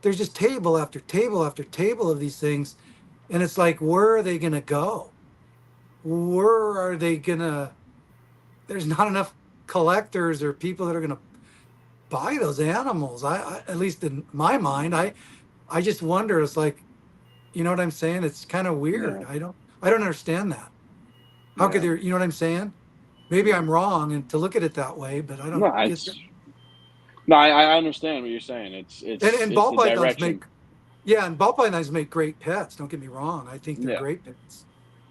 There's just table after table after table of these things. And it's like, where are they going to go? Where are they going to There's not enough collectors or people that are going to buy those animals. At least in my mind, I just wonder. It's like, you know what I'm saying? It's kind of weird. yeah, I don't understand that. How could yeah. there? You know what I'm saying? Maybe I'm wrong and to look at it that way, but I don't No, get that. no. I understand what you're saying. It's And it's and it's ball the pythons direction. make Yeah, and ball pythons make great pets. Don't get me wrong. I think they're Yeah, great pets.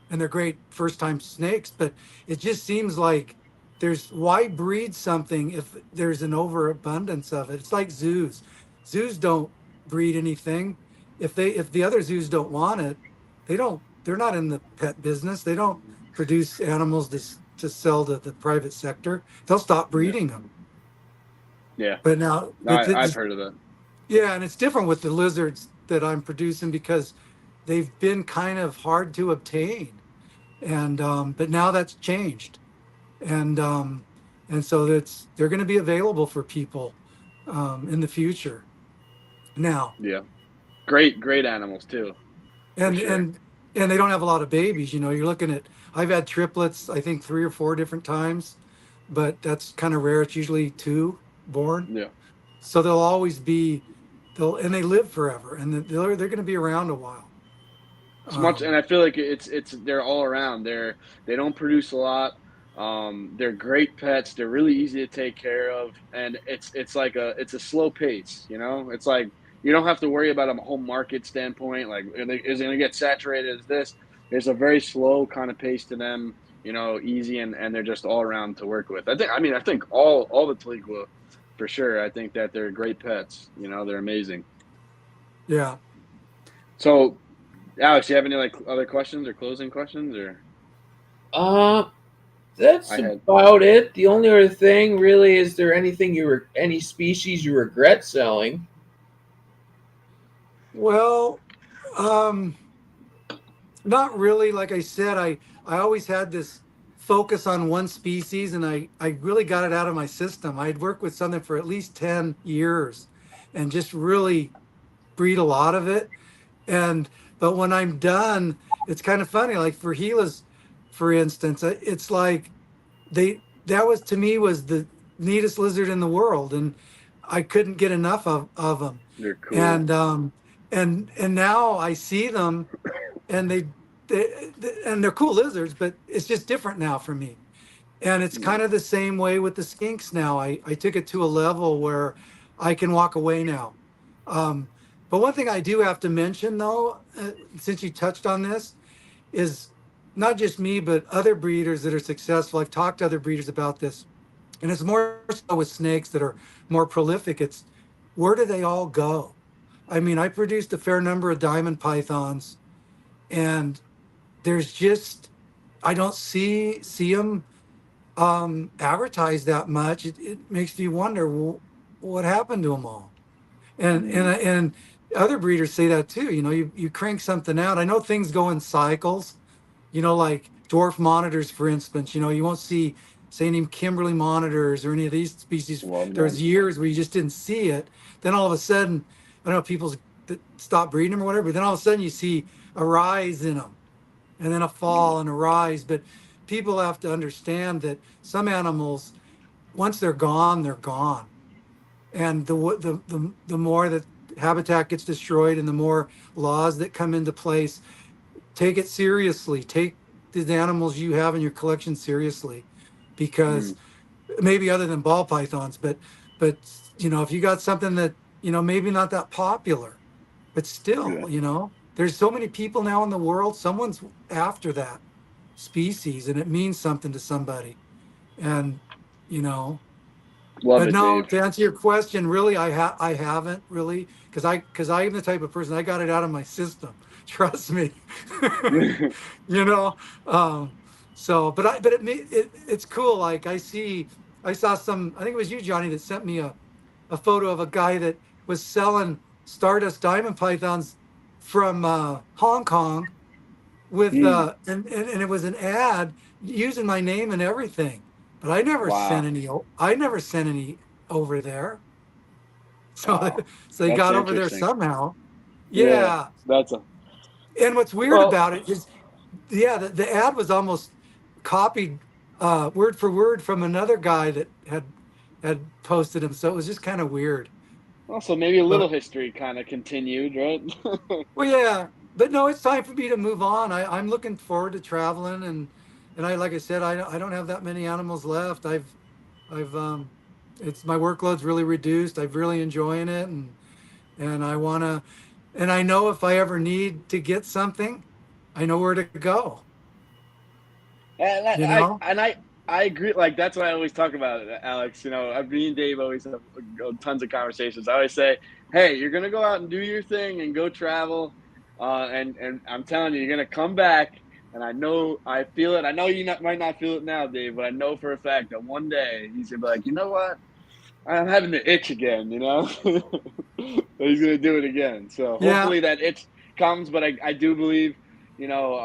And they're great first time snakes, but it just seems like why breed something if there's an overabundance of it? It's like zoos. Zoos don't breed anything. If the other zoos don't want it, they're not in the pet business. They don't produce animals to sell to the private sector. They'll stop yeah, breeding them. yeah. But now No, I've heard of that. yeah, and it's different with the lizards that I'm producing because they've been kind of hard to obtain, and but now that's changed, and so they're going to be available for people in the future now, Yeah, great animals too, for and sure. and and they don't have a lot of babies. You're looking at I've had triplets, I think 3 or 4 different times, but that's kind of rare. It's usually two born, Yeah. so they'll always be and they live forever, and they're going to be around a while. It's much, and Um, I feel like it's they're all around. They don't produce a lot. They're great pets. They're really easy to take care of, and it's like it's a slow pace. It's like you don't have to worry about a whole market standpoint. Like, is it going to get saturated? Is this? There's a very slow kind of pace to them. Easy, and they're just all around to work with. I think all the Taliqua, for sure. I think that they're great pets. They're amazing. yeah. So Alex, you have any like other questions or closing questions or? Uh, that's I had. about it. The only other thing, really, is there anything any species you regret selling? Well, um, not really. Like I said, I always had this focus on one species, and I really got it out of my system. I'd worked with something for at least 10 years and just really breed a lot of it. And but when I'm done, it's kind of funny. Like for Gilas, for instance, it's like that was to me was the neatest lizard in the world, and I couldn't get enough of them. They're cool. And and now I see them, and and they're cool lizards, but it's just different now for me. And it's Mm. kind of the same way with the skinks now. I took it to a level where I can walk away now. Um, but one thing I do have to mention, though, since you touched on this, is not just me, but other breeders that are successful. I've talked to other breeders about this, and it's more so with snakes that are more prolific. It's where do they all go? I mean, I produced a fair number of diamond pythons, and there's just I don't see them advertised that much. It makes me wonder, well, what happened to them all. And other breeders say that too. You know, you crank something out. I know things go in cycles. You know, like dwarf monitors, for instance. You know, you won't see say named Kimberly monitors or any of these species. Love There's them. years where you just didn't see it. Then all of a sudden, I don't know, people stop breeding them or whatever. But then all of a sudden, you see a rise in them, and then a Mm. fall and a rise. But people have to understand that some animals, once they're gone, they're gone. And the more that habitat gets destroyed and the more laws that come into place, take it seriously. Take the animals you have in your collection seriously, because Mm. maybe other than ball pythons, but you know, if you got something that, you know, maybe not that popular, but Yeah. still, you know, there's so many people now in the world, someone's after that species and it means something to somebody. And you know, Love but it, no, Dave. to answer your question, really, I haven't really, because I am the type of person, I got it out of my system. Trust me. You know, um, so but it's cool. Like I saw some. I think it was you, Johnny, that sent me a photo of a guy that was selling Stardust diamond pythons from Hong Kong with Mm. and it was an ad using my name and everything. But I never sent Wow. any. I never sent any over there. So Wow. so they That's got over there interesting. somehow. Yeah. Yeah. That's a And what's weird well. about it is, yeah, the ad was almost copied word for word from another guy that had posted them. So it was just kind of weird. Also, maybe a little But history kind of continued, right? well, yeah. But no, it's time for me to move on. I'm looking forward to traveling, and I like I said, I don't have that many animals left. I've it's my workload's really reduced. I'm really enjoying it, and I wanna, and I know if I ever need to get something, I know where to go. And You know? I agree. Like that's what I always talk about, Alex. You know, me and Dave always have tons of conversations. I always say, "Hey, you're gonna go out and do your thing and go travel, and I'm telling you, you're gonna come back." And I know, I feel it. I know might not feel it now, Dave, but I know for a fact that one day he's gonna be like, you know what? I'm having the itch again. You know, he's gonna do it again. So Yeah. hopefully that itch comes. But I do believe, you know,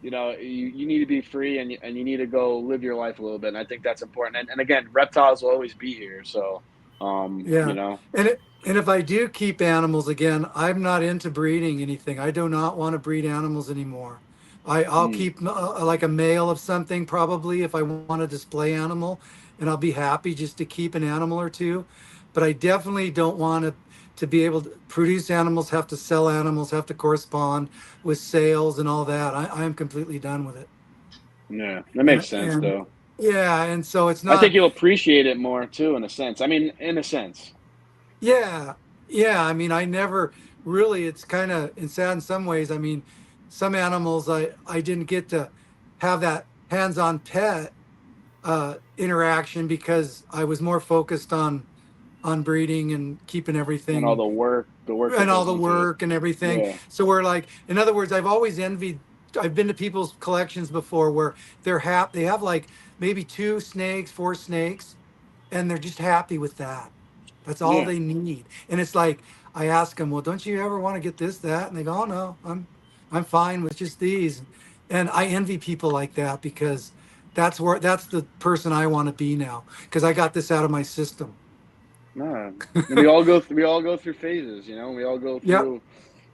you need to be free and you need to go live your life a little bit. And I think that's important. And again, reptiles will always be here. So, you Yeah. know, And if I do keep animals again, I'm not into breeding anything. I do not want to breed animals anymore. I'll mm, keep like a male of something probably if I want a display animal, and I'll be happy just to keep an animal or two. But I definitely don't want to be able to produce animals, have to sell animals, have to correspond with sales and all that. I am completely done with it. yeah, that makes sense And though. yeah, and so it's I think not. you'll appreciate it more too, in a sense. I mean, in a sense. Yeah, yeah. I mean, I never really. It's kind of it's sad in some ways. I mean, some animals I didn't get to have that hands-on pet interaction because I was more focused on on breeding and keeping And all everything the work that and all goes the into it. work and everything. Yeah. So we're like, in other words, I've always envied. I've been to people's collections before where they have like maybe two snakes, four snakes, and they're just happy with that. That's all Yeah. they need. And it's like I ask them, well, don't you ever want to get this, that? And they go, oh no, I'm fine with just these. And I envy people like that because that's the person I want to be now because I got this out of my system. No. And we all go through phases, you know. We all go Yep. through,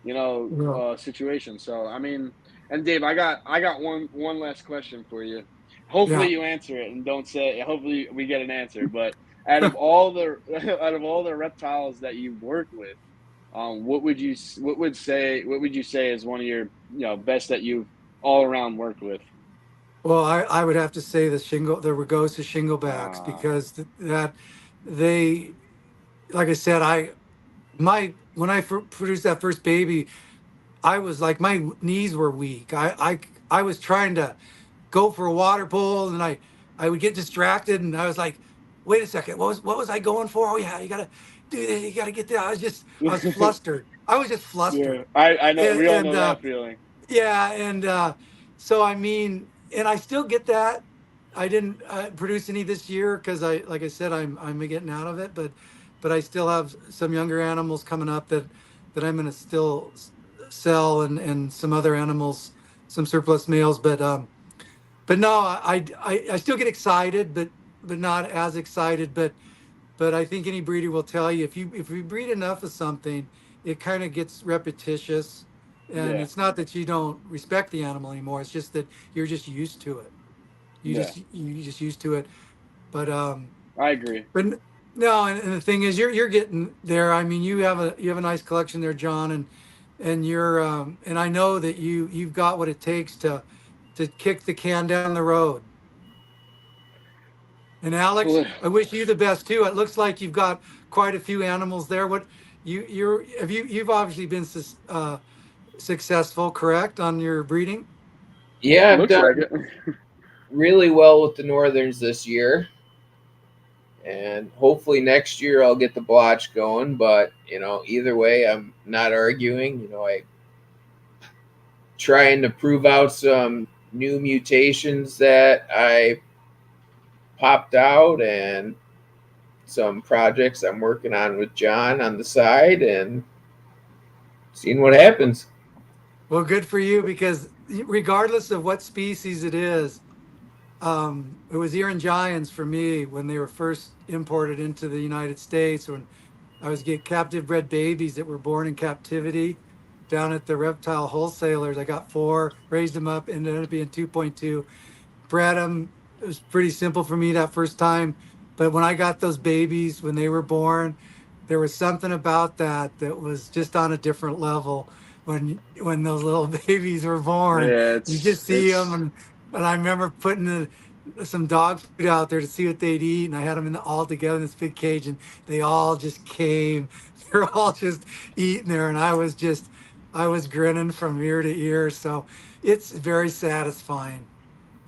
Yeah. situations. So I mean, and Dave, I got one last question for you. Hopefully Yeah. you answer it and don't say. Hopefully we get an answer. But out of all the out of all the reptiles that you've worked with, what would you say is one of your best that you've all around worked with? Well, I would have to say the Rugosa Shinglebacks Uh, because that they, like I said, when I produced that first baby, I was like my knees were weak. I was trying to go for a water bowl and I would get distracted and I was like, wait a second, what was I going for? Oh yeah, you gotta do this, you gotta get that. I was flustered. I was just yeah, flustered, I know. We all and know that feeling. yeah, and so I mean, and I still get that. I didn't produce any this year because like I said, I'm getting out of it, but I still have some younger animals coming up that I'm gonna still sell and some other animals, some surplus males, but no, I still get excited, but not as excited, but I think any breeder will tell you if you breed enough of something, it kind of gets repetitious. And Yeah, it's not that you don't respect the animal anymore. It's just that you're just used to it. yeah, You just used to it. But I agree. no, and the thing is you're getting there. I mean, you have a nice collection there, John, and you're and I know that you've got what it takes to kick the can down the road. And Alex, Well, I wish you the best too. It looks like you've got quite a few animals there. What you've obviously been successful, correct, on your breeding? Yeah, I've looks like done it. really well with the Northerns this year, and hopefully next year I'll get the blotch going. But either way, I'm not arguing. I trying to prove out some new mutations that I popped out and some projects I'm working on with John on the side and seeing what happens. Well, good for you because regardless of what species it is, it was Iron Giants for me when they were first imported into the United States. When I was getting captive bred babies that were born in captivity down at the reptile wholesalers. I got four, raised them up, ended up being 2.2. Bred them. It was pretty simple for me that first time. But when I got those babies, when they were born, there was something about that was just on a different level. When those little babies were born, Yeah, you just see them, and I remember putting some dog food out there to see what they'd eat, and I had them all together in this big cage, and they all just came. They're all just eating there, and I was grinning from ear to ear. So it's very satisfying.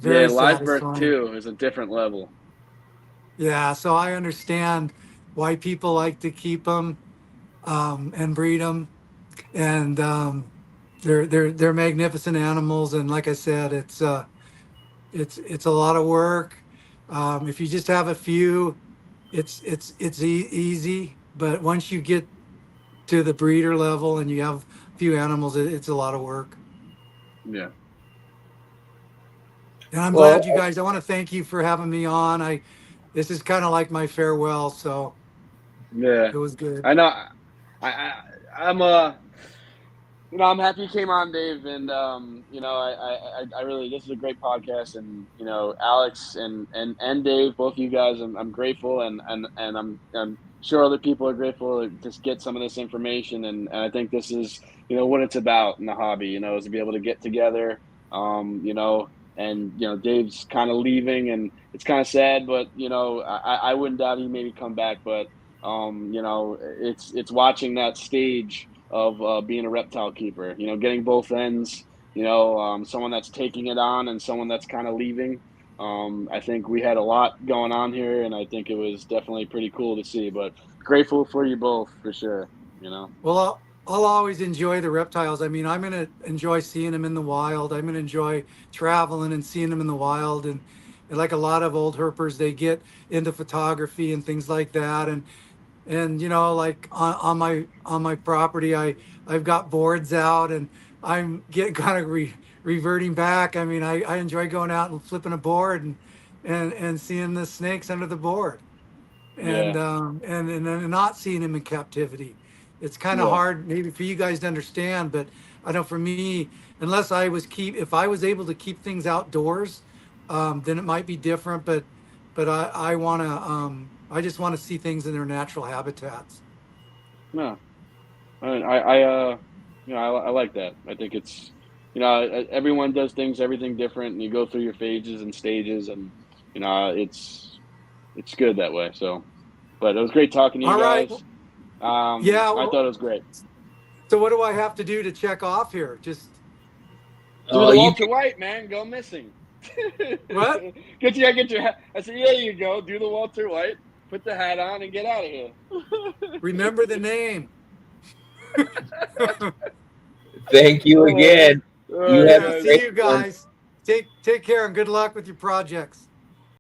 yeah. Very Live birth satisfying. too is a different level. Yeah, so I understand why people like to keep them and breed them, and they're magnificent animals. And like I said, it's a lot of work. If you just have a few, easy. But once you get to the breeder level and you have a few animals, it's a lot of work. Yeah. And I'm Well, glad you guys. I want to thank you for having me on. I This is kind of like my farewell, so Yeah, it was good. I know. I I'm I'm happy you came on, Dave, and I really this is a great podcast, and Alex and Dave, both you guys, I'm grateful, and I'm sure other people are grateful to just get some of this information, and I think this is what it's about in the hobby, is to be able to get together, and Dave's kind of leaving, and it's kind of sad, but I wouldn't doubt he maybe come back, but it's watching that stage of being a reptile keeper. Getting both ends. Someone that's taking it on and someone that's kind of leaving. I think we had a lot going on here, and I think it was definitely pretty cool to see. But grateful for you both for sure. You know. Well, I'll always enjoy the reptiles. I mean, I'm going to enjoy seeing them in the wild. I'm going to enjoy traveling and seeing them in the wild. And like a lot of old herpers, they get into photography and things like that. And you know, like on my property, I've got boards out, and I'm getting kind of reverting back. I mean, I enjoy going out and flipping a board and seeing the snakes under the board, Yeah. and then not seeing them in captivity. It's kind of Yeah. hard maybe for you guys to understand, but I know for me, unless I was if I was able to keep things outdoors, then it might be different. But I want to I just want to see things in their natural habitats. No. I you know, I like that. I think it's, you know, everyone does everything different, and you go through your phases and stages, and you know, it's good that way. So, but it was great talking to you All right. guys. Yeah. I thought Well, it was great. so what do I have to do to check off here? Just Do Oh, the you Walter White, man. Go missing. what? Get your hat. I said, there you go. Do the Walter White. Put the hat on and get out of here. Remember the name. thank you again. All You right, have a Yeah. See guys. great you one. guys. Take care and good luck with your projects.